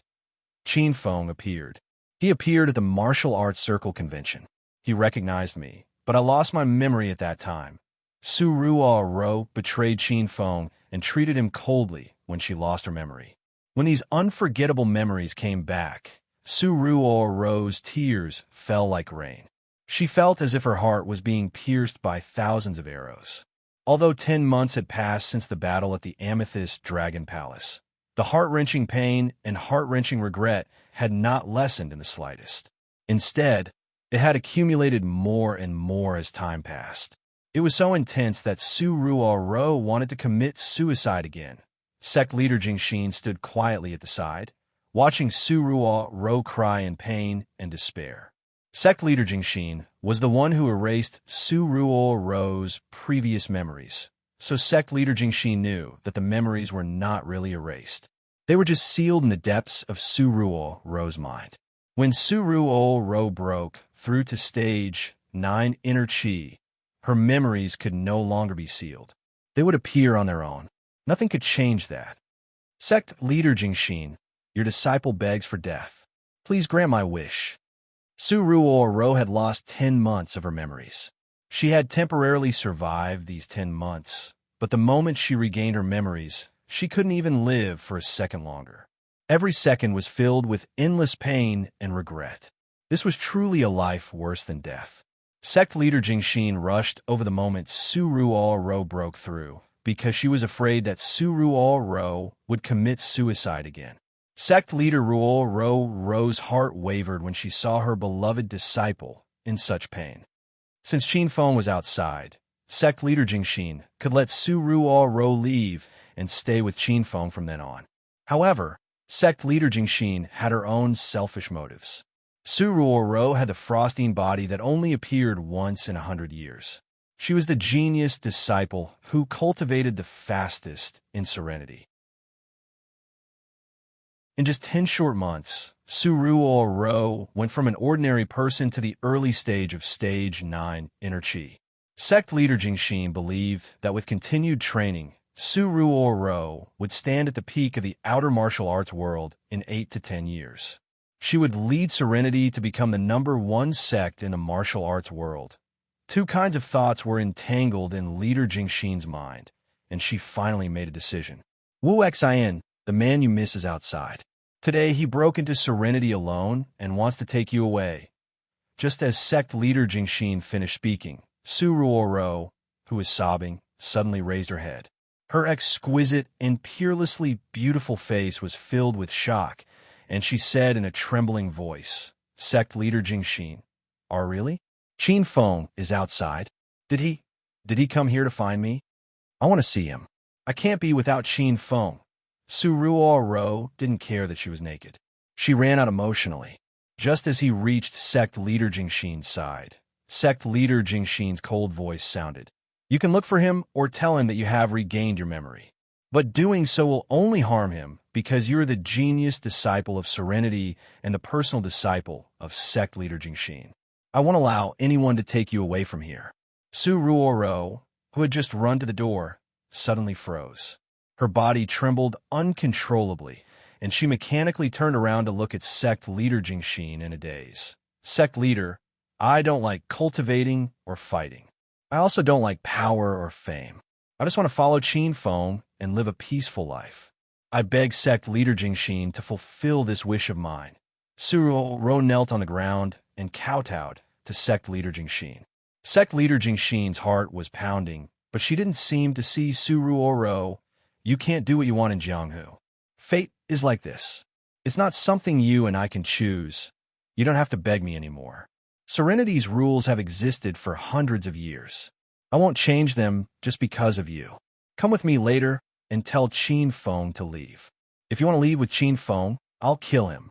Qin Feng appeared. He appeared at the Martial Arts Circle convention. He recognized me, but I lost my memory at that time. Su Ruo betrayed Qin Feng and treated him coldly when she lost her memory. When these unforgettable memories came back, Su Ruo's tears fell like rain. She felt as if her heart was being pierced by thousands of arrows. Although 10 months had passed since the battle at the Amethyst Dragon Palace, the heart-wrenching pain and heart-wrenching regret had not lessened in the slightest. Instead, it had accumulated more and more as time passed. It was so intense that Su Ruo wanted to commit suicide again. Sect leader Jingxin stood quietly at the side, watching Su Ruo cry in pain and despair. Sect leader Jingxin was the one who erased Su Ruo's previous memories, so sect leader Jingxin knew that the memories were not really erased. They were just sealed in the depths of Su Ruo's mind. When Su Ruo broke through to stage 9 inner chi, her memories could no longer be sealed. They would appear on their own. Nothing could change that. Sect leader Jingxin, your disciple begs for death. Please grant my wish. Su Ruo had lost 10 months of her memories. She had temporarily survived these 10 months, but the moment she regained her memories, she couldn't even live for a second longer. Every second was filled with endless pain and regret. This was truly a life worse than death. Sect leader Jingxin rushed over the moment Su Ruo broke through, because she was afraid that Su Ruo would commit suicide again. Sect leader Ruo's heart wavered when she saw her beloved disciple in such pain. Since Qin Feng was outside, sect leader Jingxin could let Su Ruo leave and stay with Qin Feng from then on. However, sect leader Jingxin had her own selfish motives. Su Ruo had the frosting body that only appeared once in 100 years. She was the genius disciple who cultivated the fastest in serenity. In just 10 short months, Su Ruo went from an ordinary person to the early stage of Stage 9 Inner Qi. Sect leader Jingxin believed that with continued training, Su Ruo would stand at the peak of the outer martial arts world in 8 to 10 years. She would lead Serenity to become the #1 sect in the martial arts world. Two kinds of thoughts were entangled in leader Jingxin's mind, and she finally made a decision. Wu Xin, the man you miss, is outside. Today he broke into Serenity alone and wants to take you away. Just as sect leader Jingxin finished speaking, Su Ruo, who was sobbing, suddenly raised her head. Her exquisite and peerlessly beautiful face was filled with shock, and she said in a trembling voice, "Sect leader Jingxin, really? Qin Feng is outside. Did he come here to find me? I want to see him. I can't be without Qin Feng." Su Ruo didn't care that she was naked. She ran out emotionally. Just as he reached sect leader Jingxin's side, sect leader Jingxin's cold voice sounded. "You can look for him or tell him that you have regained your memory. But doing so will only harm him because you're the genius disciple of Serenity and the personal disciple of sect leader Jingxin. I won't allow anyone to take you away from here." Su Ruo, who had just run to the door, suddenly froze. Her body trembled uncontrollably, and she mechanically turned around to look at sect leader Jingxin in a daze. "Sect leader, I don't like cultivating or fighting. I also don't like power or fame. I just want to follow Qin Feng and live a peaceful life. I beg sect leader Jingxin to fulfill this wish of mine." Su Ruo knelt on the ground and kowtowed to sect leader Jingxin. Sect leader Jingxin's heart was pounding, but she didn't seem to see Su Ruo. "You can't do what you want in Jianghu. Fate is like this. It's not something you and I can choose. You don't have to beg me anymore. Serenity's rules have existed for hundreds of years. I won't change them just because of you. Come with me later and tell Qin Feng to leave. If you want to leave with Qin Feng, I'll kill him."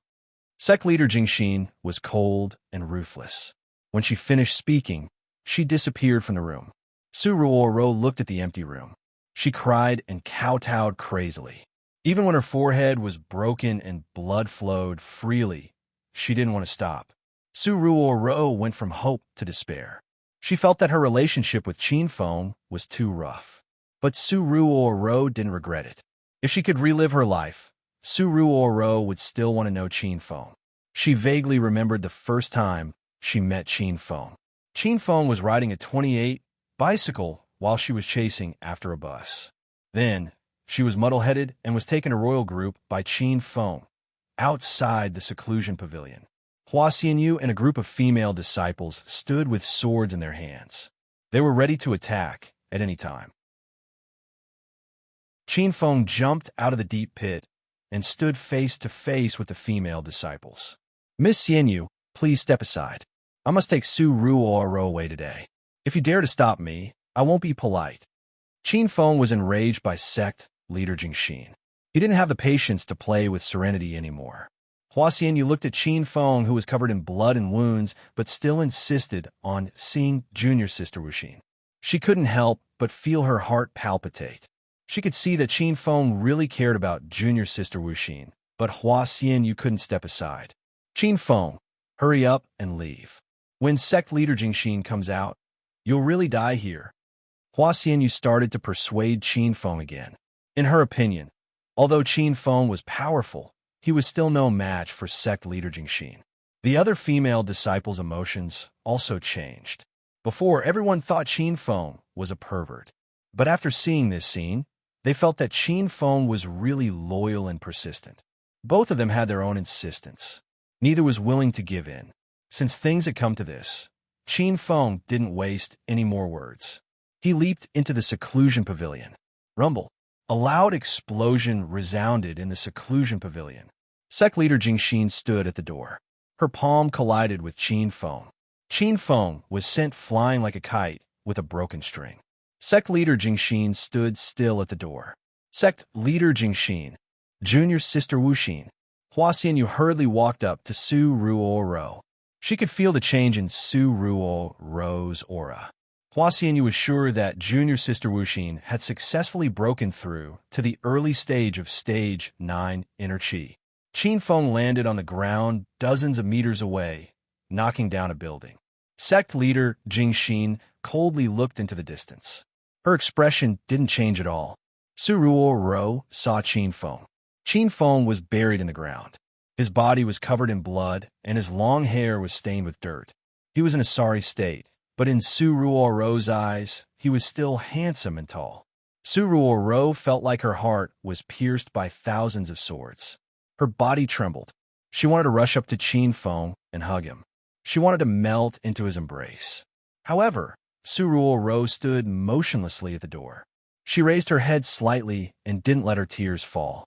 Sect leader Jingxin was cold and ruthless. When she finished speaking, she disappeared from the room. Su Ruo looked at the empty room. She cried and kowtowed crazily. Even when her forehead was broken and blood flowed freely, she didn't want to stop. Su Ruo went from hope to despair. She felt that her relationship with Qin Feng was too rough. But Su Ruo didn't regret it. If she could relive her life, Su Ruo would still want to know Qin Feng. She vaguely remembered the first time she met Qin Feng. Qin Feng was riding a 28 bicycle while she was chasing after a bus. Then, she was muddle-headed and was taken to royal group by Qin Feng outside the seclusion pavilion. Hua Xianyu and a group of female disciples stood with swords in their hands. They were ready to attack at any time. Qin Feng jumped out of the deep pit and stood face to face with the female disciples. "Miss Xianyu, please step aside. I must take Su Ruo away today. If you dare to stop me, I won't be polite." Qin Feng was enraged by sect leader Jingxin. He didn't have the patience to play with Serenity anymore. Hua Xianyu looked at Qin Feng, who was covered in blood and wounds, but still insisted on seeing junior sister Wuxin. She couldn't help but feel her heart palpitate. She could see that Qin Feng really cared about junior sister Wuxin, but Hua Xianyu couldn't step aside. "Qin Feng, hurry up and leave. When sect leader Jingxin comes out, you'll really die here." Hua Xianyu started to persuade Qin Feng again. In her opinion, although Qin Feng was powerful, he was still no match for sect leader Jingxin. The other female disciples' emotions also changed. Before, everyone thought Qin Feng was a pervert. But after seeing this scene, they felt that Qin Feng was really loyal and persistent. Both of them had their own insistence. Neither was willing to give in. Since things had come to this, Qin Feng didn't waste any more words. He leaped into the seclusion pavilion. Rumble. A loud explosion resounded in the seclusion pavilion. Sect leader Jingxin stood at the door. Her palm collided with Qin Feng. Qin Feng was sent flying like a kite with a broken string. Sect leader Jingxin stood still at the door. Sect leader Jingxin, junior sister Wuxin. Hua Xianyu hurriedly walked up to Su Ruoro. She could feel the change in Su Ruoro's aura. Hua Xianyu was sure that junior sister Wuxin had successfully broken through to the early stage of Stage 9 Inner Qi. Qin Feng landed on the ground dozens of meters away, knocking down a building. Sect leader Jingxin coldly looked into the distance. Her expression didn't change at all. Su Ruoro saw Qin Feng. Qin Feng was buried in the ground. His body was covered in blood, and his long hair was stained with dirt. He was in a sorry state, but in Su Ruoro's eyes, he was still handsome and tall. Su Ruoro felt like her heart was pierced by thousands of swords. Her body trembled. She wanted to rush up to Qin Feng and hug him. She wanted to melt into his embrace. However, Su Ruoro stood motionlessly at the door. She raised her head slightly and didn't let her tears fall.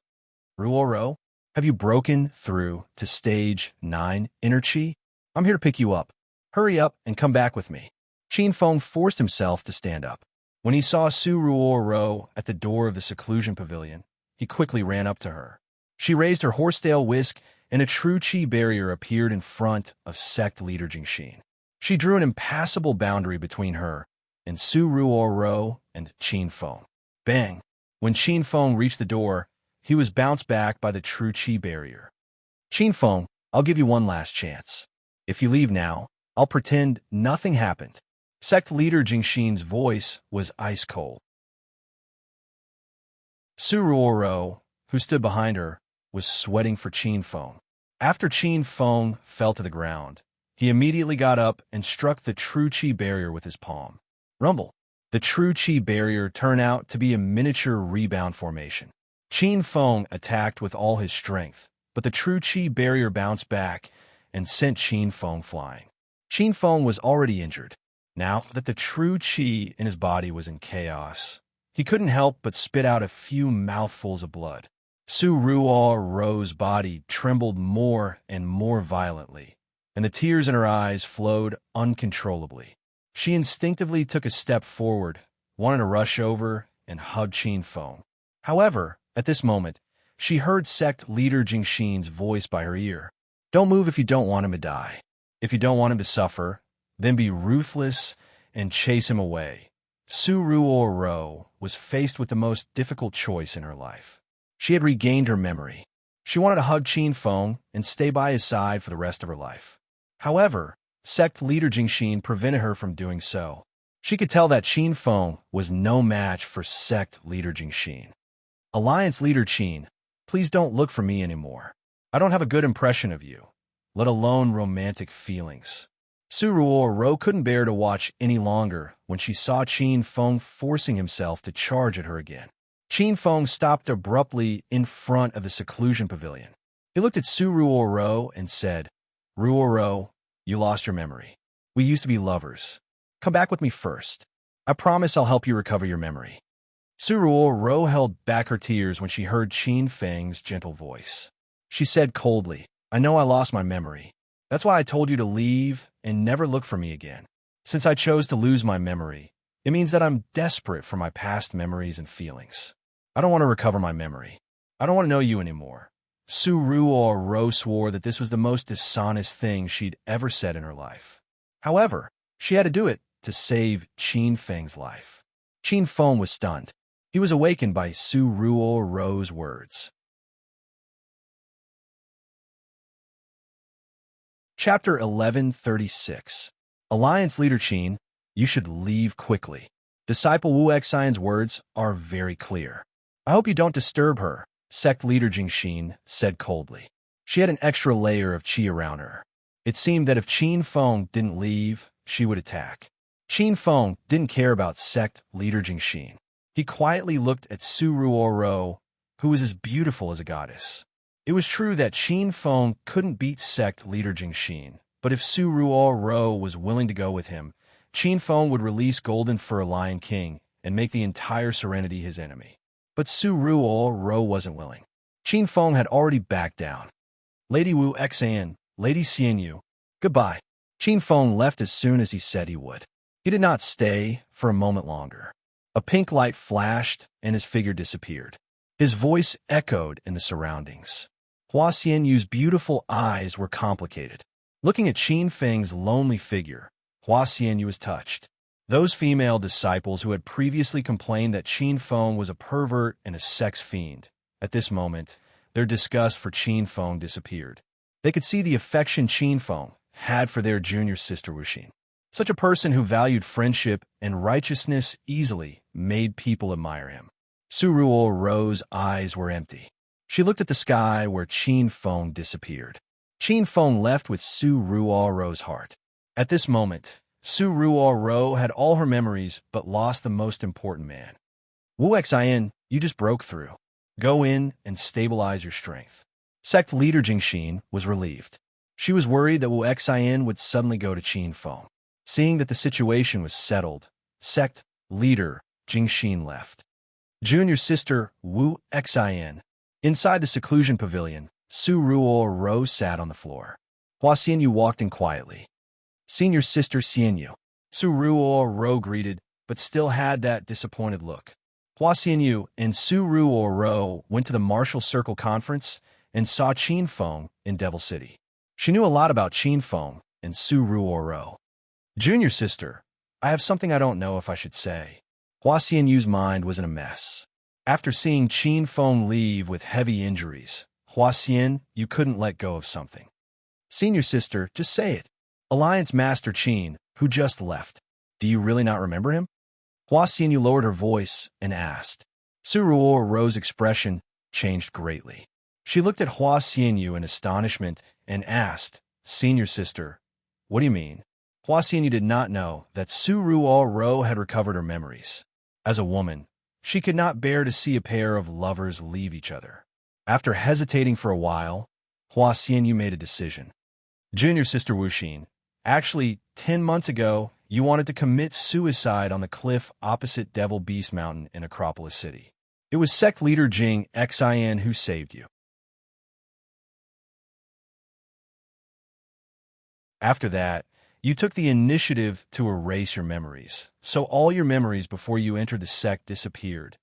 Ruoro, have you broken through to Stage 9 Inner Qi? I'm here to pick you up. Hurry up and come back with me. Qin Feng forced himself to stand up. When he saw Su Ruoro at the door of the seclusion pavilion, he quickly ran up to her. She raised her horsetail whisk, and a true Qi barrier appeared in front of sect leader Jingxin. She drew an impassable boundary between her and Su Ruoro and Qin Feng. Bang! When Qin Feng reached the door, he was bounced back by the true Qi barrier. Qin Feng, I'll give you one last chance. If you leave now, I'll pretend nothing happened. Sect leader Jingxin's voice was ice cold. Su Ruoro, who stood behind her, was sweating for Qin Feng. After Qin Feng fell to the ground, he immediately got up and struck the true Qi barrier with his palm. Rumble. The true Qi barrier turned out to be a miniature rebound formation. Qin Feng attacked with all his strength, but the true Qi barrier bounced back and sent Qin Feng flying. Qin Feng was already injured. Now that the true Qi in his body was in chaos, he couldn't help but spit out a few mouthfuls of blood. Su Ruoro's body trembled more and more violently, and the tears in her eyes flowed uncontrollably. She instinctively took a step forward, wanted to rush over and hug Qin Feng. However, at this moment, she heard sect leader Jingxin's voice by her ear. Don't move if you don't want him to die. If you don't want him to suffer, then be ruthless and chase him away. Su Ruoro was faced with the most difficult choice in her life. She had regained her memory. She wanted to hug Qin Feng and stay by his side for the rest of her life. However, sect leader Jingxin prevented her from doing so. She could tell that Qin Feng was no match for sect leader Jingxin. Alliance leader Qin, please don't look for me anymore. I don't have a good impression of you, let alone romantic feelings. Su Ruoro couldn't bear to watch any longer when she saw Qin Feng forcing himself to charge at her again. Qin Feng stopped abruptly in front of the seclusion pavilion. He looked at Su Ruoro and said, Ruoro, you lost your memory. We used to be lovers. Come back with me first. I promise I'll help you recover your memory. Su Ruoro held back her tears when she heard Qin Feng's gentle voice. She said coldly, I know I lost my memory. That's why I told you to leave and never look for me again. Since I chose to lose my memory, it means that I'm desperate for my past memories and feelings. I don't want to recover my memory. I don't want to know you anymore. Su Ruoro swore that this was the most dishonest thing she'd ever said in her life. However, she had to do it to save Qin Feng's life. Qin Feng was stunned. He was awakened by Su Ruoro's words. Chapter 1136. Alliance leader Qin, you should leave quickly. Disciple Wu Xian's words are very clear. I hope you don't disturb her, sect leader Jingxin said coldly. She had an extra layer of qi around her. It seemed that if Qin Feng didn't leave, she would attack. Qin Feng didn't care about sect leader Jingxin. He quietly looked at Su Ruoro, who was as beautiful as a goddess. It was true that Qin Feng couldn't beat sect leader Jingxin, but if Su Ruoro was willing to go with him, Qin Feng would release Golden Fur Lion King and make the entire Serenity his enemy. But Su Ruo wasn't willing. Qin Feng had already backed down. Lady Wu Xan, Lady Xianyu, goodbye. Qin Feng left as soon as he said he would. He did not stay for a moment longer. A pink light flashed, and his figure disappeared. His voice echoed in the surroundings. Hua Xianyu's beautiful eyes were complicated. Looking at Qin Feng's lonely figure, Hua Xianyu was touched. Those female disciples who had previously complained that Qin Feng was a pervert and a sex fiend, at this moment, their disgust for Qin Feng disappeared. They could see the affection Qin Feng had for their junior sister Wuxin. Such a person who valued friendship and righteousness easily made people admire him. Su Ruo's eyes were empty. She looked at the sky where Qin Feng disappeared. Qin Feng left with Su Ruo's heart. At this moment, Su Ruo had all her memories but lost the most important man. Wu Xian, you just broke through. Go in and stabilize your strength. Sect leader Jingxin was relieved. She was worried that Wu Xian would suddenly go to Qin Feng. Seeing that the situation was settled, sect leader Jingxin left. Junior sister Wu Xian. Inside the seclusion pavilion, Su Ruo sat on the floor. Hua Xianyu walked in quietly. Senior sister Xianyu. Su Ruo greeted, but still had that disappointed look. Hua Xianyu and Su Ruo went to the Martial Circle Conference and saw Qin Feng in Devil City. She knew a lot about Qin Feng and Su Ruo. Junior sister, I have something I don't know if I should say. Hua Xianyu's mind was in a mess. After seeing Qin Feng leave with heavy injuries, Hua Xian, you couldn't let go of something. Senior sister, just say it. Alliance Master Qin, who just left. Do you really not remember him? Hua Xianyu lowered her voice and asked. Su Ruo's expression changed greatly. She looked at Hua Xianyu in astonishment and asked, Senior sister, what do you mean? Hua Xianyu did not know that Su Ruo had recovered her memories. As a woman, she could not bear to see a pair of lovers leave each other. After hesitating for a while, Hua Xianyu made a decision. Junior sister Wuxin, actually, 10 months ago, you wanted to commit suicide on the cliff opposite Devil Beast Mountain in Acropolis City. It was sect leader Jing Xian who saved you. After that, you took the initiative to erase your memories, so all your memories before you entered the sect disappeared,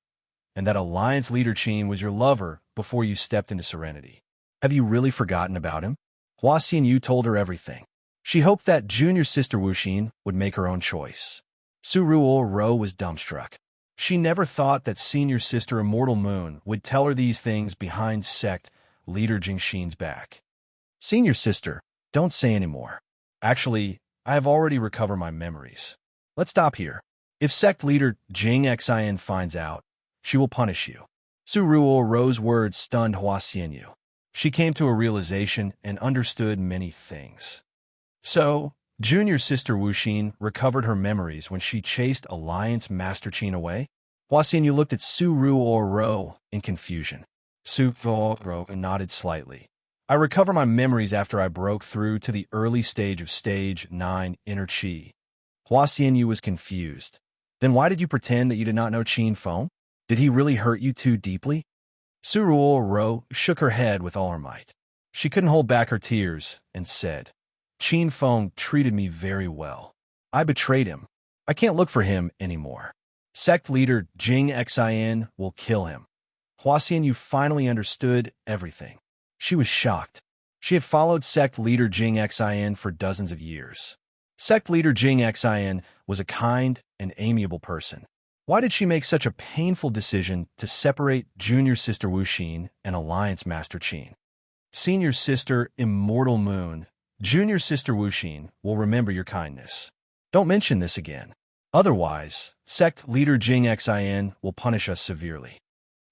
and that Alliance leader Qin was your lover before you stepped into Serenity. Have you really forgotten about him? Hua Xianyu told her everything. She hoped that junior sister Wuxin would make her own choice. Su Ruo was dumbstruck. She never thought that senior sister Immortal Moon would tell her these things behind sect leader Jingxin's back. Senior sister, don't say any more. Actually, I have already recovered my memories. Let's stop here. If sect leader Jing Xian finds out, she will punish you. Su Ruo's words stunned Hua Xianyu. She came to a realization and understood many things. So, junior sister Wuxin recovered her memories when she chased Alliance Master Qin away? Hua Xianyu looked at Su Ruo in confusion. Su Ruo nodded slightly. I recover my memories after I broke through to the early stage of Stage 9 Inner Qi. Hua Xianyu was confused. Then why did you pretend that you did not know Qin Feng? Did he really hurt you too deeply? Su Ruo shook her head with all her might. She couldn't hold back her tears and said, Qin Feng treated me very well. I betrayed him. I can't look for him anymore. Sect leader Jing Xian will kill him. Hua Xianyu finally understood everything. She was shocked. She had followed sect leader Jing Xian for dozens of years. Sect leader Jing Xian was a kind and amiable person. Why did she make such a painful decision to separate junior sister Wuxin and Alliance Master Qin? Senior sister Immortal Moon, junior sister Wuxin will remember your kindness. Don't mention this again. Otherwise, sect leader Jing Xian will punish us severely.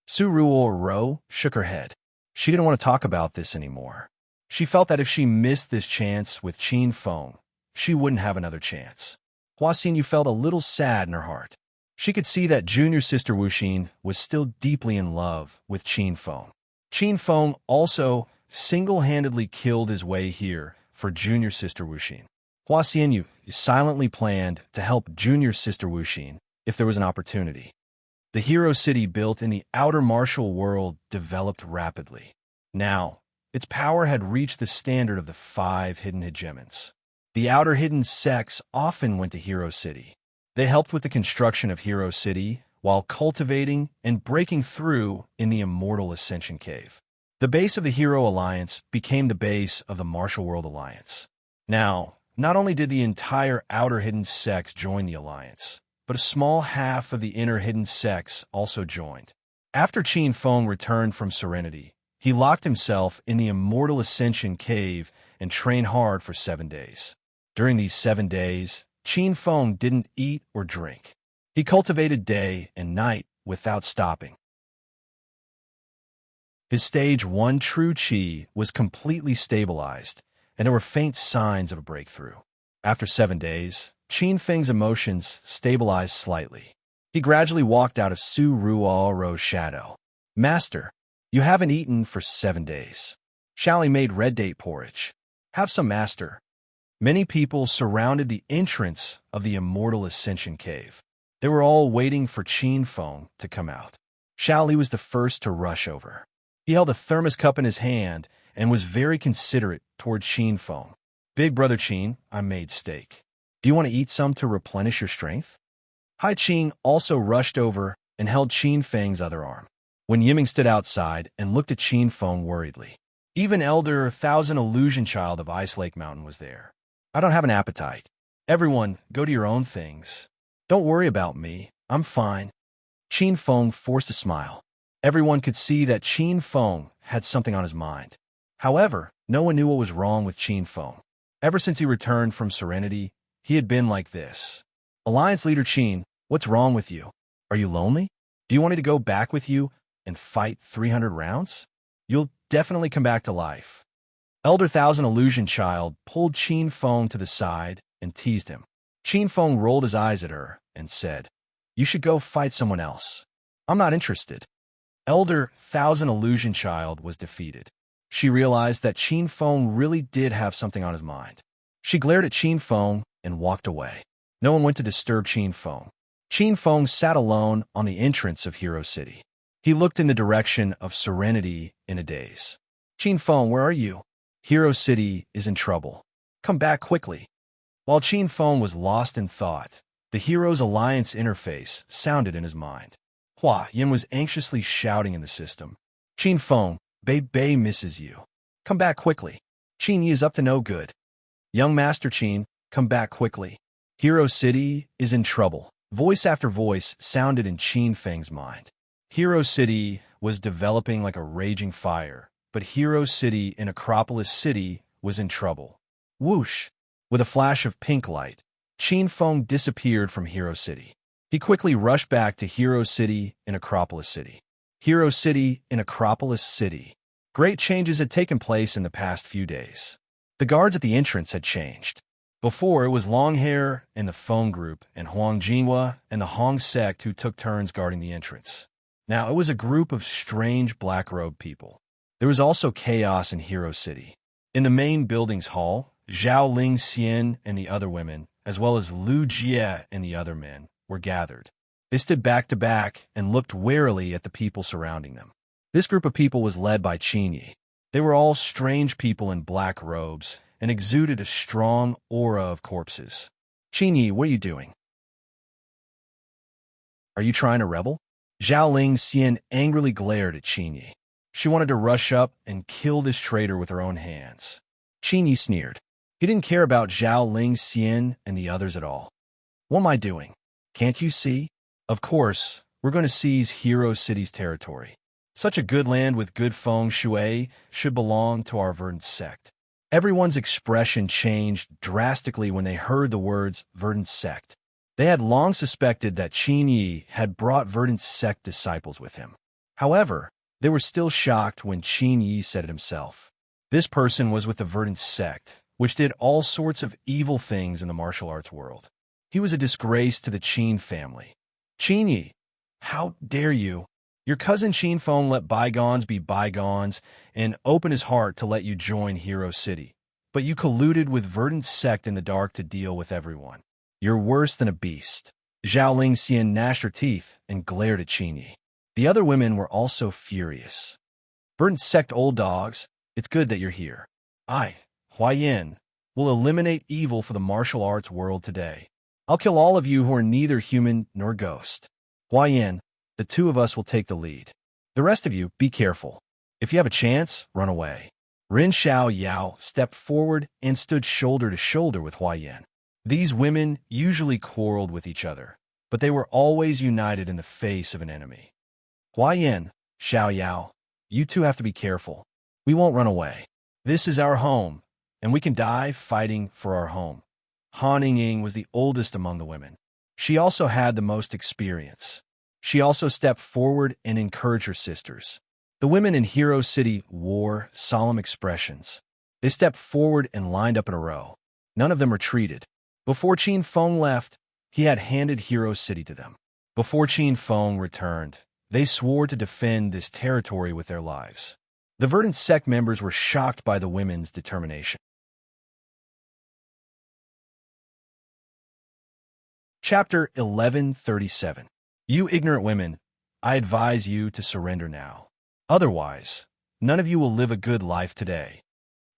Su Ruo shook her head. She didn't want to talk about this anymore. She felt that if she missed this chance with Qin Feng, she wouldn't have another chance. Hua Xianyu felt a little sad in her heart. She could see that junior sister Wuxin was still deeply in love with Qin Feng. Qin Feng also single-handedly killed his way here for junior sister Wuxin. Hua Xianyu silently planned to help junior sister Wuxin if there was an opportunity. The hero city built in the outer martial world developed rapidly. Now, its power had reached the standard of the 5 hidden hegemons. The outer hidden sects often went to Hero City. They helped with the construction of Hero City while cultivating and breaking through in the Immortal Ascension Cave. The base of the Hero Alliance became the base of the Martial World Alliance. Now, not only did the entire outer hidden sects join the alliance, but a small half of the inner hidden sects also joined. After Qin Feng returned from Serenity, he locked himself in the Immortal Ascension Cave and trained hard for 7 days. During these 7 days, Qin Feng didn't eat or drink. He cultivated day and night without stopping. His stage 1 true qi was completely stabilized, and there were faint signs of a breakthrough. After 7 days, Qin Feng's emotions stabilized slightly. He gradually walked out of Su Ruo's shadow. "Master, you haven't eaten for 7 days. Shally made red date porridge. Have some, master." Many people surrounded the entrance of the Immortal Ascension Cave. They were all waiting for Qin Feng to come out. Shally was the first to rush over. He held a thermos cup in his hand and was very considerate toward Qin Feng. "Big brother Qin, I made steak. Do you want to eat some to replenish your strength?" Hai Qin also rushed over and held Qin Feng's other arm. When Yiming stood outside and looked at Qin Feng worriedly. Even Elder Thousand Illusion Child of Ice Lake Mountain was there. "I don't have an appetite. Everyone, go to your own things. Don't worry about me. I'm fine." Qin Feng forced a smile. Everyone could see that Qin Feng had something on his mind. However, no one knew what was wrong with Qin Feng. Ever since he returned from Serenity, he had been like this. "Alliance Leader Qin, what's wrong with you? Are you lonely? Do you want me to go back with you and fight 300 rounds? You'll definitely come back to life." Elder Thousand Illusion Child pulled Qin Feng to the side and teased him. Qin Feng rolled his eyes at her and said, "You should go fight someone else. I'm not interested." Elder Thousand Illusion Child was defeated. She realized that Qin Feng really did have something on his mind. She glared at Qin Feng and walked away. No one went to disturb Qin Feng. Qin Feng sat alone on the entrance of Hero City. He looked in the direction of Serenity in a daze. "Qin Feng, where are you? Hero City is in trouble. Come back quickly." While Qin Feng was lost in thought, the Heroes Alliance interface sounded in his mind. Hua Yin was anxiously shouting in the system. "Qin Feng, Bei misses you. Come back quickly. Qin Yi is up to no good. Young Master Qin, come back quickly. Hero City is in trouble." Voice after voice sounded in Qin Feng's mind. Hero City was developing like a raging fire, but Hero City in Acropolis City was in trouble. Whoosh! With a flash of pink light, Qin Feng disappeared from Hero City. He quickly rushed back to Hero City in Acropolis City. Hero City in Acropolis City. Great changes had taken place in the past few days. The guards at the entrance had changed. Before, it was Longhair and the Feng Group and Huang Jinghua and the Hong Sect who took turns guarding the entrance. Now it was a group of strange black-robed people. There was also chaos in Hero City. In the main building's hall, Zhao Ling Xian and the other women, as well as Lu Jie and the other men, were gathered. They stood back to back and looked warily at the people surrounding them. This group of people was led by Qin Yi. They were all strange people in black robes and exuded a strong aura of corpses. "Qin Yi, what are you doing? Are you trying to rebel?" Zhao Ling Xian angrily glared at Qin Yi. She wanted to rush up and kill this traitor with her own hands. Qin Yi sneered. He didn't care about Zhao Ling Xian and the others at all. "What am I doing? Can't you see? Of course, we're going to seize Hero City's territory. Such a good land with good feng shui should belong to our verdant sect." Everyone's expression changed drastically when they heard the words verdant sect. They had long suspected that Qin Yi had brought verdant sect disciples with him. However, they were still shocked when Qin Yi said it himself. This person was with the verdant sect, which did all sorts of evil things in the martial arts world. He was a disgrace to the Qin family. "Qin Yi, how dare you? Your cousin Qin Feng let bygones be bygones and opened his heart to let you join Hero City. But you colluded with verdant sect in the dark to deal with everyone. You're worse than a beast. Zhao Lingxian gnashed her teeth and glared at Qin Yi. The other women were also furious. Verdant sect old dogs, it's good that you're here. I, Hua Yin, will eliminate evil for the martial arts world today. I'll kill all of you who are neither human nor ghost. Hua Yin, the two of us will take the lead. The rest of you, be careful. If you have a chance, run away. Ren Xiao Yao stepped forward and stood shoulder to shoulder with Hua Yin. These women usually quarreled with each other, but they were always united in the face of an enemy. Hua Yin, Xiao Yao, you two have to be careful. We won't run away. This is our home, and we can die fighting for our home. Han Ying was the oldest among the women. She also had the most experience. She also stepped forward and encouraged her sisters. The women in Hero City wore solemn expressions. They stepped forward and lined up in a row. None of them retreated. Before Qin Feng left, he had handed Hero City to them. Before Qin Feng returned, they swore to defend this territory with their lives. The Verdant sect members were shocked by the women's determination. Chapter 1137. You ignorant women, I advise you to surrender now. Otherwise, none of you will live a good life today.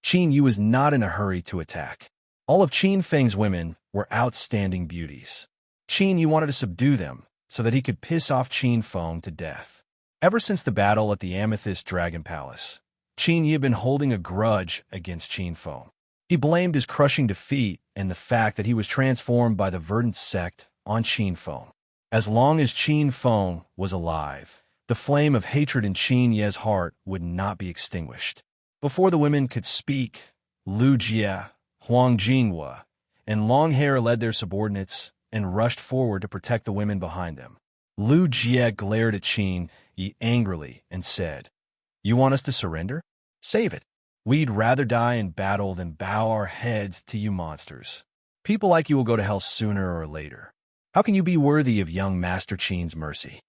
Qin Yu was not in a hurry to attack. All of Qin Feng's women were outstanding beauties. Qin Yu wanted to subdue them so that he could piss off Qin Feng to death. Ever since the battle at the Amethyst Dragon Palace, Qin Yu had been holding a grudge against Qin Feng. He blamed his crushing defeat and the fact that he was transformed by the Verdant sect on Qin Feng. As long as Qin Feng was alive, the flame of hatred in Qin Ye's heart would not be extinguished. Before the women could speak, Lu Jie, Huang Jinghua, and Long Hair led their subordinates and rushed forward to protect the women behind them. Lu Jie glared at Qin Yi angrily and said, "You want us to surrender? Save it. We'd rather die in battle than bow our heads to you monsters. People like you will go to hell sooner or later. How can you be worthy of young Master Qin's mercy?"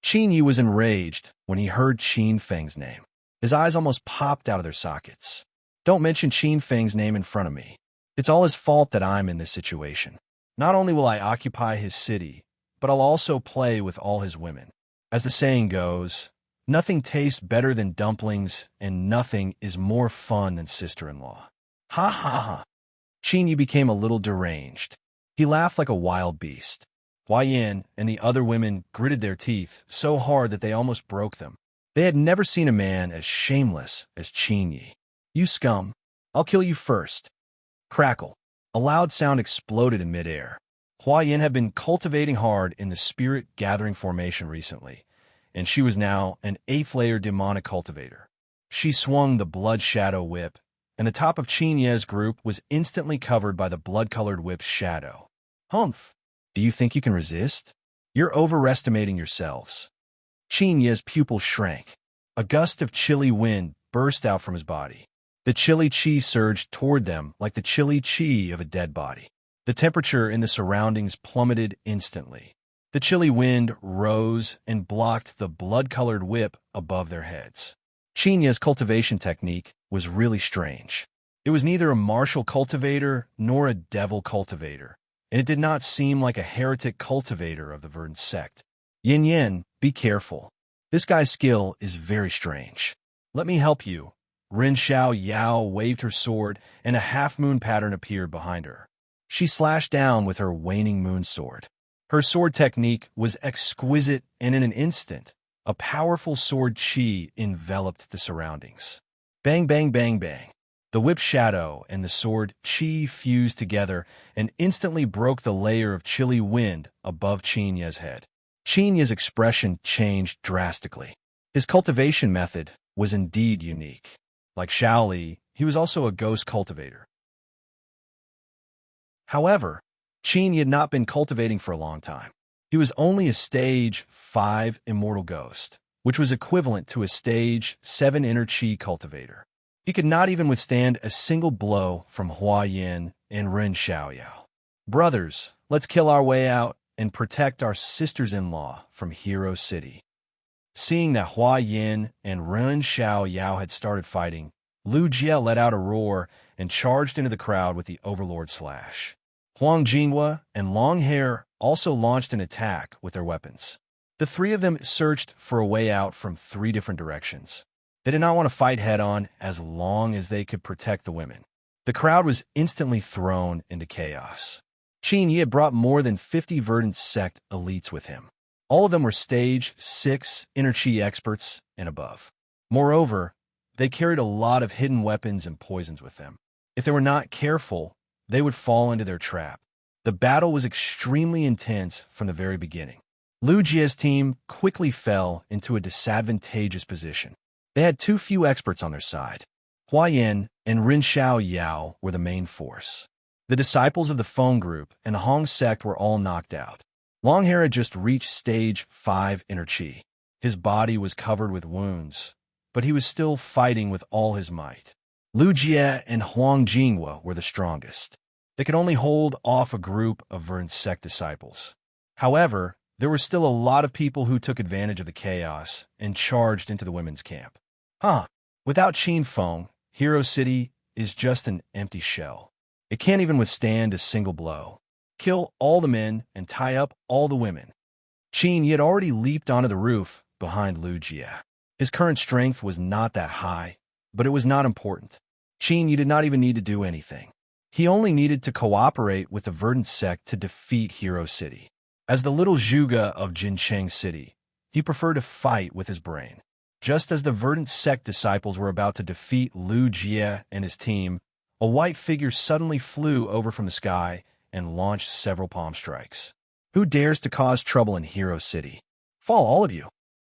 Qin Yi was enraged when he heard Qin Feng's name. His eyes almost popped out of their sockets. Don't mention Qin Feng's name in front of me. It's all his fault that I'm in this situation. Not only will I occupy his city, but I'll also play with all his women. As the saying goes, nothing tastes better than dumplings, and nothing is more fun than sister-in-law. Ha ha ha. Qin Yi became a little deranged. He laughed like a wild beast. Hua Yin and the other women gritted their teeth so hard that they almost broke them. They had never seen a man as shameless as Qin Yi. You scum, I'll kill you first. Crackle. A loud sound exploded in midair. Hua Yin had been cultivating hard in the spirit-gathering formation recently, and she was now an 8th-layer demonic cultivator. She swung the blood shadow whip, and the top of Qin Ye's group was instantly covered by the blood-colored whip's shadow. Humph! Do you think you can resist? You're overestimating yourselves. Qin Ye's pupil shrank. A gust of chilly wind burst out from his body. The chilly qi surged toward them like the chilly qi of a dead body. The temperature in the surroundings plummeted instantly. The chilly wind rose and blocked the blood-colored whip above their heads. Qin Ye's cultivation technique was really strange. It was neither a martial cultivator nor a devil cultivator, and it did not seem like a heretic cultivator of the Verdant sect. Yin Yin, be careful. This guy's skill is very strange. Let me help you. Ren Xiao Yao waved her sword, and a half-moon pattern appeared behind her. She slashed down with her waning moon sword. Her sword technique was exquisite, and in an instant, a powerful sword qi enveloped the surroundings. Bang, bang, bang, bang. The whip shadow and the sword qi fused together and instantly broke the layer of chilly wind above Qin Ye's head. Qin Ye's expression changed drastically. His cultivation method was indeed unique. Like Shaoli, he was also a ghost cultivator. However, Qin Yi had not been cultivating for a long time. He was only a stage 5 immortal ghost, which was equivalent to a stage 7 inner qi cultivator. He could not even withstand a single blow from Hua Yin and Ren Xiaoyao. Brothers, let's kill our way out and protect our sisters-in-law from Hero City. Seeing that Hua Yin and Ren Xiaoyao had started fighting, Lu Jie let out a roar and charged into the crowd with the Overlord Slash. Huang Jinghua and Long Hair also launched an attack with their weapons. The three of them searched for a way out from three different directions. They did not want to fight head-on as long as they could protect the women. The crowd was instantly thrown into chaos. Qin Yi had brought more than 50 Verdant Sect elites with him. All of them were stage 6 inner chi experts and above. Moreover, they carried a lot of hidden weapons and poisons with them. If they were not careful, they would fall into their trap. The battle was extremely intense from the very beginning. Lu Jie's team quickly fell into a disadvantageous position. They had too few experts on their side. Hua Yin and Rin Xiao Yao were the main force. The disciples of the Feng group and the Hong sect were all knocked out. Longhair had just reached stage 5 inner chi. His body was covered with wounds, but he was still fighting with all his might. Lu Jie and Huang Jinghua were the strongest. They could only hold off a group of Verdant Sect disciples. However, there were still a lot of people who took advantage of the chaos and charged into the women's camp. Without Qin Feng, Hero City is just an empty shell. It can't even withstand a single blow. Kill all the men and tie up all the women. Qin Yi had already leaped onto the roof behind Lu Jie. His current strength was not that high, but it was not important. Qin Yi did not even need to do anything. He only needed to cooperate with the Verdant Sect to defeat Hero City. As the little Zhuge of Jincheng City, he preferred to fight with his brain. Just as the Verdant Sect disciples were about to defeat Lu Jie and his team, a white figure suddenly flew over from the sky and launched several palm strikes. Who dares to cause trouble in Hero City? Fall, all of you!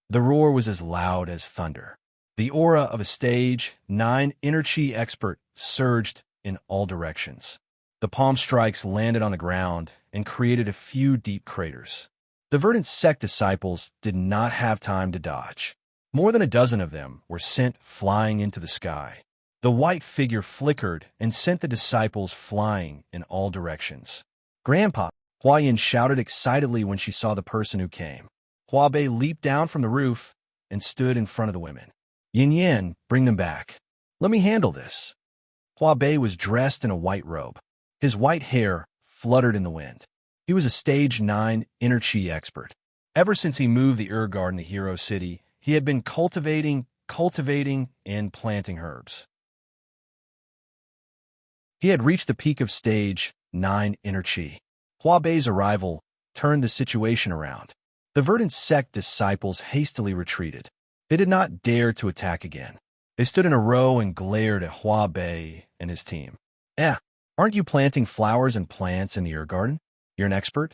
The roar was as loud as thunder. The aura of a stage 9 inner chi expert surged in all directions. The palm strikes landed on the ground and created a few deep craters. The Verdant Sect disciples did not have time to dodge. More than a dozen of them were sent flying into the sky. The white figure flickered and sent the disciples flying in all directions. "Grandpa!" Hua Yin shouted excitedly when she saw the person who came. Hua Bei leaped down from the roof and stood in front of the women. "Yin Yin, bring them back. Let me handle this." Hua Bei was dressed in a white robe. His white hair fluttered in the wind. He was a stage 9 inner chi expert. Ever since he moved the Garden to Hero City, he had been cultivating, and planting herbs. He had reached the peak of stage 9 inner chi. Hua Bei's arrival turned the situation around. The Verdant Sect disciples hastily retreated. They did not dare to attack again. They stood in a row and glared at Hua Bei and his team. Aren't you planting flowers and plants in the Garden? You're an expert?"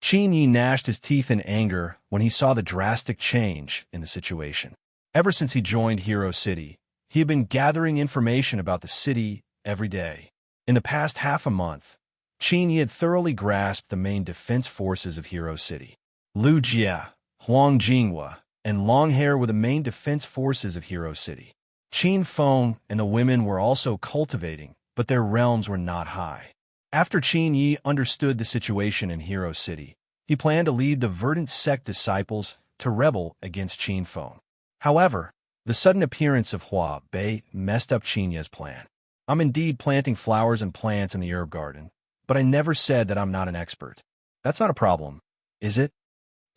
Qin Yi gnashed his teeth in anger when he saw the drastic change in the situation. Ever since he joined Hero City, he had been gathering information about the city every day. In the past half a month, Qin Yi had thoroughly grasped the main defense forces of Hero City. Lu Jie, Huang Jinghua, and Longhair were the main defense forces of Hero City. Qin Feng and the women were also cultivating, but their realms were not high. After Qin Yi understood the situation in Hero City, he planned to lead the Verdant Sect disciples to rebel against Qin Feng. However, the sudden appearance of Hua Bei messed up Qin Yi's plan. "I'm indeed planting flowers and plants in the herb garden, but I never said that I'm not an expert. That's not a problem, is it?"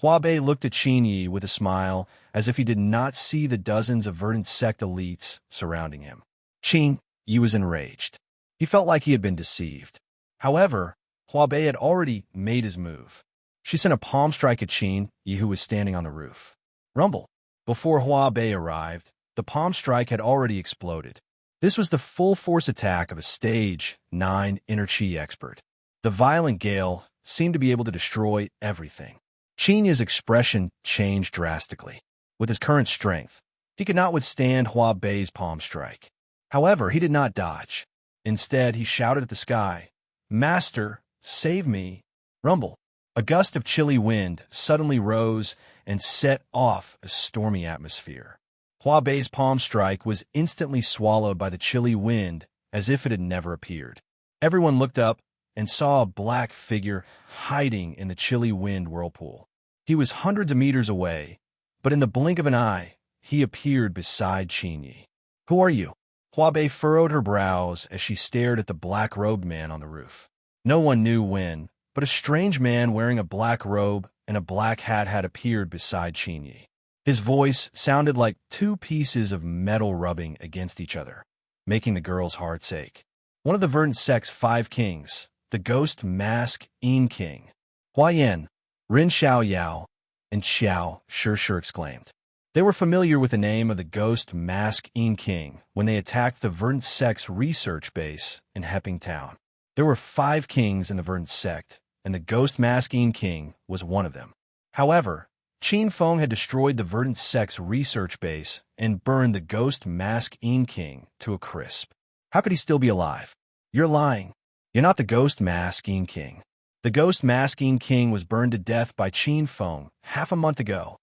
Hua Bei looked at Qin Yi with a smile, as if he did not see the dozens of Verdant Sect elites surrounding him. Qin Yi was enraged. He felt like he had been deceived. However, Hua Bei had already made his move. She sent a palm strike at Qin Yi, who was standing on the roof. Rumble! Before Hua Bei arrived, the palm strike had already exploded. This was the full-force attack of a stage 9 inner chi expert. The violent gale seemed to be able to destroy everything. Qin Yi's expression changed drastically. With his current strength, he could not withstand Hua Bei's palm strike. However, he did not dodge. Instead, he shouted at the sky, "Master, save me!" Rumble! A gust of chilly wind suddenly rose and set off a stormy atmosphere. Hua Bei's palm strike was instantly swallowed by the chilly wind as if it had never appeared. Everyone looked up and saw a black figure hiding in the chilly wind whirlpool. He was hundreds of meters away, but in the blink of an eye, he appeared beside Qin Yi. "Who are you?" Hua Bei furrowed her brows as she stared at the black-robed man on the roof. No one knew when, but a strange man wearing a black robe and a black hat had appeared beside Qin Yi. His voice sounded like two pieces of metal rubbing against each other, making the girl's heart ache. One of the verdant sect's 5 kings, the Ghost Mask King, Huayan, Rin Xiao Yao, and Xiao Sure exclaimed. They were familiar with the name of the Ghost Mask King when they attacked the verdant sect's research base in Hepping Town. There were 5 kings in the verdant sect, and the Ghost Mask King was one of them. However, Qin Feng had destroyed the verdant sect's research base and burned the Ghost Mask King to a crisp. How could he still be alive? You're lying. You're not the Ghost Mask King. The Ghost Mask King was burned to death by Qin Feng half a month ago.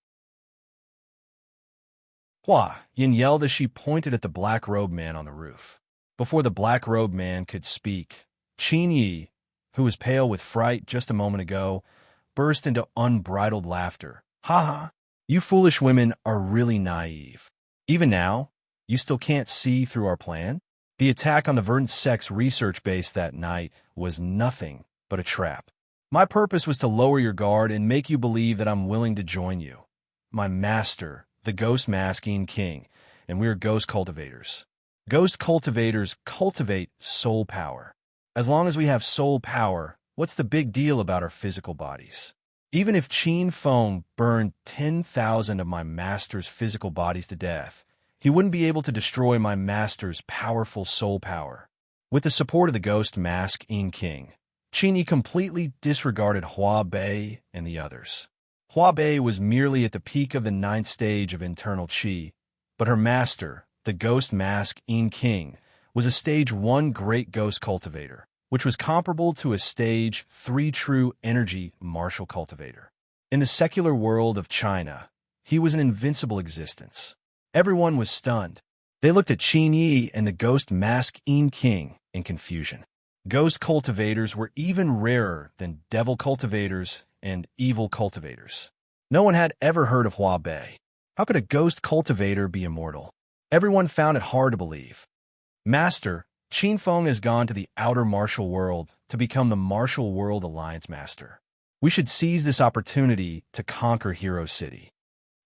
Hua Yin yelled as she pointed at the black-robed man on the roof. Before the black-robed man could speak, Qin Yi, who was pale with fright just a moment ago, burst into unbridled laughter. Ha ha! You foolish women are really naive. Even now, you still can't see through our plan? The attack on the verdant sect's research base that night was nothing but a trap. My purpose was to lower your guard and make you believe that I'm willing to join you. My master, the Ghost Mask King, and we're ghost cultivators. Ghost cultivators cultivate soul power. As long as we have soul power, what's the big deal about our physical bodies? Even if Qin Feng burned 10,000 of my master's physical bodies to death, he wouldn't be able to destroy my master's powerful soul power. With the support of the Ghost Mask King, Qin Yi completely disregarded Hua Bei and the others. Hua Bei was merely at the peak of the 9th stage of internal qi, but her master, the Ghost Mask King, was a Stage 1 great ghost cultivator, which was comparable to a Stage 3 true energy martial cultivator. In the secular world of China, he was an invincible existence. Everyone was stunned. They looked at Qin Yi and the Ghost Mask King in confusion. Ghost cultivators were even rarer than devil cultivators and evil cultivators. No one had ever heard of Hua Bei. How could a ghost cultivator be immortal? Everyone found it hard to believe. Master, Qin Feng has gone to the outer martial world to become the Martial World Alliance Master. We should seize this opportunity to conquer Hero City.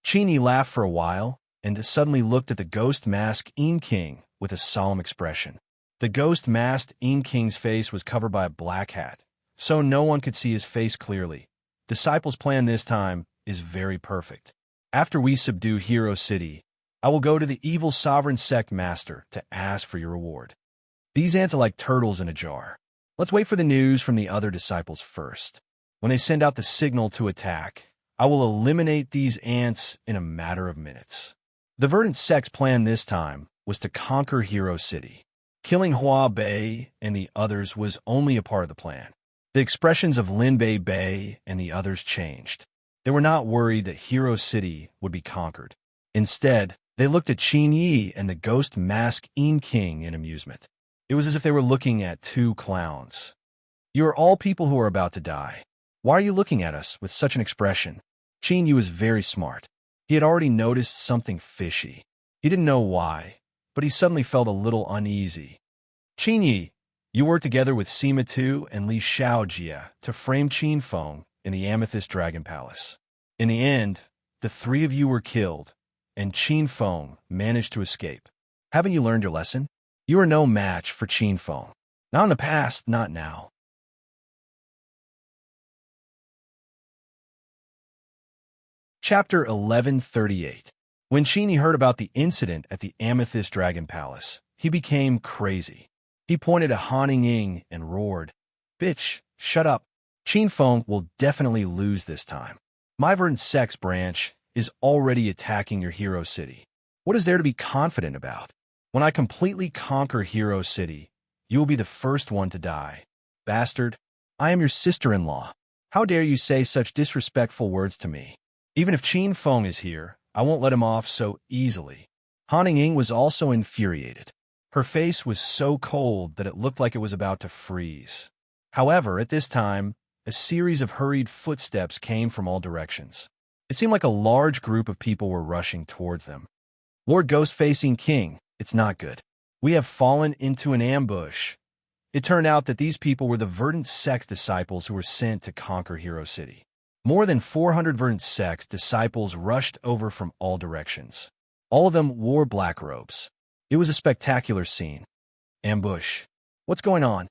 Qin Yi laughed for a while and suddenly looked at the Ghost Mask King with a solemn expression. The Ghost Mask King's face was covered by a black hat, so no one could see his face clearly. Disciples' plan this time is very perfect. After we subdue Hero City, I will go to the evil sovereign sect master to ask for your reward. These ants are like turtles in a jar. Let's wait for the news from the other disciples first. When they send out the signal to attack, I will eliminate these ants in a matter of minutes. The verdant sect's plan this time was to conquer Hero City. Killing Hua Bei and the others was only a part of the plan. The expressions of Lin Bei and the others changed. They were not worried that Hero City would be conquered. Instead, they looked at Qin Yi and the Ghost Mask King in amusement. It was as if they were looking at two clowns. You are all people who are about to die. Why are you looking at us with such an expression? Qin Yi was very smart. He had already noticed something fishy. He didn't know why, but he suddenly felt a little uneasy. Qin Yi, you worked together with Sima Tu and Li Xiaojia to frame Qin Feng in the Amethyst Dragon Palace. In the end, the 3 of you were killed, and Qin Feng managed to escape. Haven't you learned your lesson? You are no match for Qin Feng. Not in the past, not now. Chapter 1138. When Qin Yi heard about the incident at the Amethyst Dragon Palace, he became crazy. He pointed at Han Ying and roared, "Bitch, shut up. Qin Feng will definitely lose this time. My verdant sect's branch is already attacking your Hero City. What is there to be confident about? When I completely conquer Hero City, you will be the first one to die. Bastard, I am your sister-in-law. How dare you say such disrespectful words to me? Even if Qin Feng is here, I won't let him off so easily." Han Ying was also infuriated. Her face was so cold that it looked like it was about to freeze. However, at this time, a series of hurried footsteps came from all directions. It seemed like a large group of people were rushing towards them. "Lord Ghost-facing King, it's not good. We have fallen into an ambush. It turned out that these people were the verdant sect's disciples who were sent to conquer Hero City. More than 400 verdant sect's disciples rushed over from all directions. All of them wore black robes. It was a spectacular scene. Ambush. What's going on?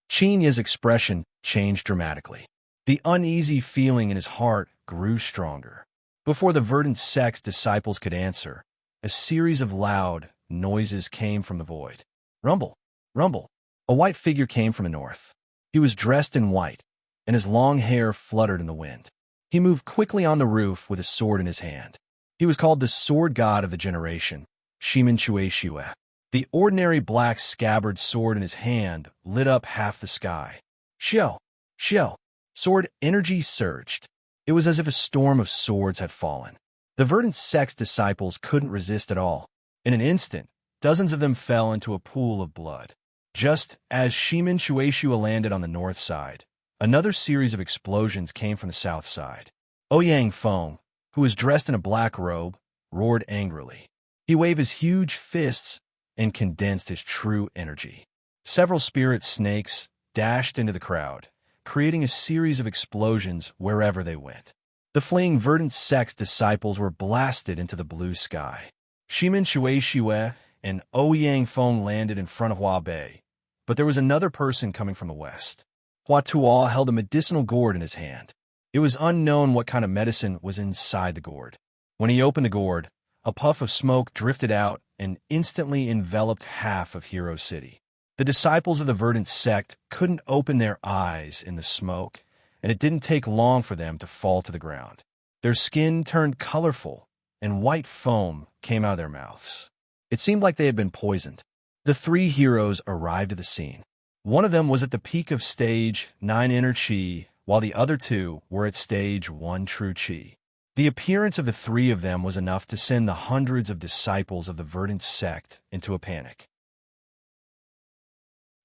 Qin Yi's expression changed dramatically. The uneasy feeling in his heart grew stronger. Before the verdant sect's disciples could answer, a series of loud noises came from the void. Rumble, rumble. A white figure came from the north. He was dressed in white, and his long hair fluttered in the wind. He moved quickly on the roof with a sword in his hand. He was called the sword god of the generation, Shimin Chui Shiwe. The ordinary black scabbard sword in his hand lit up half the sky. Xiao, xiao. Sword energy surged. It was as if a storm of swords had fallen. The verdant sect's disciples couldn't resist at all. In an instant, dozens of them fell into a pool of blood. Just as Shimin Shueishua landed on the north side, another series of explosions came from the south side. Ouyang Feng, who was dressed in a black robe, roared angrily. He waved his huge fists and condensed his true energy. Several spirit snakes dashed into the crowd, creating a series of explosions wherever they went. The fleeing verdant sect's disciples were blasted into the blue sky. Shimin Shueishua and Ouyang Feng landed in front of Hua Bei, but there was another person coming from the west. Hua Tuo held a medicinal gourd in his hand. It was unknown what kind of medicine was inside the gourd. When he opened the gourd, a puff of smoke drifted out and instantly enveloped half of Hero City. The disciples of the verdant sect couldn't open their eyes in the smoke, and it didn't take long for them to fall to the ground. Their skin turned colorful, and white foam came out of their mouths. It seemed like they had been poisoned. The three heroes arrived at the scene. One of them was at the peak of stage 9 inner chi, while the other two were at stage 1 true chi. The appearance of the three of them was enough to send the hundreds of disciples of the verdant sect into a panic.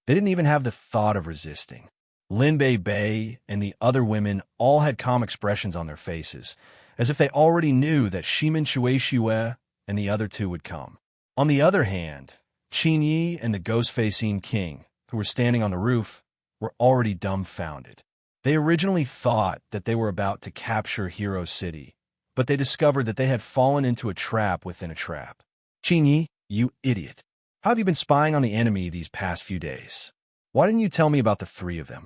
They didn't even have the thought of resisting. Lin Bei and the other women all had calm expressions on their faces, as if they already knew that Shimin Shueishue and the other two would come. On the other hand, Qin Yi and the ghost-facing king, who were standing on the roof, were already dumbfounded. They originally thought that they were about to capture Hero City, but they discovered that they had fallen into a trap within a trap. Qin Yi, you idiot. How have you been spying on the enemy these past few days? Why didn't you tell me about the three of them?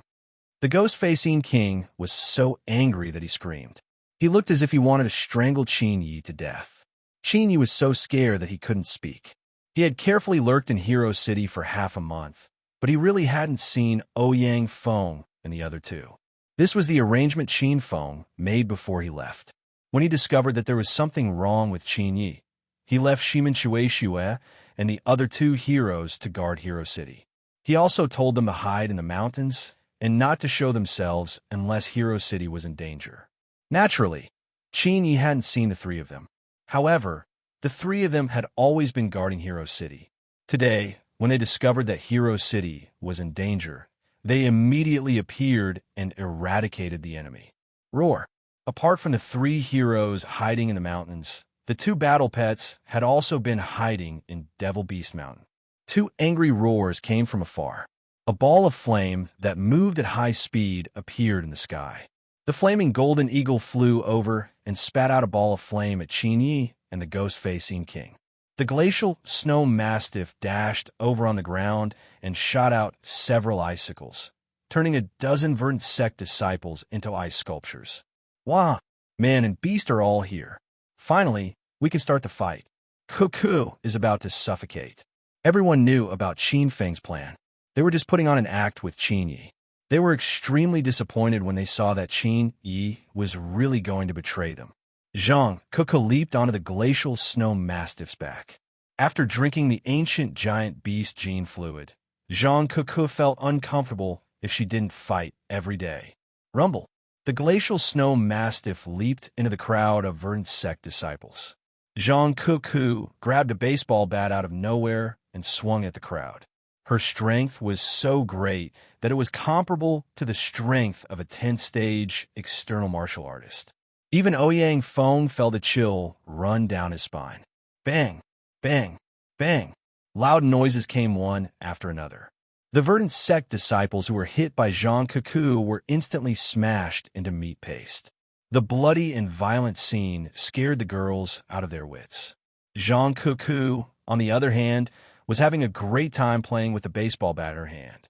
The ghost-facing king was so angry that he screamed. He looked as if he wanted to strangle Qin Yi to death. Qin Yi was so scared that he couldn't speak. He had carefully lurked in Hero City for half a month, but he really hadn't seen Ouyang Feng and the other two. This was the arrangement Qin Feng made before he left. When he discovered that there was something wrong with Qin Yi, he left Shimin Shueishue and the other two heroes to guard Hero City. He also told them to hide in the mountains and not to show themselves unless Hero City was in danger. Naturally, Qin Yi hadn't seen the three of them. However, the three of them had always been guarding Hero City. Today, when they discovered that Hero City was in danger, they immediately appeared and eradicated the enemy. Roar. Apart from the three heroes hiding in the mountains, the two battle pets had also been hiding in Devil Beast Mountain. Two angry roars came from afar. A ball of flame that moved at high speed appeared in the sky. The flaming golden eagle flew over and spat out a ball of flame at Qin Yi and the ghost-facing king. The glacial snow mastiff dashed over on the ground and shot out several icicles, turning a dozen verdant sect disciples into ice sculptures. Wow, man and beast are all here. Finally, we can start the fight. Cuckoo is about to suffocate. Everyone knew about Qin Feng's plan. They were just putting on an act with Qin Yi. They were extremely disappointed when they saw that Qin Yi was really going to betray them. Zhang Cuckoo leaped onto the glacial snow mastiff's back. After drinking the ancient giant beast gene fluid, Zhang Cuckoo felt uncomfortable if she didn't fight every day. Rumble. The glacial snow mastiff leaped into the crowd of verdant sect disciples. Zhang Cuckoo grabbed a baseball bat out of nowhere and swung at the crowd. Her strength was so great that it was comparable to the strength of a 10th-stage external martial artist. Even Ouyang Feng felt a chill run down his spine. Bang, bang, bang. Loud noises came one after another. The verdant sect disciples who were hit by Jean Coucou were instantly smashed into meat paste. The bloody and violent scene scared the girls out of their wits. Jean Coucou, on the other hand, was having a great time playing with the baseball bat in her hand.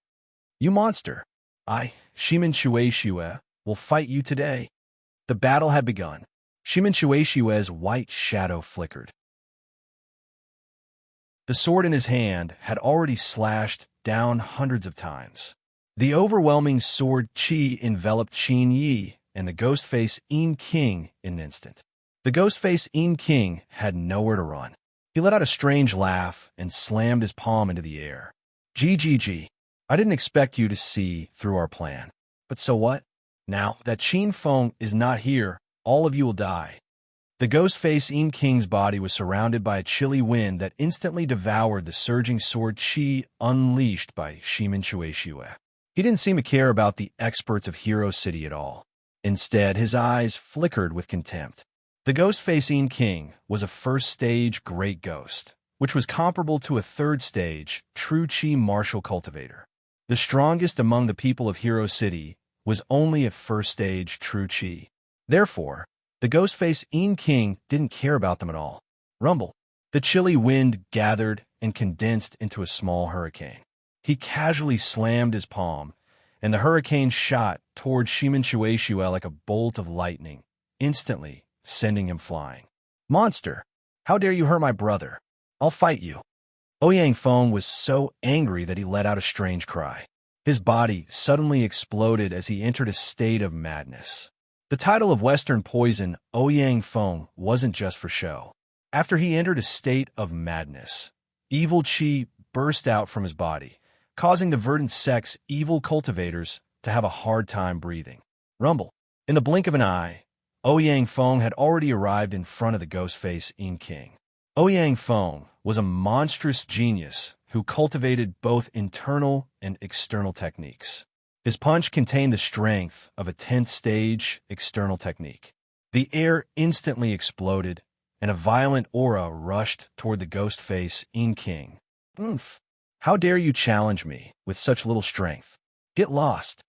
"You monster! Shimin Shueishue, will fight you today." The battle had begun. Shimin Shueishue's white shadow flickered. The sword in his hand had already slashed down hundreds of times. The overwhelming sword chi enveloped Qin Yi and the ghost-face En King in an instant. The ghost-face En King had nowhere to run. He let out a strange laugh and slammed his palm into the air. "GGG. I didn't expect you to see through our plan. But so what? Now that Qin Feng is not here, all of you will die." The ghost-face En King's body was surrounded by a chilly wind that instantly devoured the surging sword chi unleashed by Shimin Shueishue. He didn't seem to care about the experts of Hero City at all. Instead, his eyes flickered with contempt. The ghost-face En King was a first-stage great ghost, which was comparable to a third-stage true chi martial cultivator. The strongest among the people of Hero City was only a first-stage true chi. Therefore, the ghost-face En King didn't care about them at all. Rumble. The chilly wind gathered and condensed into a small hurricane. He casually slammed his palm, and the hurricane shot toward Shimin Shueishue like a bolt of lightning, instantly sending him flying. "Monster! How dare you hurt my brother? I'll fight you." Ouyang Feng was so angry that he let out a strange cry. His body suddenly exploded as he entered a state of madness. The title of Western Poison, Ouyang Feng, wasn't just for show. After he entered a state of madness, evil chi burst out from his body, causing the verdant sect's evil cultivators to have a hard time breathing. Rumble. In the blink of an eye, Ouyang Feng had already arrived in front of the ghost-face En King. Ouyang Feng was a monstrous genius who cultivated both internal and external techniques. His punch contained the strength of a 10th-stage external technique. The air instantly exploded, and a violent aura rushed toward the ghost-face En King. "Oomph! How dare you challenge me with such little strength? Get lost!"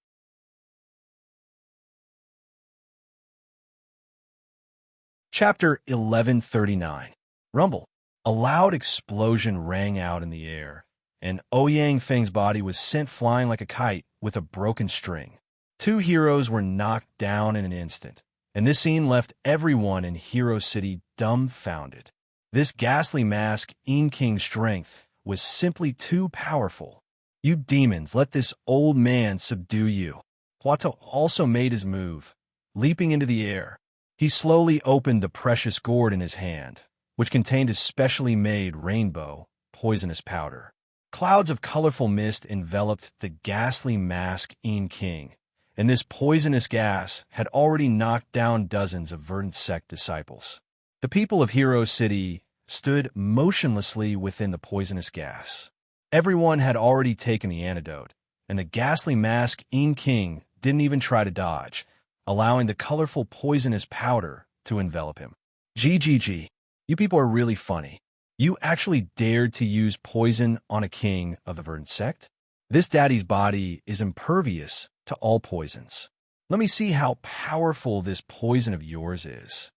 Chapter 1139. Rumble. A loud explosion rang out in the air, and Ouyang Feng's body was sent flying like a kite with a broken string. Two heroes were knocked down in an instant, and this scene left everyone in Hero City dumbfounded. This ghastly mask, En King's strength, was simply too powerful. "You demons, let this old man subdue you." Huato also made his move, leaping into the air. He slowly opened the precious gourd in his hand, which contained a specially made rainbow poisonous powder. Clouds of colorful mist enveloped the ghastly mask En King, and this poisonous gas had already knocked down dozens of verdant sect disciples. The people of Hero City stood motionlessly within the poisonous gas. Everyone had already taken the antidote, and the ghastly mask En King didn't even try to dodge, allowing the colorful poisonous powder to envelop him. "GGG. You people are really funny. You actually dared to use poison on a king of the verdant sect? This daddy's body is impervious to all poisons. Let me see how powerful this poison of yours is."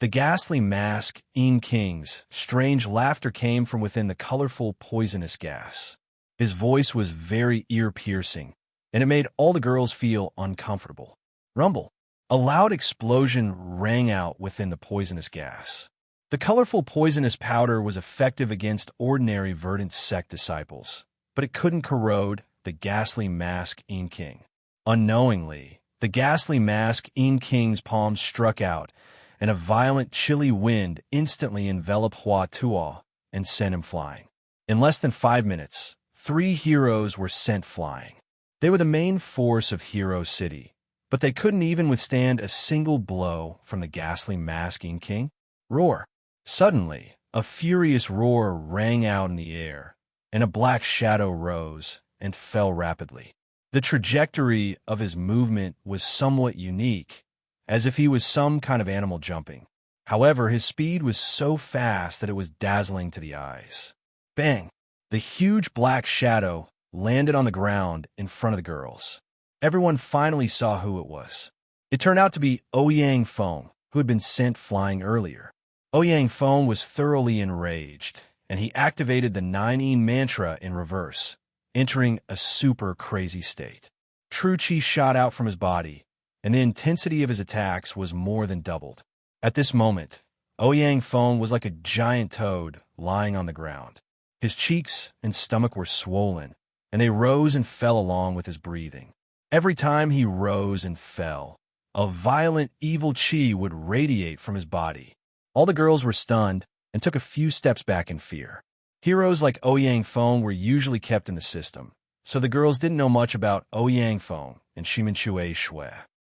The ghastly mask En King's strange laughter came from within the colorful poisonous gas. His voice was very ear-piercing, and it made all the girls feel uncomfortable. Rumble. A loud explosion rang out within the poisonous gas. The colorful poisonous powder was effective against ordinary verdant sect disciples, but it couldn't corrode the ghastly mask En King. Unknowingly, the ghastly mask En King's palm struck out, and a violent chilly wind instantly enveloped Hua Tuo and sent him flying. In less than 5 minutes, 3 heroes were sent flying. They were the main force of Hero City, but they couldn't even withstand a single blow from the ghastly mask En King. Roar. Suddenly, a furious roar rang out in the air, and a black shadow rose and fell rapidly. The trajectory of his movement was somewhat unique, as if he was some kind of animal jumping. However, his speed was so fast that it was dazzling to the eyes. Bang! The huge black shadow landed on the ground in front of the girls. Everyone finally saw who it was. It turned out to be Ouyang Feng, who had been sent flying earlier. Ouyang Feng was thoroughly enraged, and he activated the 9 mantra in reverse, entering a super crazy state. True Qi shot out from his body, and the intensity of his attacks was more than doubled. At this moment, Ouyang Feng was like a giant toad lying on the ground. His cheeks and stomach were swollen, and they rose and fell along with his breathing. Every time he rose and fell, a violent evil Qi would radiate from his body. All the girls were stunned and took a few steps back in fear. Heroes like Ouyang Feng were usually kept in the system, so the girls didn't know much about Ouyang Feng and Shimenchui Shui.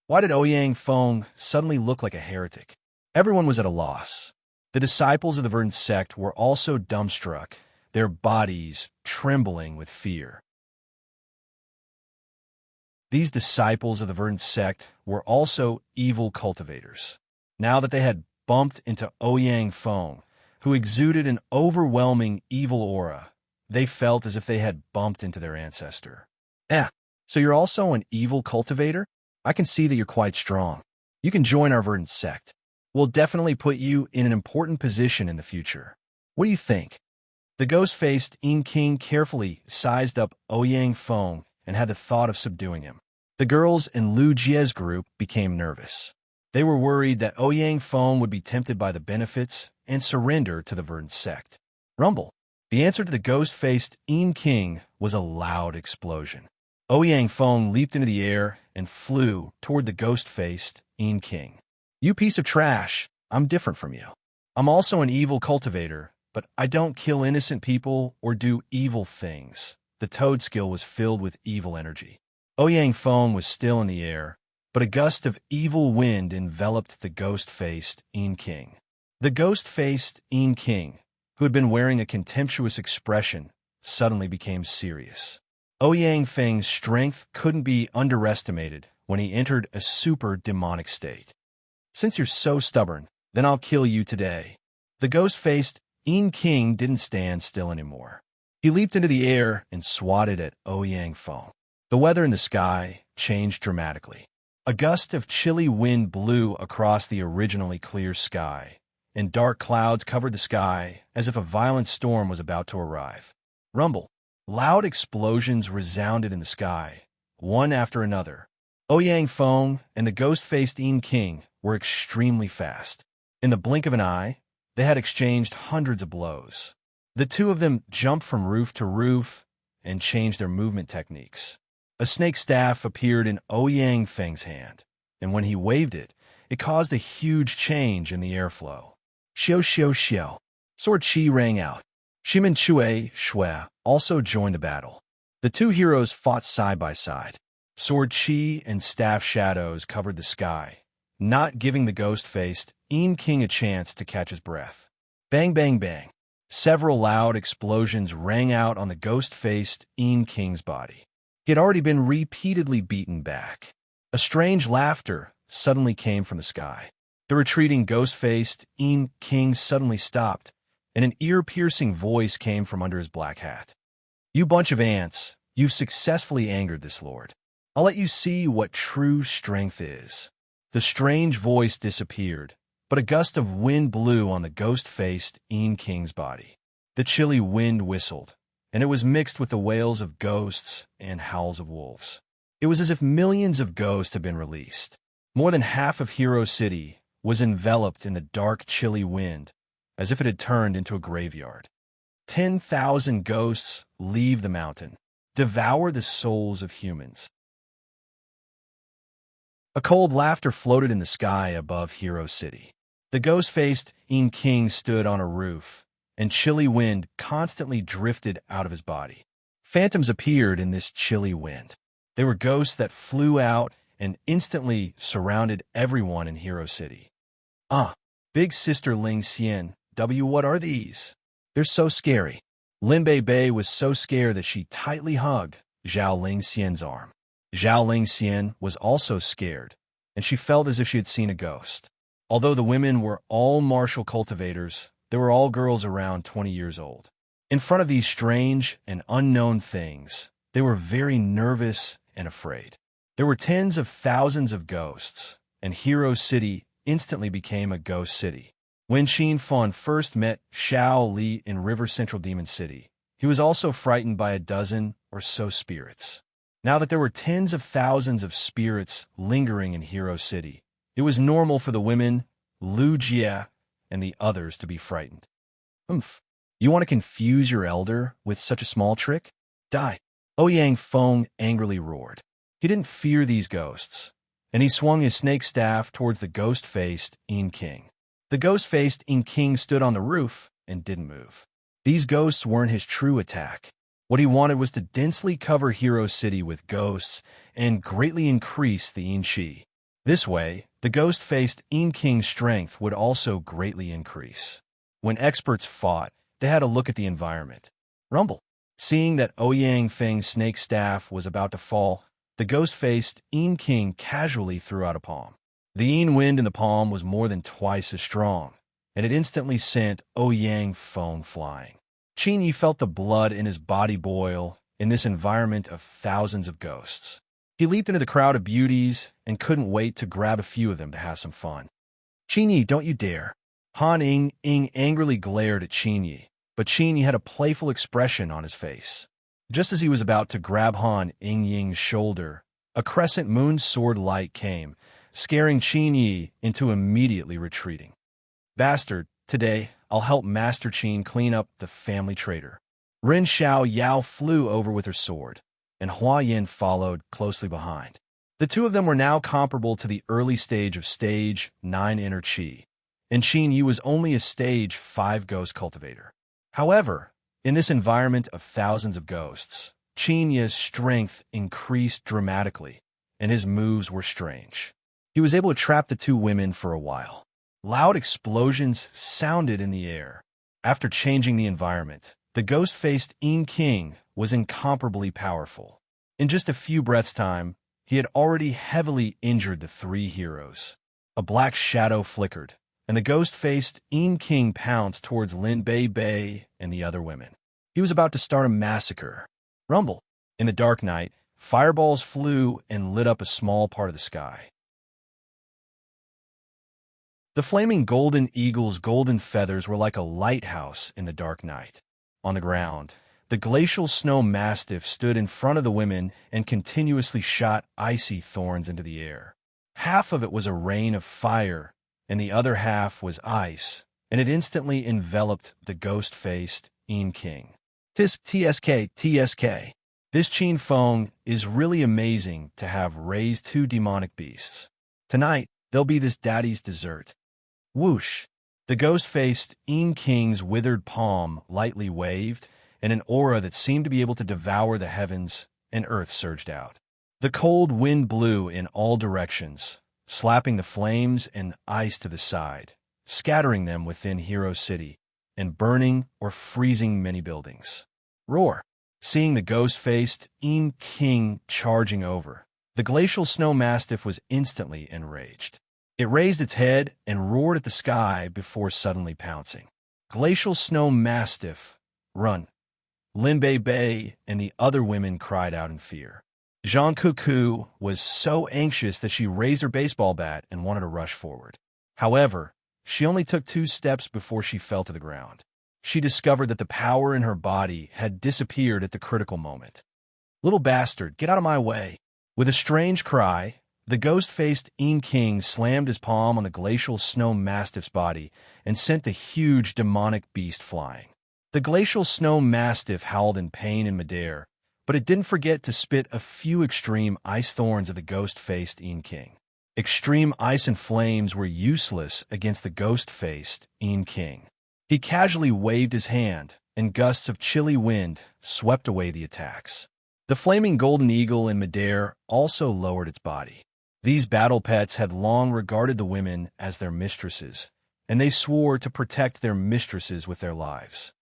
Why did Ouyang Feng suddenly look like a heretic? Everyone was at a loss. The disciples of the verdant sect were also dumbstruck, their bodies trembling with fear. These disciples of the verdant sect were also evil cultivators. Now that they had bumped into Ouyang Feng, who exuded an overwhelming evil aura, they felt as if they had bumped into their ancestor. So you're also an evil cultivator? I can see that you're quite strong. You can join our verdant sect. We'll definitely put you in an important position in the future. What do you think? The ghost-faced Yin King carefully sized up Ouyang Feng and had the thought of subduing him. The girls in Lu Jie's group became nervous. They were worried that Ouyang Feng would be tempted by the benefits and surrender to the verdant sect. Rumble. The answer to the ghost-faced Yin King was a loud explosion. Ouyang Feng leaped into the air and flew toward the ghost-faced Yin King. You piece of trash, I'm different from you. I'm also an evil cultivator, but I don't kill innocent people or do evil things. The toad skill was filled with evil energy. Ouyang Feng was still in the air, but a gust of evil wind enveloped the ghost-faced Yin King. The ghost-faced Yin King, who had been wearing a contemptuous expression, suddenly became serious. Ouyang Feng's strength couldn't be underestimated when he entered a super demonic state. Since you're so stubborn, then I'll kill you today. The ghost-faced Yin King didn't stand still anymore. He leaped into the air and swatted at Ouyang Feng. The weather in the sky changed dramatically. A gust of chilly wind blew across the originally clear sky, and dark clouds covered the sky as if a violent storm was about to arrive. Rumble. Loud explosions resounded in the sky, one after another. Ouyang Feng and the ghost-faced Yin King were extremely fast. In the blink of an eye, they had exchanged hundreds of blows. The two of them jumped from roof to roof and changed their movement techniques. A snake staff appeared in Ouyang Feng's hand, and when he waved it, it caused a huge change in the airflow. Xiao xiao xiao. Sword Qi rang out. Shimenchui Shui also joined the battle. The two heroes fought side by side. Sword Qi and staff shadows covered the sky, not giving the ghost-faced Yin King a chance to catch his breath. Bang, bang, bang. Several loud explosions rang out on the ghost-faced Yin King's body. He had already been repeatedly beaten back. A strange laughter suddenly came from the sky. The retreating ghost-faced Yin King suddenly stopped, and an ear-piercing voice came from under his black hat. You bunch of ants, you've successfully angered this lord. I'll let you see what true strength is. The strange voice disappeared, but a gust of wind blew on the ghost-faced Yin King's body. The chilly wind whistled, and it was mixed with the wails of ghosts and howls of wolves. It was as if millions of ghosts had been released. More than half of Hero City was enveloped in the dark, chilly wind, as if it had turned into a graveyard. 10,000 ghosts leave the mountain, devour the souls of humans. A cold laughter floated in the sky above Hero City. The ghost-faced Yin King stood on a roof, and chilly wind constantly drifted out of his body. Phantoms appeared in this chilly wind. They were ghosts that flew out and instantly surrounded everyone in Hero City. Big Sister Ling Xian, what are these? They're so scary. Lin Bei Bei was so scared that she tightly hugged Zhao Ling Xian's arm. Zhao Ling Xian was also scared, and she felt as if she had seen a ghost. Although the women were all martial cultivators, they were all girls around 20 years old. In front of these strange and unknown things, They were very nervous and afraid. There were tens of thousands of ghosts, and Hero City instantly became a ghost city. When Qin Fan first met Xiao Li in River Central Demon City, he was also frightened by a dozen or so spirits. Now that there were tens of thousands of spirits lingering in Hero City, it was normal for the women, Lu Jie, and the others to be frightened. You want to confuse your elder with such a small trick? Die. Ouyang Feng angrily roared. He didn't fear these ghosts, and he swung his snake staff towards the ghost-faced En King. The ghost-faced En King stood on the roof and didn't move. These ghosts weren't his true attack. What he wanted was to densely cover Hero City with ghosts and greatly increase the En Qi. This way, the ghost-faced En King's strength would also greatly increase. When experts fought, they had a look at the environment. Rumble. Seeing that Ouyang Feng's snake staff was about to fall, the ghost-faced En King casually threw out a palm. The En wind in the palm was more than twice as strong, and it instantly sent Ouyang Feng flying. Qin Yi felt the blood in his body boil in this environment of thousands of ghosts. He leaped into the crowd of beauties and couldn't wait to grab a few of them to have some fun. Qin Yi, don't you dare. Han Ing angrily glared at Qin Yi, but Qin Yi had a playful expression on his face. Just as he was about to grab Han Ying's shoulder, a crescent moon sword light came, scaring Qin Yi into immediately retreating. Bastard, today I'll help Master Qin clean up the family traitor. Ren Xiao Yao flew over with her sword, and Hua Yin followed closely behind. The two of them were now comparable to the early stage of Stage 9 Inner Qi, and Qin Yi was only a Stage 5 Ghost Cultivator. However, in this environment of thousands of ghosts, Qin Yi's strength increased dramatically, and his moves were strange. He was able to trap the two women for a while. Loud explosions sounded in the air. After changing the environment, the ghost-faced En King was incomparably powerful. In just a few breaths' time, he had already heavily injured the three heroes. A black shadow flickered, and the ghost-faced En King pounced towards Lin Bei Bei and the other women. He was about to start a massacre. Rumble. In the dark night, fireballs flew and lit up a small part of the sky. The flaming golden eagle's golden feathers were like a lighthouse in the dark night. On the ground, the glacial snow mastiff stood in front of the women and continuously shot icy thorns into the air. Half of it was a rain of fire, and the other half was ice, and it instantly enveloped the ghost-faced En King. TSK. This Qin Feng is really amazing to have raised two demonic beasts. Tonight, they'll be this daddy's dessert. Whoosh! The ghost-faced En King's withered palm lightly waved, and an aura that seemed to be able to devour the heavens and earth surged out. The cold wind blew in all directions, slapping the flames and ice to the side, scattering them within Hero City, and burning or freezing many buildings. Roar! Seeing the ghost-faced En King charging over, the glacial snow mastiff was instantly enraged. It raised its head and roared at the sky before suddenly pouncing. Glacial snow mastiff, run! Lin Bei Bei and the other women cried out in fear. Zhang Kuku was so anxious that she raised her baseball bat and wanted to rush forward. However, she only took 2 steps before she fell to the ground. She discovered that the power in her body had disappeared at the critical moment. Little bastard, get out of my way! With a strange cry, the ghost-faced En King slammed his palm on the glacial snow mastiff's body and sent the huge demonic beast flying. The glacial snow mastiff howled in pain in midair, but it didn't forget to spit a few extreme ice thorns at the ghost-faced En King. Extreme ice and flames were useless against the ghost-faced En King. He casually waved his hand, and gusts of chilly wind swept away the attacks. The flaming golden eagle in midair also lowered its body. These battle pets had long regarded the women as their mistresses, and they swore to protect their mistresses with their lives.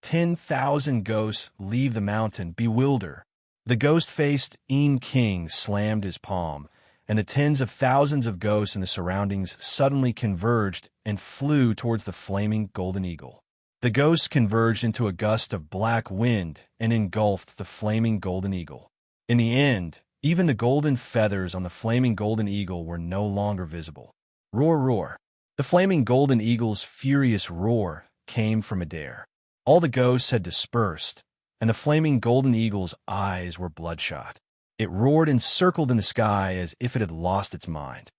10,000 ghosts leave the mountain, bewilder. The ghost-faced En King slammed his palm, and the tens of thousands of ghosts in the surroundings suddenly converged and flew towards the flaming golden eagle. The ghosts converged into a gust of black wind and engulfed the flaming golden eagle. In the end, even the golden feathers on the flaming golden eagle were no longer visible. Roar, roar. The flaming golden eagle's furious roar came from midair. All the ghosts had dispersed, and the flaming golden eagle's eyes were bloodshot. It roared and circled in the sky as if it had lost its mind.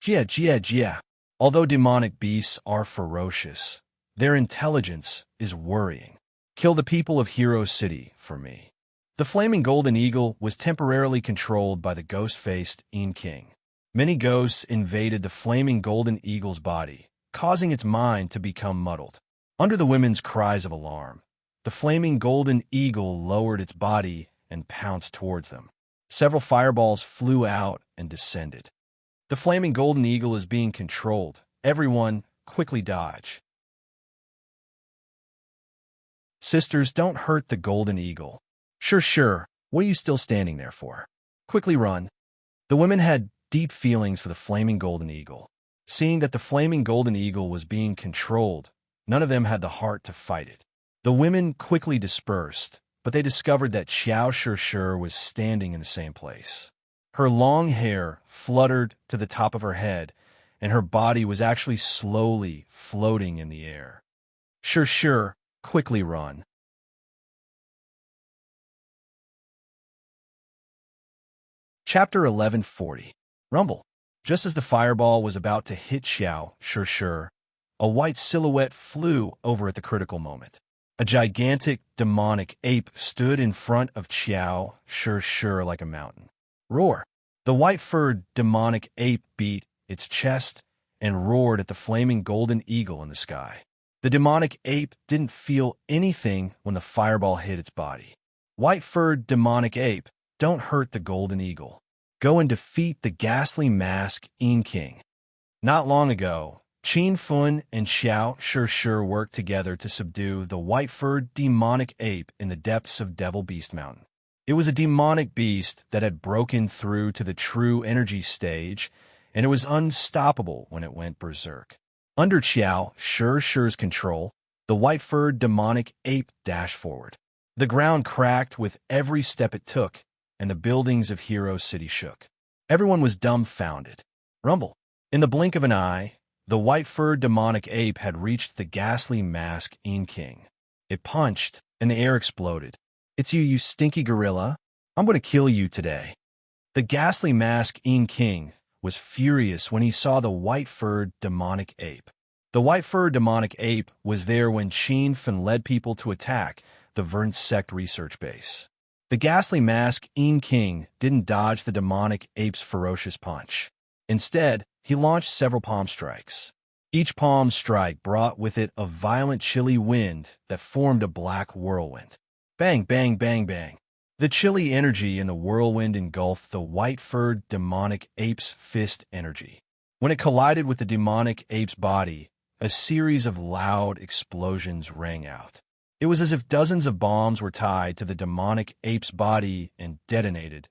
Jia, jia, jia. Although demonic beasts are ferocious, their intelligence is worrying. Kill the people of Hero City for me. The flaming golden eagle was temporarily controlled by the ghost-faced King. Many ghosts invaded the flaming golden eagle's body, causing its mind to become muddled. Under the women's cries of alarm, the flaming golden eagle lowered its body and pounced towards them. Several fireballs flew out and descended. The flaming golden eagle is being controlled. Everyone, quickly dodge. Sisters, don't hurt the golden eagle. Sure, sure. What are you still standing there for? Quickly run. The women had deep feelings for the flaming golden eagle. Seeing that the flaming golden eagle was being controlled, none of them had the heart to fight it. The women quickly dispersed, but they discovered that Xiao Shir was standing in the same place. Her long hair fluttered to the top of her head, and her body was actually slowly floating in the air. Shir, quickly run. Chapter 1140. Rumble. Just as the fireball was about to hit Xiao Shir, a white silhouette flew over at the critical moment. A gigantic demonic ape stood in front of Xiao Shir like a mountain. Roar. The white-furred demonic ape beat its chest and roared at the flaming golden eagle in the sky. The demonic ape didn't feel anything when the fireball hit its body. White-furred demonic ape, don't hurt the golden eagle. Go and defeat the ghastly mask King. Not long ago, Qin Fun and Xiao Shir worked together to subdue the white-furred demonic ape in the depths of Devil Beast Mountain. It was a demonic beast that had broken through to the true energy stage, and it was unstoppable when it went berserk. Under Xiao Shir's control, the white-furred demonic ape dashed forward. The ground cracked with every step it took, and the buildings of Hero City shook. Everyone was dumbfounded. Rumble. In the blink of an eye, the white-furred demonic ape had reached the ghastly mask King. It punched, and the air exploded. It's you, you stinky gorilla. I'm going to kill you today. The ghastly mask King was furious when he saw the white-furred demonic ape. The white-furred demonic ape was there when Qin Fun led people to attack the Vern Sect research base. The ghastly mask King didn't dodge the demonic ape's ferocious punch. Instead, he launched several palm strikes. Each palm strike brought with it a violent chilly wind that formed a black whirlwind. Bang, bang, bang, bang. The chilly energy in the whirlwind engulfed the white-furred demonic ape's fist energy. When it collided with the demonic ape's body, a series of loud explosions rang out. It was as if dozens of bombs were tied to the demonic ape's body and detonated.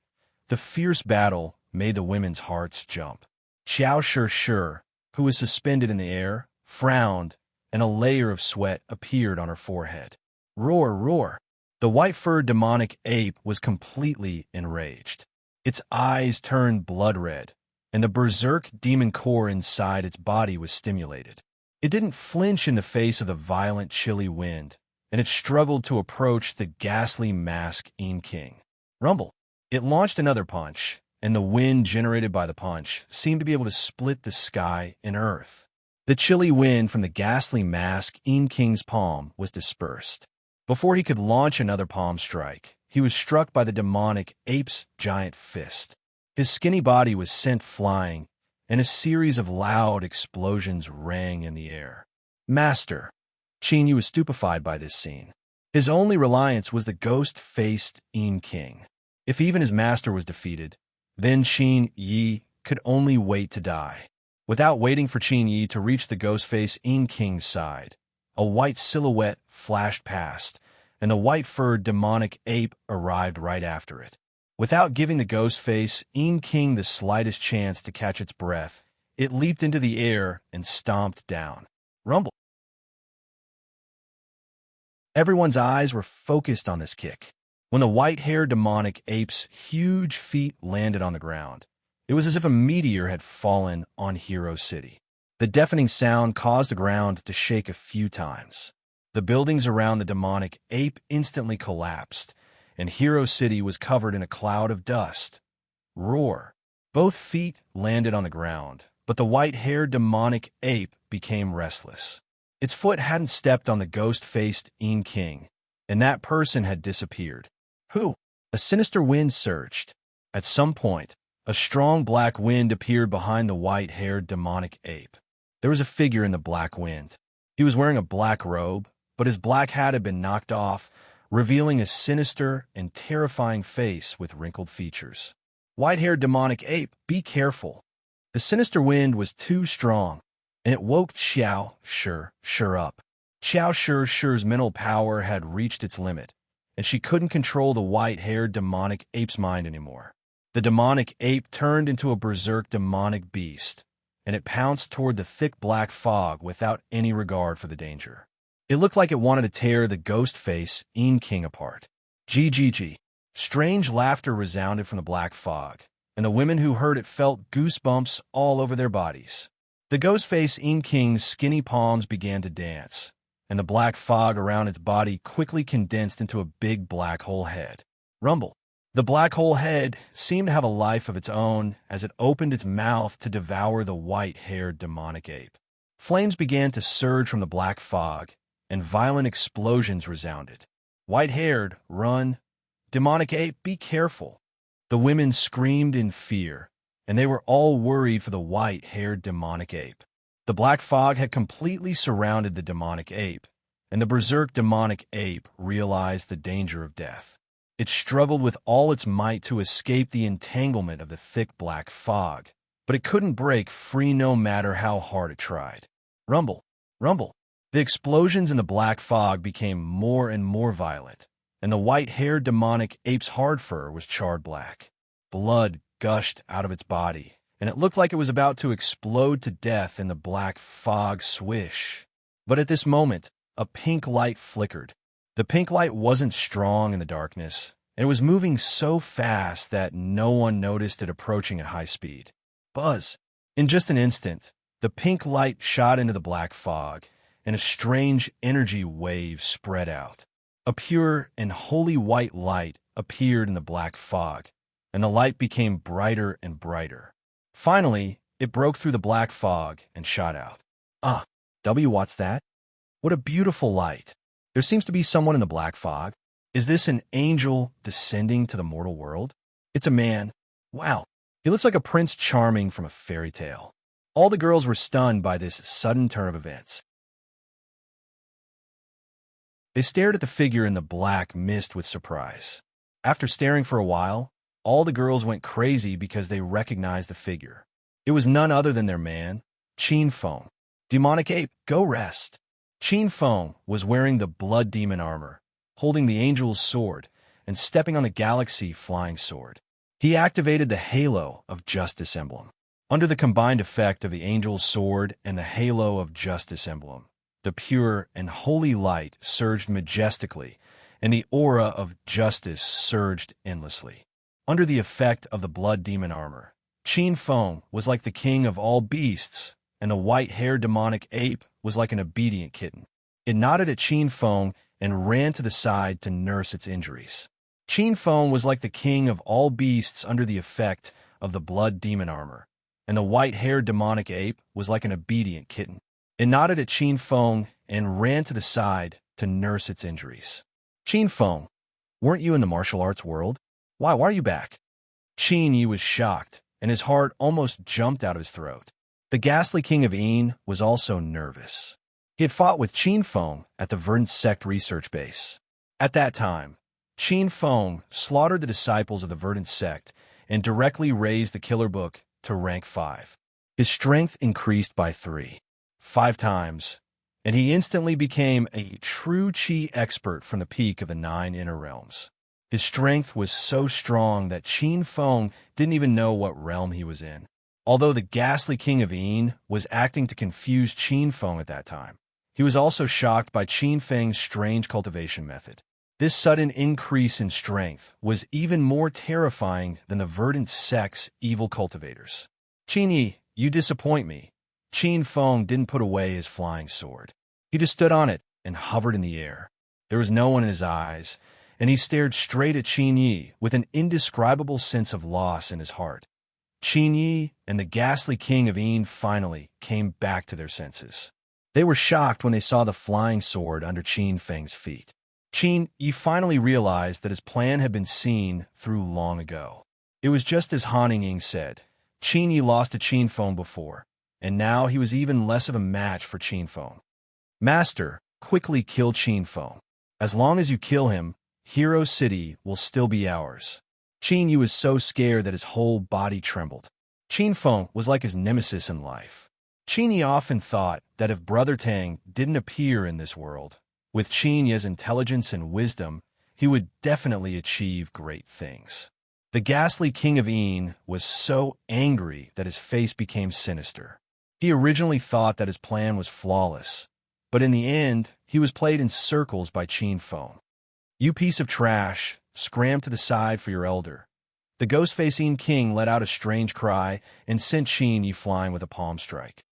The fierce battle made the women's hearts jump. Xiao Shir, who was suspended in the air, frowned, and a layer of sweat appeared on her forehead. Roar, roar. The white-furred demonic ape was completely enraged. Its eyes turned blood red, and the berserk demon core inside its body was stimulated. It didn't flinch in the face of the violent, chilly wind, and it struggled to approach the ghastly mask King. Rumble. It launched another punch, and the wind generated by the punch seemed to be able to split the sky and earth. The chilly wind from the ghastly mask King's palm was dispersed. Before he could launch another palm strike, he was struck by the demonic ape's giant fist. His skinny body was sent flying, and a series of loud explosions rang in the air. Master. Qin Yi was stupefied by this scene. His only reliance was the ghost-faced King. If even his master was defeated, then Qin Yi could only wait to die. Without waiting for Qin Yi to reach the ghost-faced King's side, a white silhouette flashed past, and the white-furred demonic ape arrived right after it. Without giving the ghost-face King the slightest chance to catch its breath, it leaped into the air and stomped down. Rumble. Everyone's eyes were focused on this kick. When the white-haired demonic ape's huge feet landed on the ground, it was as if a meteor had fallen on Hero City. The deafening sound caused the ground to shake a few times. The buildings around the demonic ape instantly collapsed, and Hero City was covered in a cloud of dust. Roar! Both feet landed on the ground, but the white-haired demonic ape became restless. Its foot hadn't stepped on the ghost-faced King, and that person had disappeared. Who? A sinister wind surged. At some point, a strong black wind appeared behind the white-haired demonic ape. There was a figure in the black wind. He was wearing a black robe, but his black hat had been knocked off, revealing a sinister and terrifying face with wrinkled features. White-haired demonic ape, be careful. The sinister wind was too strong, and it woke Xiao Shi up. Xiao Shi's mental power had reached its limit, and she couldn't control the white-haired demonic ape's mind anymore. The demonic ape turned into a berserk demonic beast, and it pounced toward the thick black fog without any regard for the danger. It looked like it wanted to tear the ghost-face King apart. GGG. Strange laughter resounded from the black fog, and the women who heard it felt goosebumps all over their bodies. The ghost-face King's skinny palms began to dance, and the black fog around its body quickly condensed into a big black hole head. Rumble. The black hole head seemed to have a life of its own as it opened its mouth to devour the white-haired demonic ape. Flames began to surge from the black fog, and violent explosions resounded. White-haired, run. Demonic ape, be careful. The women screamed in fear, and they were all worried for the white-haired demonic ape. The black fog had completely surrounded the demonic ape, and the berserk demonic ape realized the danger of death. It struggled with all its might to escape the entanglement of the thick black fog, but it couldn't break free no matter how hard it tried. Rumble, rumble. The explosions in the black fog became more and more violent, and the white-haired demonic ape's hard fur was charred black. Blood gushed out of its body, and it looked like it was about to explode to death in the black fog swish. But at this moment, a pink light flickered. The pink light wasn't strong in the darkness, and it was moving so fast that no one noticed it approaching at high speed. Buzz! In just an instant, the pink light shot into the black fog, and a strange energy wave spread out. A pure and holy white light appeared in the black fog, and the light became brighter and brighter. Finally, it broke through the black fog and shot out. Ah, what's that? What a beautiful light. There seems to be someone in the black fog. Is this an angel descending to the mortal world? It's a man. Wow, he looks like a Prince Charming from a fairy tale. All the girls were stunned by this sudden turn of events. They stared at the figure in the black mist with surprise. After staring for a while, all the girls went crazy because they recognized the figure. It was none other than their man, Feng. Demonic ape, go rest. Feng was wearing the blood demon armor, holding the angel's sword, and stepping on the galaxy flying sword. He activated the halo of justice emblem. Under the combined effect of the angel's sword and the halo of justice emblem, the pure and holy light surged majestically, and the aura of justice surged endlessly. Under the effect of the blood demon armor, Feng was like the king of all beasts, and the white-haired demonic ape was like an obedient kitten. It nodded at Feng and ran to the side to nurse its injuries. Feng was like the king of all beasts under the effect of the blood demon armor, and the white-haired demonic ape was like an obedient kitten. It nodded at Feng and ran to the side to nurse its injuries. Feng, weren't you in the martial arts world? Why are you back? Yi was shocked, and his heart almost jumped out of his throat. The ghastly king of En was also nervous. He had fought with Feng at the Verdant Sect research base. At that time, Feng slaughtered the disciples of the Verdant Sect and directly raised the killer book to rank 5. His strength increased by 5 times, and he instantly became a true Qi expert from the peak of the 9 inner realms. His strength was so strong that Feng didn't even know what realm he was in. Although the ghastly king of En was acting to confuse Feng at that time, He was also shocked by Qin Feng's strange cultivation method. This sudden increase in strength was even more terrifying than the verdant sect's evil cultivators. Qin Yi, you disappoint me. Qin Feng didn't put away his flying sword. He just stood on it and hovered in the air. There was no one in his eyes, and he stared straight at Qin Yi with an indescribable sense of loss in his heart. Qin Yi and the ghastly king of Yin finally came back to their senses. They were shocked when they saw the flying sword under Qin Feng's feet. Qin Yi finally realized that his plan had been seen through long ago. It was just as Han Ying said. Qin Yi lost to Qin Feng before, and now he was even less of a match for Qin Feng. Master, quickly kill Qin Feng. As long as you kill him, Hero City will still be ours. Qin Yi was so scared that his whole body trembled. Qin Feng was like his nemesis in life. Qin Yi often thought that if Brother Tang didn't appear in this world, with Qin Yi's intelligence and wisdom, he would definitely achieve great things. The ghastly king of Yin was so angry that his face became sinister. He originally thought that his plan was flawless, but in the end, he was played in circles by Qin Feng. You piece of trash, scram to the side for your elder. The ghost-facing king let out a strange cry and sent Qin Yi flying with a palm strike.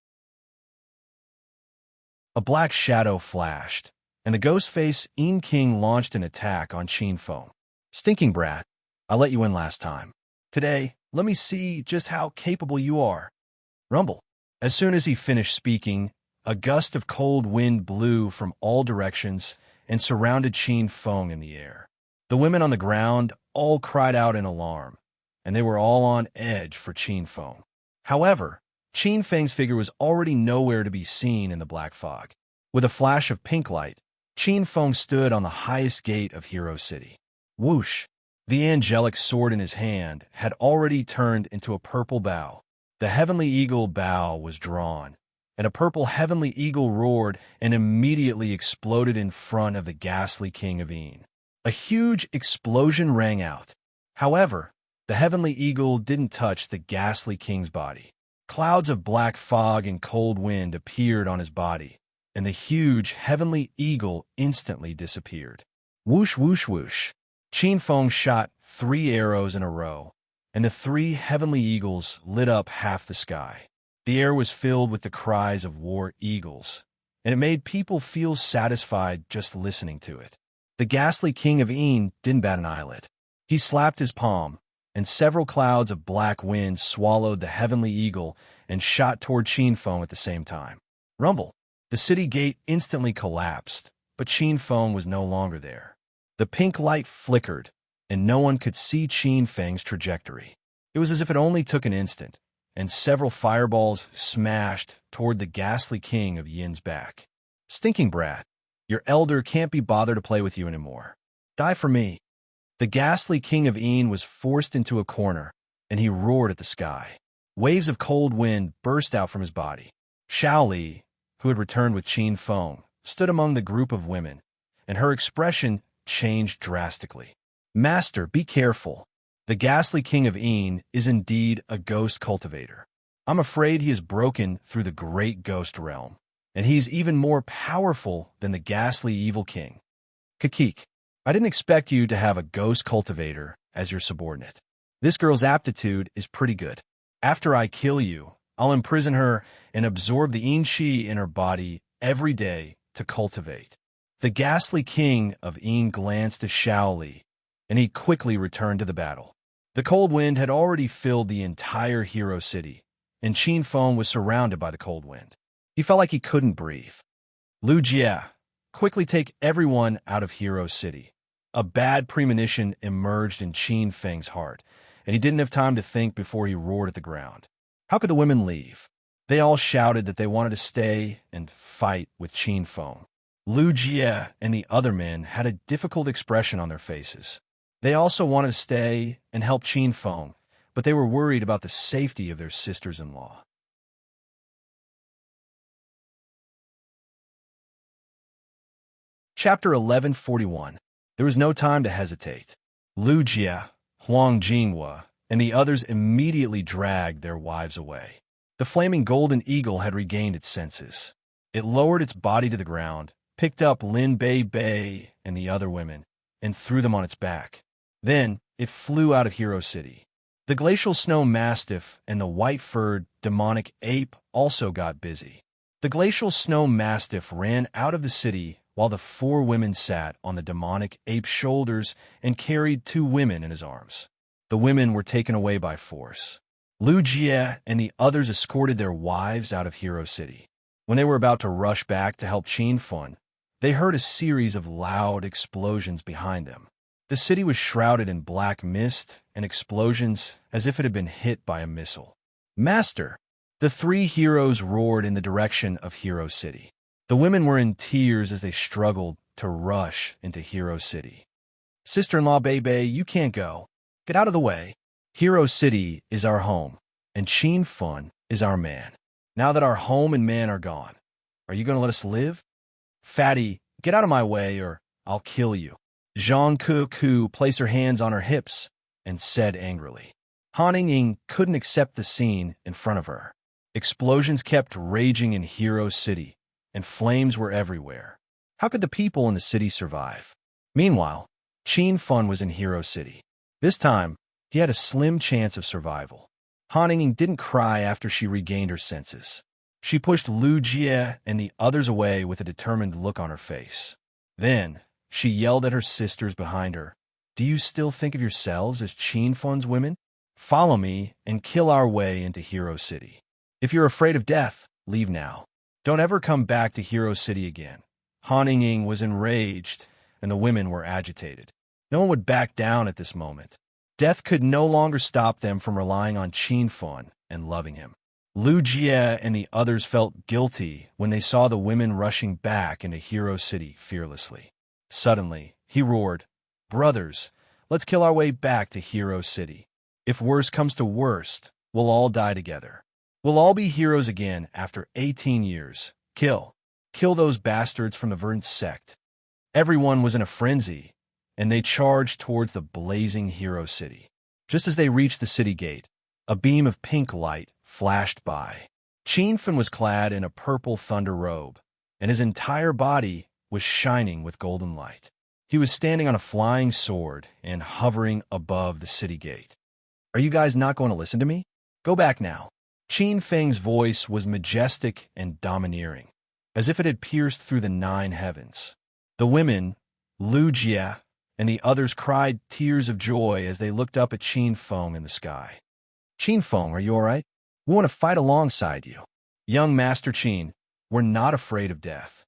A black shadow flashed, and the ghost-facing king launched an attack on Qin Feng. Stinking brat, I let you in last time. Today, let me see just how capable you are. Rumble. As soon as he finished speaking, a gust of cold wind blew from all directions and surrounded Qin Feng in the air. The women on the ground all cried out in alarm, and they were all on edge for Qin Feng. However, Qin Feng's figure was already nowhere to be seen in the black fog. With a flash of pink light, Qin Feng stood on the highest gate of Hero City. Whoosh! The angelic sword in his hand had already turned into a purple bow. The heavenly eagle bow was drawn, and a purple heavenly eagle roared and immediately exploded in front of the ghastly king of Yin. A huge explosion rang out. However, the heavenly eagle didn't touch the ghastly king's body. Clouds of black fog and cold wind appeared on his body, and the huge heavenly eagle instantly disappeared. Whoosh, whoosh, whoosh. Qin Feng shot 3 arrows in a row, and the 3 heavenly eagles lit up half the sky. The air was filled with the cries of war eagles, and it made people feel satisfied just listening to it. The ghastly king of Yin didn't bat an eyelid. He slapped his palm, and several clouds of black wind swallowed the heavenly eagle and shot toward Qin Feng at the same time. Rumble. The city gate instantly collapsed, but Qin Feng was no longer there. The pink light flickered, and no one could see Qin Feng's trajectory. It was as if it only took an instant, and several fireballs smashed toward the ghastly king of Yin's back. Stinking brat, your elder can't be bothered to play with you anymore. Die for me. The ghastly king of Yin was forced into a corner, and he roared at the sky. Waves of cold wind burst out from his body. Xiao Li, who had returned with Qin Feng, stood among the group of women, and her expression changed drastically. Master, be careful. The ghastly king of Yin is indeed a ghost cultivator. I'm afraid he has broken through the great ghost realm, and he's even more powerful than the ghastly evil king. Kakik, I didn't expect you to have a ghost cultivator as your subordinate. This girl's aptitude is pretty good. After I kill you, I'll imprison her and absorb the yin qi in her body every day to cultivate. The ghastly king of Yin glanced at Xiao Li, and he quickly returned to the battle. The cold wind had already filled the entire Hero City, and Qin Feng was surrounded by the cold wind. He felt like he couldn't breathe. Lu Jie, quickly take everyone out of Hero City. A bad premonition emerged in Qin Feng's heart, and he didn't have time to think before he roared at the ground. How could the women leave? They all shouted that they wanted to stay and fight with Qin Feng. Lu Jie and the other men had a difficult expression on their faces. They also wanted to stay and help Qin Feng, but they were worried about the safety of their sisters-in-law. Chapter 1141. There was no time to hesitate. Lu Jie, Huang Jinghua, and the others immediately dragged their wives away. The flaming golden eagle had regained its senses. It lowered its body to the ground, picked up Lin Bei Bei and the other women, and threw them on its back. Then it flew out of Hero City. The glacial snow mastiff and the white-furred demonic ape also got busy. The glacial snow mastiff ran out of the city while the 4 women sat on the demonic ape's shoulders and carried 2 women in his arms. The women were taken away by force. Lu Jie and the others escorted their wives out of Hero City. When they were about to rush back to help Qin Fun, they heard a series of loud explosions behind them. The city was shrouded in black mist and explosions as if it had been hit by a missile. "Master!" The 3 heroes roared in the direction of Hero City. The women were in tears as they struggled to rush into Hero City. "Sister-in-law Bei, you can't go. Get out of the way. Hero City is our home, and Qin Fun is our man. Now that our home and man are gone, are you going to let us live? Fatty, get out of my way or I'll kill you." Zhang Ku placed her hands on her hips and said angrily. Han Ying couldn't accept the scene in front of her. Explosions kept raging in Hero City, and flames were everywhere. How could the people in the city survive? Meanwhile, Qin Fun was in Hero City. This time, he had a slim chance of survival. Han Ying didn't cry after she regained her senses. She pushed Lu Jie and the others away with a determined look on her face. Then, she yelled at her sisters behind her. "Do you still think of yourselves as Qin Fun's women? Follow me and kill our way into Hero City. If you're afraid of death, leave now. Don't ever come back to Hero City again." Han Ying was enraged, and the women were agitated. No one would back down at this moment. Death could no longer stop them from relying on Qin Fun and loving him. Lu Jie and the others felt guilty when they saw the women rushing back into Hero City fearlessly. Suddenly, he roared, "Brothers, let's kill our way back to Hero City. If worst comes to worst, we'll all die together. We'll all be heroes again after 18 years. Kill those bastards from the verdant sect." Everyone was in a frenzy, and they charged towards the blazing Hero City. Just as they reached the city gate, a beam of pink light flashed by. Qin Fun was clad in a purple thunder robe, and his entire body was shining with golden light. He was standing on a flying sword and hovering above the city gate. "Are you guys not going to listen to me? Go back now." Qin Feng's voice was majestic and domineering, as if it had pierced through the 9 heavens. The women, Lu Jie, and the others cried tears of joy as they looked up at Qin Feng in the sky. "Qin Feng, are you all right? We want to fight alongside you. Young Master Qin, we're not afraid of death.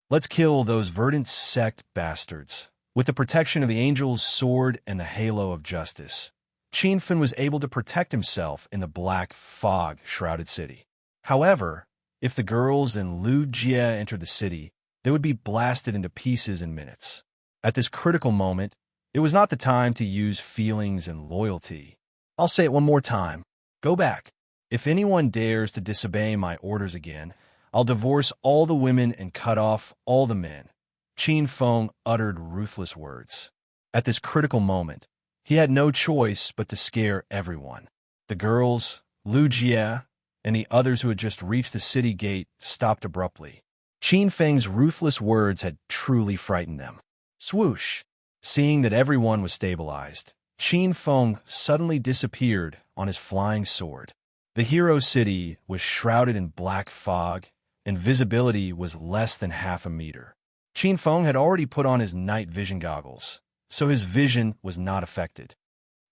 Let's kill those verdant sect bastards." With the protection of the angel's sword and the halo of justice, Qin Fun was able to protect himself in the black fog-shrouded city. However, if the girls and Lu Jie entered the city, they would be blasted into pieces in minutes. At this critical moment, it was not the time to use feelings and loyalty. I'll say it one more time. Go back. If anyone dares to disobey my orders again, I'll divorce all the women and cut off all the men. Qin Feng uttered ruthless words. At this critical moment, he had no choice but to scare everyone. The girls, Lu Jie, and the others who had just reached the city gate stopped abruptly. Qin Feng's ruthless words had truly frightened them. Swoosh! Seeing that everyone was stabilized, Qin Feng suddenly disappeared on his flying sword. The hero city was shrouded in black fog, and visibility was less than half a meter. Qin Feng had already put on his night vision goggles, so his vision was not affected.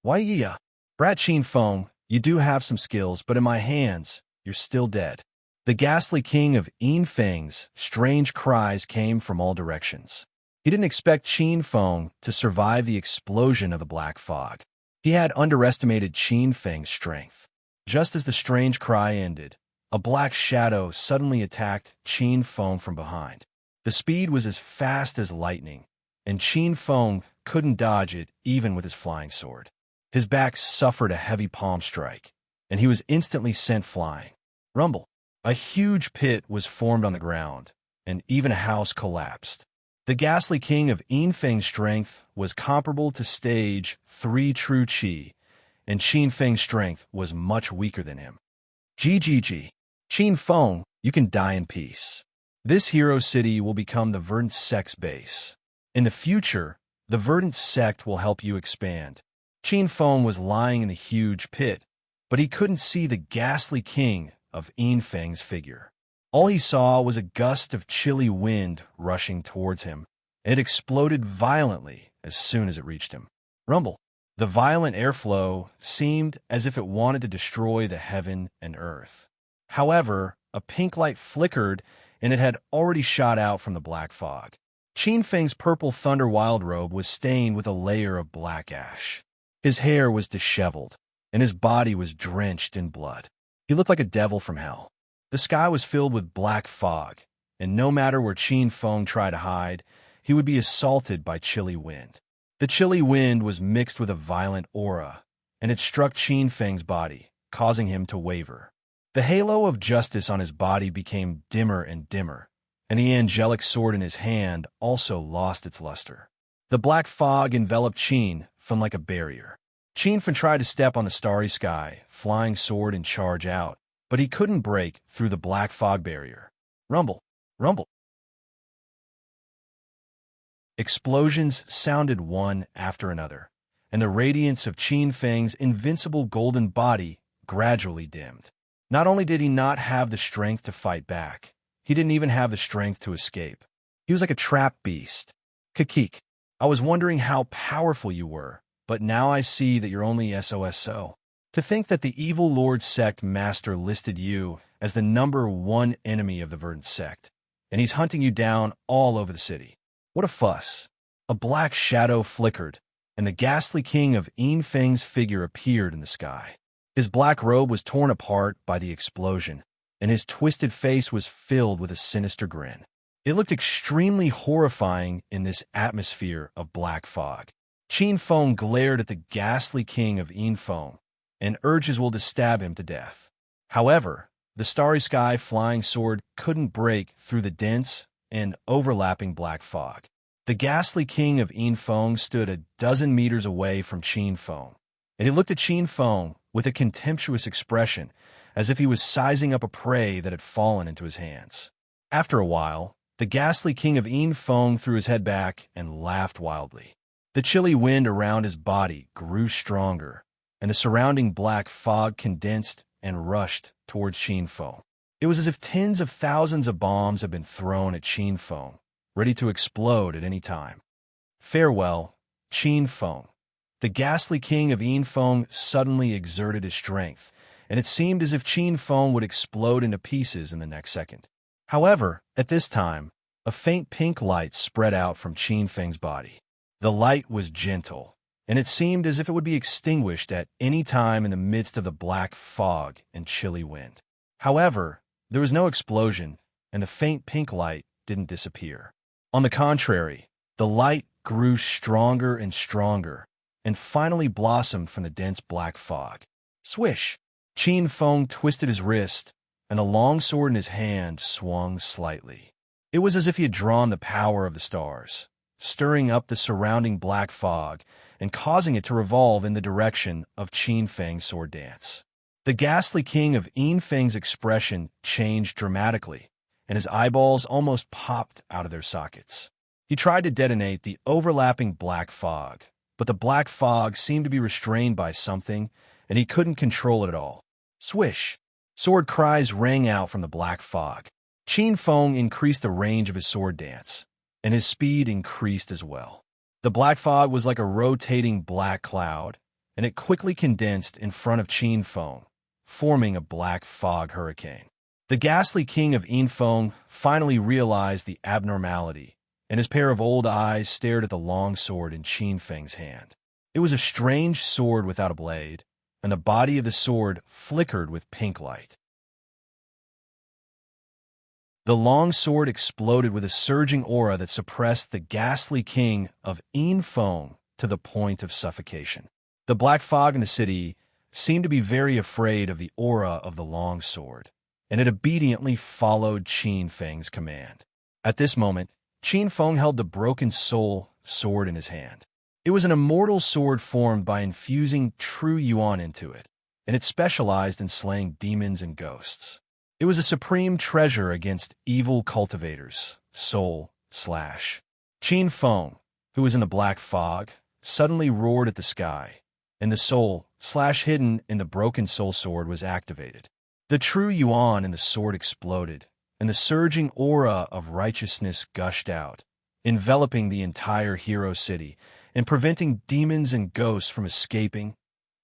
"Why, yeah, Brat Qin Feng, you do have some skills, but in my hands, you're still dead." The ghastly king of Feng's strange cries came from all directions. He didn't expect Qin Feng to survive the explosion of the black fog. He had underestimated Qin Feng's strength. Just as the strange cry ended, a black shadow suddenly attacked Qin Feng from behind. The speed was as fast as lightning, and Qin Feng couldn't dodge it even with his flying sword. His back suffered a heavy palm strike, and he was instantly sent flying. Rumble! A huge pit was formed on the ground, and even a house collapsed. The ghastly king of Feng's strength was comparable to stage 3 true Qi, and Qin Feng's strength was much weaker than him. GGG. Qin Feng, you can die in peace. This hero city will become the Verdant Sect's base. In the future, the Verdant Sect will help you expand. Qin Feng was lying in the huge pit, but he couldn't see the ghastly king of Feng's figure. All he saw was a gust of chilly wind rushing towards him, and it exploded violently as soon as it reached him. Rumble. The violent airflow seemed as if it wanted to destroy the heaven and earth. However, a pink light flickered, and it had already shot out from the black fog. Qin Feng's purple thunder wild robe was stained with a layer of black ash. His hair was disheveled, and his body was drenched in blood. He looked like a devil from hell. The sky was filled with black fog, and no matter where Qin Feng tried to hide, he would be assaulted by chilly wind. The chilly wind was mixed with a violent aura, and it struck Qin Feng's body, causing him to waver. The halo of justice on his body became dimmer and dimmer, and the angelic sword in his hand also lost its luster. The black fog enveloped Qin Feng like a barrier. Qin Feng tried to step on the starry sky, flying sword and charge out, but he couldn't break through the black fog barrier. Rumble, rumble. Explosions sounded one after another, and the radiance of Qin Feng's invincible golden body gradually dimmed. Not only did he not have the strength to fight back, he didn't even have the strength to escape. He was like a trapped beast. Kakik, I was wondering how powerful you were, but now I see that you're only SOSO. To think that the evil Lord Sect Master listed you as the #1 enemy of the Verdant Sect, and he's hunting you down all over the city. What a fuss. A black shadow flickered, and the ghastly king of Feng's figure appeared in the sky. His black robe was torn apart by the explosion, and his twisted face was filled with a sinister grin. It looked extremely horrifying in this atmosphere of black fog. Qin Feng glared at the ghastly king of Feng, and urged his will to stab him to death. However, the starry sky flying sword couldn't break through the dense and overlapping black fog. The ghastly king of Feng stood a dozen meters away from Qin Feng, and he looked at Qin Feng with a contemptuous expression, as if he was sizing up a prey that had fallen into his hands. After a while, the ghastly king of Feng threw his head back and laughed wildly. The chilly wind around his body grew stronger, and the surrounding black fog condensed and rushed towards Qin Feng. It was as if tens of thousands of bombs had been thrown at Qin Feng, ready to explode at any time. Farewell, Qin Feng. The ghastly king of Feng suddenly exerted his strength, and it seemed as if Qin Feng would explode into pieces in the next second. However, at this time, a faint pink light spread out from Qin Feng's body. The light was gentle, and it seemed as if it would be extinguished at any time in the midst of the black fog and chilly wind. However, there was no explosion, and the faint pink light didn't disappear. On the contrary, the light grew stronger and stronger, and finally blossomed from the dense black fog. Swish! Qin Feng twisted his wrist, and the long sword in his hand swung slightly. It was as if he had drawn the power of the stars, stirring up the surrounding black fog and causing it to revolve in the direction of Qin Feng's sword dance. The ghastly king of Feng's expression changed dramatically, and his eyeballs almost popped out of their sockets. He tried to detonate the overlapping black fog, but the black fog seemed to be restrained by something, and he couldn't control it at all. Swish! Sword cries rang out from the black fog. Qin Feng increased the range of his sword dance, and his speed increased as well. The black fog was like a rotating black cloud, and it quickly condensed in front of Qin Feng, forming a black fog hurricane. The ghastly king of Feng finally realized the abnormality, and his pair of old eyes stared at the long sword in Qin Feng's hand. It was a strange sword without a blade, and the body of the sword flickered with pink light. The long sword exploded with a surging aura that suppressed the ghastly king of Feng to the point of suffocation. The black fog in the city seemed to be very afraid of the aura of the long sword, and it obediently followed Qin Feng's command. At this moment, Qin Feng held the broken soul sword in his hand. It was an immortal sword formed by infusing true yuan into it, and it specialized in slaying demons and ghosts. It was a supreme treasure against evil cultivators, soul/. Qin Feng, who was in the black fog, suddenly roared at the sky, and the soul/, hidden in the broken soul sword, was activated. The true yuan in the sword exploded, and the surging aura of righteousness gushed out, enveloping the entire hero city and preventing demons and ghosts from escaping.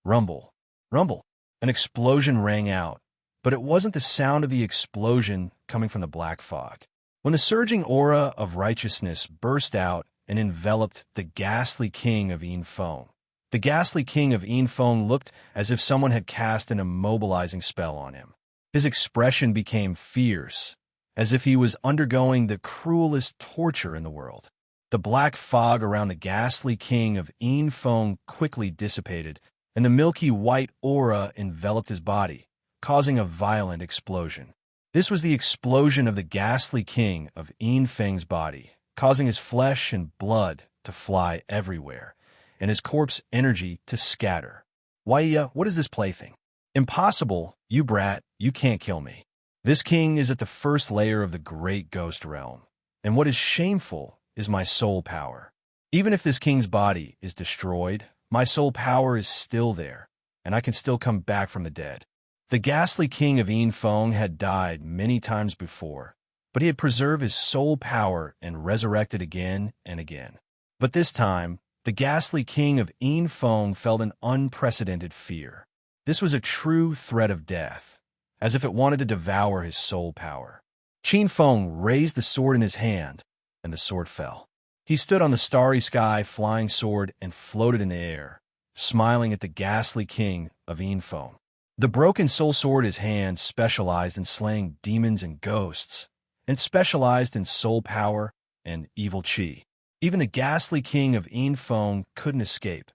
Rumble, rumble. An explosion rang out, but it wasn't the sound of the explosion coming from the black fog. When the surging aura of righteousness burst out and enveloped the ghastly king of Enfeng, the ghastly king of Enfeng looked as if someone had cast an immobilizing spell on him. His expression became fierce, as if he was undergoing the cruelest torture in the world. The black fog around the ghastly king of Enfeng quickly dissipated, and the milky white aura enveloped his body, causing a violent explosion. This was the explosion of the ghastly king of Enfeng's body, causing his flesh and blood to fly everywhere, and his corpse energy to scatter. Why, what is this plaything? Impossible, you brat, you can't kill me. This king is at the first layer of the great ghost realm, and what is shameful is my soul power. Even if this king's body is destroyed, my soul power is still there, and I can still come back from the dead. The ghastly king of Enfeng had died many times before, but he had preserved his soul power and resurrected again and again. But this time, the ghastly king of Enfeng felt an unprecedented fear. This was a true threat of death, as if it wanted to devour his soul power. Qin Feng raised the sword in his hand, and the sword fell. He stood on the starry sky flying sword and floated in the air, smiling at the ghastly king of Enfeng. The broken soul sword in his hand specialized in slaying demons and ghosts, and specialized in soul power and evil qi. Even the ghastly king of Enfeng couldn't escape.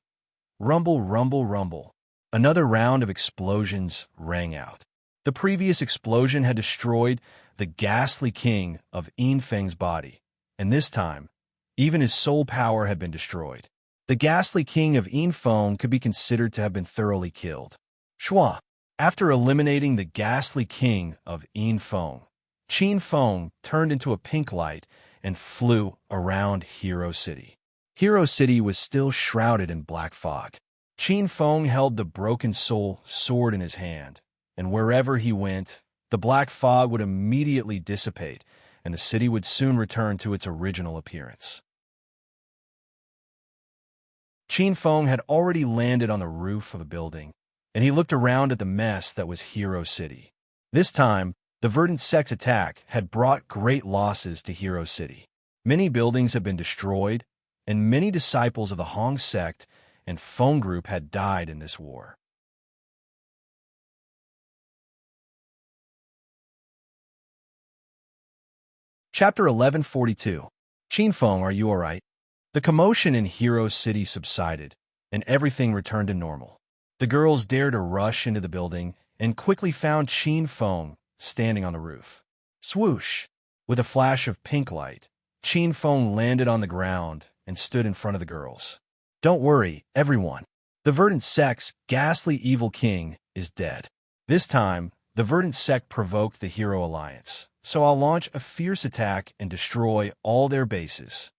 Rumble, rumble, rumble. Another round of explosions rang out. The previous explosion had destroyed the ghastly king of Enfeng's body, and this time, even his soul power had been destroyed. The ghastly king of Enfeng could be considered to have been thoroughly killed. Shua. After eliminating the ghastly king of Enfeng, Qin Feng turned into a pink light and flew around Hero City. Hero City was still shrouded in black fog. Qin Feng held the broken soul sword in his hand, and wherever he went, the black fog would immediately dissipate, and the city would soon return to its original appearance. Qin Feng had already landed on the roof of a building, and he looked around at the mess that was Hero City. This time, the verdant sect's attack had brought great losses to Hero City. Many buildings had been destroyed, and many disciples of the Hong sect and Feng group had died in this war. Chapter 1142. Qin Feng, are you all right? The commotion in Hero City subsided, and everything returned to normal. The girls dared to rush into the building and quickly found Qin Feng standing on the roof. Swoosh! With a flash of pink light, Qin Feng landed on the ground and stood in front of the girls. Don't worry, everyone. The verdant sect's ghastly evil king is dead. This time, the verdant sect provoked the Hero Alliance, so I'll launch a fierce attack and destroy all their bases.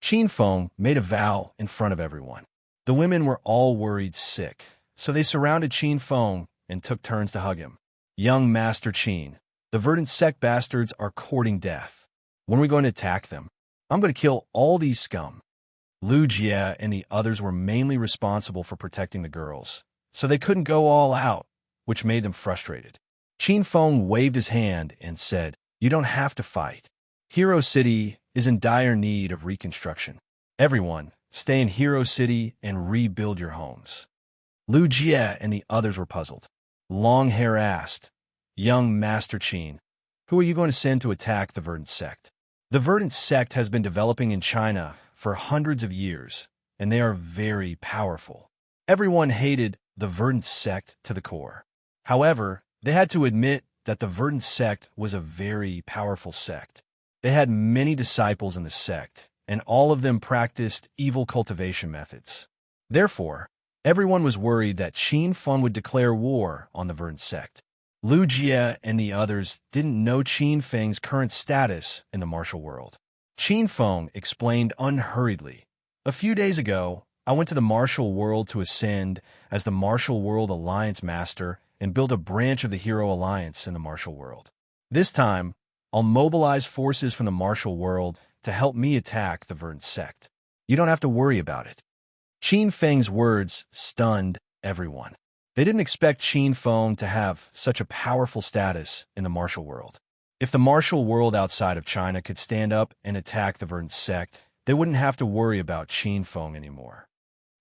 Qin Feng made a vow in front of everyone. The women were all worried sick, so they surrounded Qin Feng and took turns to hug him. Young Master Qin, the verdant sect bastards are courting death. When are we going to attack them? I'm going to kill all these scum. Lu Jie and the others were mainly responsible for protecting the girls, so they couldn't go all out, which made them frustrated. Qin Feng waved his hand and said, "You don't have to fight. Hero City is in dire need of reconstruction. Everyone, stay in Hero City and rebuild your homes." Lu Jie and the others were puzzled. Long Hair asked, "Young Master Qin, who are you going to send to attack the verdant sect?" The verdant sect has been developing in China for hundreds of years, and they are very powerful. Everyone hated the verdant sect to the core. However, they had to admit that the verdant sect was a very powerful sect. They had many disciples in the sect, and all of them practiced evil cultivation methods. Therefore, everyone was worried that Qin Feng would declare war on the verdant sect. Lu Jie and the others didn't know Qin Feng's current status in the martial world. Qin Feng explained unhurriedly. A few days ago, I went to the martial world to ascend as the Martial World Alliance Master and build a branch of the Hero Alliance in the martial world. This time, I'll mobilize forces from the martial world to help me attack the Verdant Sect. You don't have to worry about it. Qin Feng's words stunned everyone. They didn't expect Qin Feng to have such a powerful status in the martial world. If the martial world outside of China could stand up and attack the Verdant Sect, they wouldn't have to worry about Qin Feng anymore.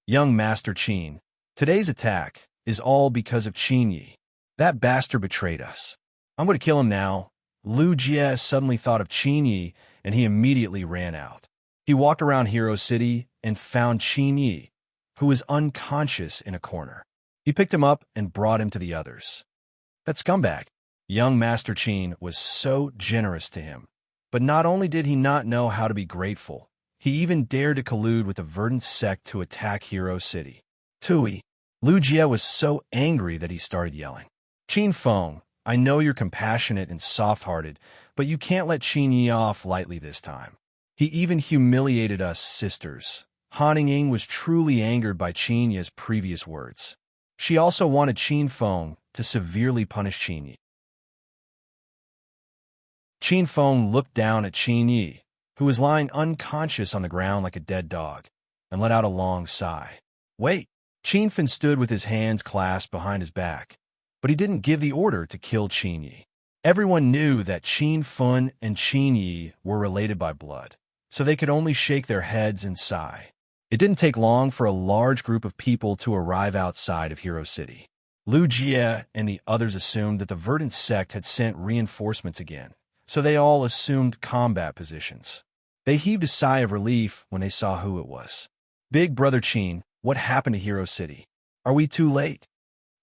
Young Master Qin, today's attack is all because of Qin Yi. That bastard betrayed us. I'm going to kill him now. Lu Jie suddenly thought of Qin Yi, and he immediately ran out. He walked around Hero City and found Qin Yi, who was unconscious in a corner. He picked him up and brought him to the others. That scumbag. Young Master Qin was so generous to him. But not only did he not know how to be grateful, he even dared to collude with the Verdant Sect to attack Hero City. Tui. Lu Jie was so angry that he started yelling. Qin Feng, I know you're compassionate and soft-hearted, but you can't let Qin Yi off lightly this time. He even humiliated us sisters. Han Ying was truly angered by Qin Yi's previous words. She also wanted Qin Feng to severely punish Qin Yi. Qin Feng looked down at Qin Yi, who was lying unconscious on the ground like a dead dog, and let out a long sigh. Wait! Qin Feng stood with his hands clasped behind his back, but he didn't give the order to kill Qin Yi. Everyone knew that Qin Feng and Qin Yi were related by blood, so they could only shake their heads and sigh. It didn't take long for a large group of people to arrive outside of Hero City. Lu Jie and the others assumed that the Verdant Sect had sent reinforcements again, so they all assumed combat positions. They heaved a sigh of relief when they saw who it was. Big Brother Qin, what happened to Hero City? Are we too late?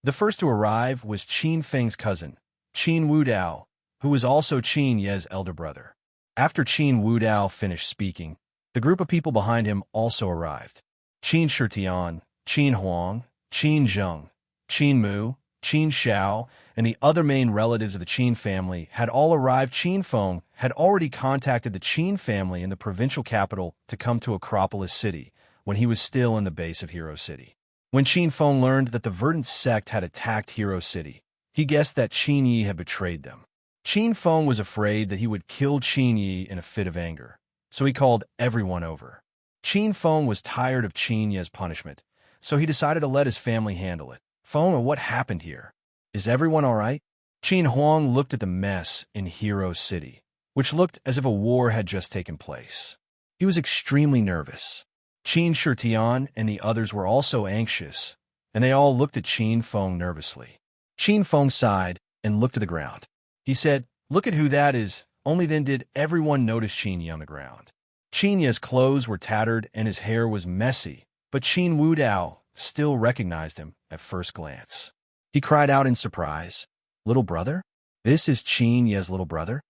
The first to arrive was Qin Feng's cousin, Qin Wudao, who was also Qin Ye's elder brother. After Qin Wudao finished speaking, the group of people behind him also arrived. Qin Shitian, Qin Huang, Qin Zheng, Qin Mu, Qin Xiao, and the other main relatives of the Qin family had all arrived. Qin Feng had already contacted the Qin family in the provincial capital to come to Acropolis City when he was still in the base of Hero City. When Qin Feng learned that the Verdant Sect had attacked Hero City, he guessed that Qin Yi had betrayed them. Qin Feng was afraid that he would kill Qin Yi in a fit of anger, so he called everyone over. Qin Feng was tired of Qin Yi's punishment, so he decided to let his family handle it. Feng, what happened here? Is everyone all right? Qin Huang looked at the mess in Hero City, which looked as if a war had just taken place. He was extremely nervous. Qin Shitian and the others were also anxious, and they all looked at Qin Feng nervously. Qin Feng sighed and looked at the ground. He said, "Look at who that is." Only then did everyone notice Qin Yi on the ground. Qin Yi's clothes were tattered and his hair was messy, but Qin Wudao still recognized him at first glance. He cried out in surprise, "Little brother? This is Qin Yi's little brother?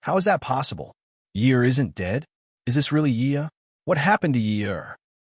How is that possible? Yi isn't dead? Is this really Yi? What happened to Yi?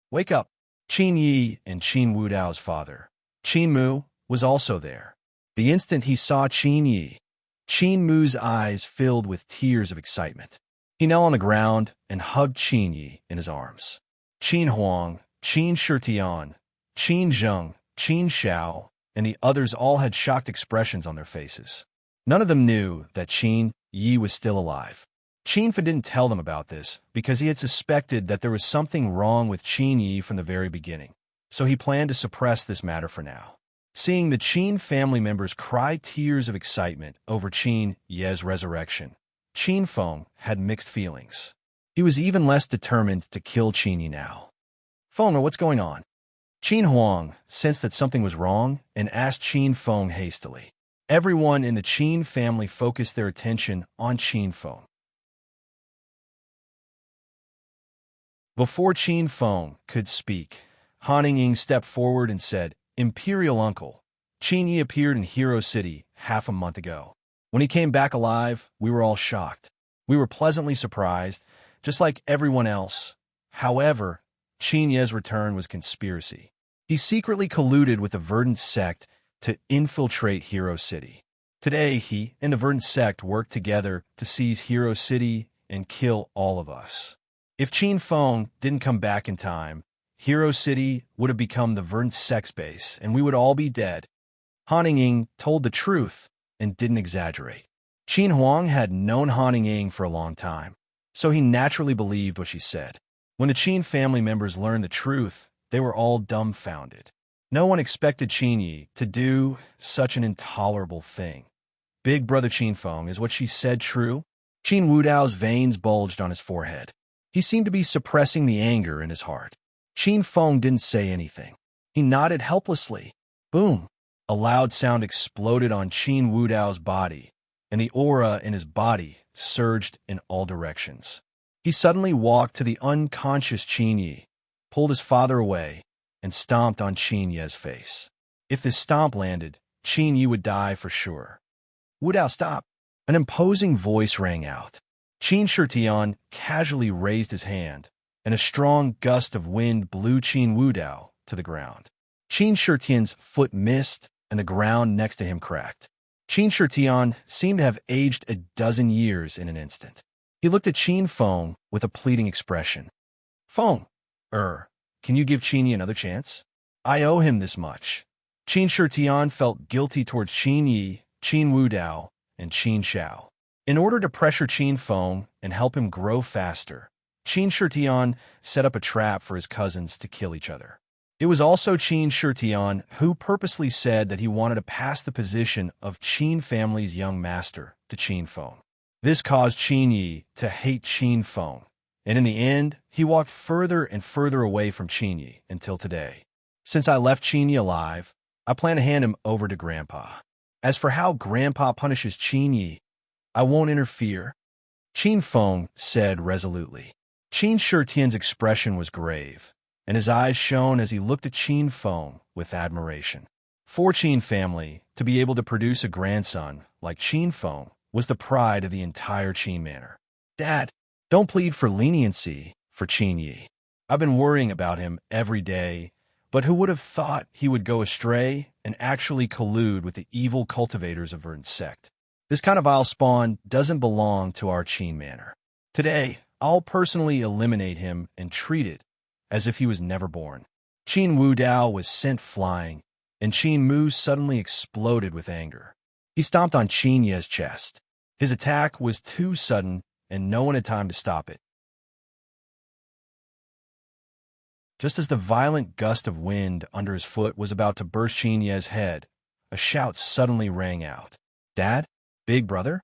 Wake up!" Qin Yi and Qin Wudao's father, Qin Mu, was also there. The instant he saw Qin Yi, Qin Mu's eyes filled with tears of excitement. He knelt on the ground and hugged Qin Yi in his arms. Qin Huang, Qin Shitian, Qin Zheng, Qin Xiao, and the others all had shocked expressions on their faces. None of them knew that Qin Yi was still alive. Qin Feng didn't tell them about this because he had suspected that there was something wrong with Qin Yi from the very beginning, so he planned to suppress this matter for now. Seeing the Qin family members cry tears of excitement over Qin Yi's resurrection, Qin Feng had mixed feelings. He was even less determined to kill Qin Yi now. "Feng, what's going on?" Qin Huang sensed that something was wrong and asked Qin Feng hastily. Everyone in the Qin family focused their attention on Qin Feng. Before Qin Feng could speak, Han Ying stepped forward and said, "Imperial Uncle, Qin Yi appeared in Hero City half a month ago. When he came back alive, we were all shocked. We were pleasantly surprised, just like everyone else. However, Qin Yi's return was conspiracy. He secretly colluded with the Verdant Sect to infiltrate Hero City. Today, he and the Verdant sect work together to seize Hero City and kill all of us. If Qin Feng didn't come back in time, Hero City would have become the Verdant sect's base, and we would all be dead. Han Ying told the truth and didn't exaggerate. Qin Huang had known Han Ying for a long time, so he naturally believed what she said. When the Qin family members learned the truth, they were all dumbfounded. No one expected Qin Yi to do such an intolerable thing. Big brother Qin Feng, is what she said true? Qin Wudao's veins bulged on his forehead. He seemed to be suppressing the anger in his heart. Qin Feng didn't say anything. He nodded helplessly. Boom! A loud sound exploded on Qin Wudao's body, and the aura in his body surged in all directions. He suddenly walked to the unconscious Qin Yi, pulled his father away, and stomped on Qin Ye's face. If this stomp landed, Qin Yi would die for sure. Wudao, stop! An imposing voice rang out. Qin Shitian casually raised his hand, and a strong gust of wind blew Qin Wudao to the ground. Qin Shitian's foot missed, and the ground next to him cracked. Qin Shitian seemed to have aged a dozen years in an instant. He looked at Qin Feng with a pleading expression. Feng, can you give Qin Yi another chance? I owe him this much. Qin Shitian felt guilty towards Qin Yi, Qin Wudao, and Qin Xiao. In order to pressure Qin Feng and help him grow faster, Qin Shitian set up a trap for his cousins to kill each other. It was also Qin Shitian who purposely said that he wanted to pass the position of Qin family's young master to Qin Feng. This caused Qin Yi to hate Qin Feng, and in the end, he walked further and further away from Qin Yi until today. Since I left Qin Yi alive, I plan to hand him over to Grandpa. As for how Grandpa punishes Qin Yi, I won't interfere, Qin Feng said resolutely. Qin Shitian's expression was grave, and his eyes shone as he looked at Qin Feng with admiration. For Qin family, to be able to produce a grandson like Qin Feng was the pride of the entire Qin manor. Dad, don't plead for leniency for Qin Yi. I've been worrying about him every day, but who would have thought he would go astray and actually collude with the evil cultivators of Verdant sect? This kind of vile spawn doesn't belong to our Qin manor. Today, I'll personally eliminate him and treat it as if he was never born. Qin Wudao was sent flying, and Qin Mu suddenly exploded with anger. He stomped on Qin Ye's chest. His attack was too sudden, and no one had time to stop it. Just as the violent gust of wind under his foot was about to burst Qin Ye's head, a shout suddenly rang out. Dad? Big brother?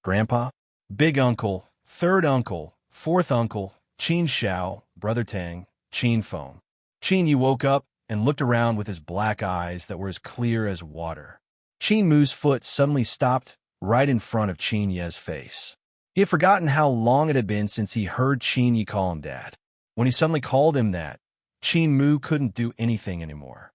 Grandpa? Big uncle? Third uncle? Fourth uncle? Qin Xiao? Brother Tang? Qin Feng? Qin Yi woke up and looked around with his black eyes that were as clear as water. Qin Mu's foot suddenly stopped right in front of Qin Ye's face. He had forgotten how long it had been since he heard Qin Yi call him Dad. When he suddenly called him that, Qin Mu couldn't do anything anymore.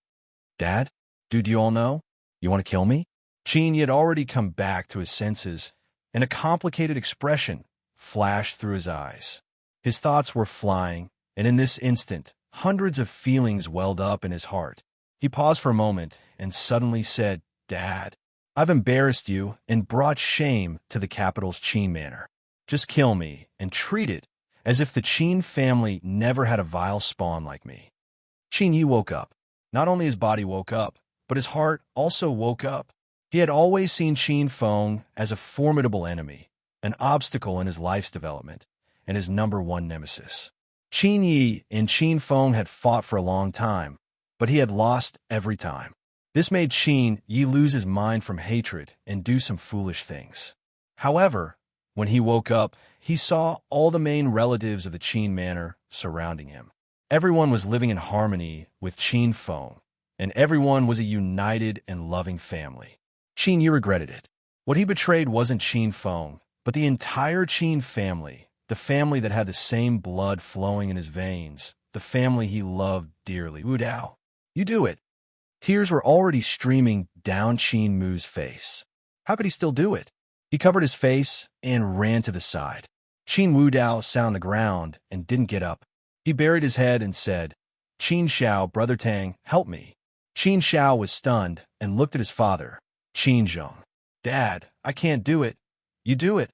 Dad? Do you all know? You want to kill me? Qin Yi had already come back to his senses, and a complicated expression flashed through his eyes. His thoughts were flying, and in this instant, hundreds of feelings welled up in his heart. He paused for a moment and suddenly said, Dad, I've embarrassed you and brought shame to the capital's Qin manor. Just kill me and treat it as if the Qin family never had a vile spawn like me. Qin Yi woke up. Not only his body woke up, but his heart also woke up. He had always seen Qin Feng as a formidable enemy, an obstacle in his life's development, and his #1 nemesis. Qin Yi and Qin Feng had fought for a long time, but he had lost every time. This made Qin Yi lose his mind from hatred and do some foolish things. However, when he woke up, he saw all the main relatives of the Qin manor surrounding him. Everyone was living in harmony with Qin Feng, and everyone was a united and loving family. Qin Yi regretted it. What he betrayed wasn't Qin Feng, but the entire Qin family, the family that had the same blood flowing in his veins, the family he loved dearly. Wudao, you do it. Tears were already streaming down Qin Mu's face. How could he still do it? He covered his face and ran to the side. Qin Wudao sat on the ground and didn't get up. He buried his head and said, Qin Xiao, Brother Tang, help me. Qin Xiao was stunned and looked at his father, Qin Zheng. Dad, I can't do it. You do it.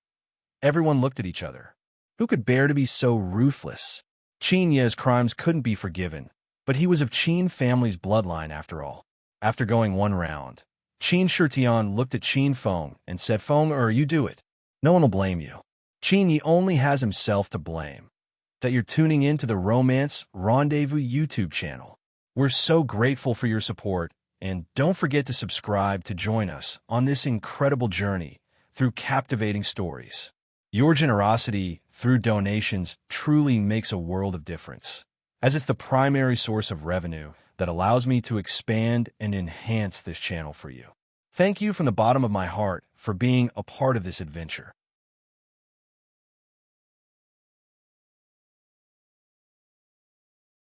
Everyone looked at each other. Who could bear to be so ruthless? Qin Ye's crimes couldn't be forgiven, but he was of Qin family's bloodline after all. After going one round, Qin Shitian looked at Qin Feng and said, Feng, you do it. No one will blame you. Qin Yi only has himself to blame. That you're tuning in to the Romance Rendezvous YouTube channel. We're so grateful for your support, and don't forget to subscribe to join us on this incredible journey through captivating stories. Your generosity through donations truly makes a world of difference, as it's the primary source of revenue that allows me to expand and enhance this channel for you. Thank you from the bottom of my heart for being a part of this adventure.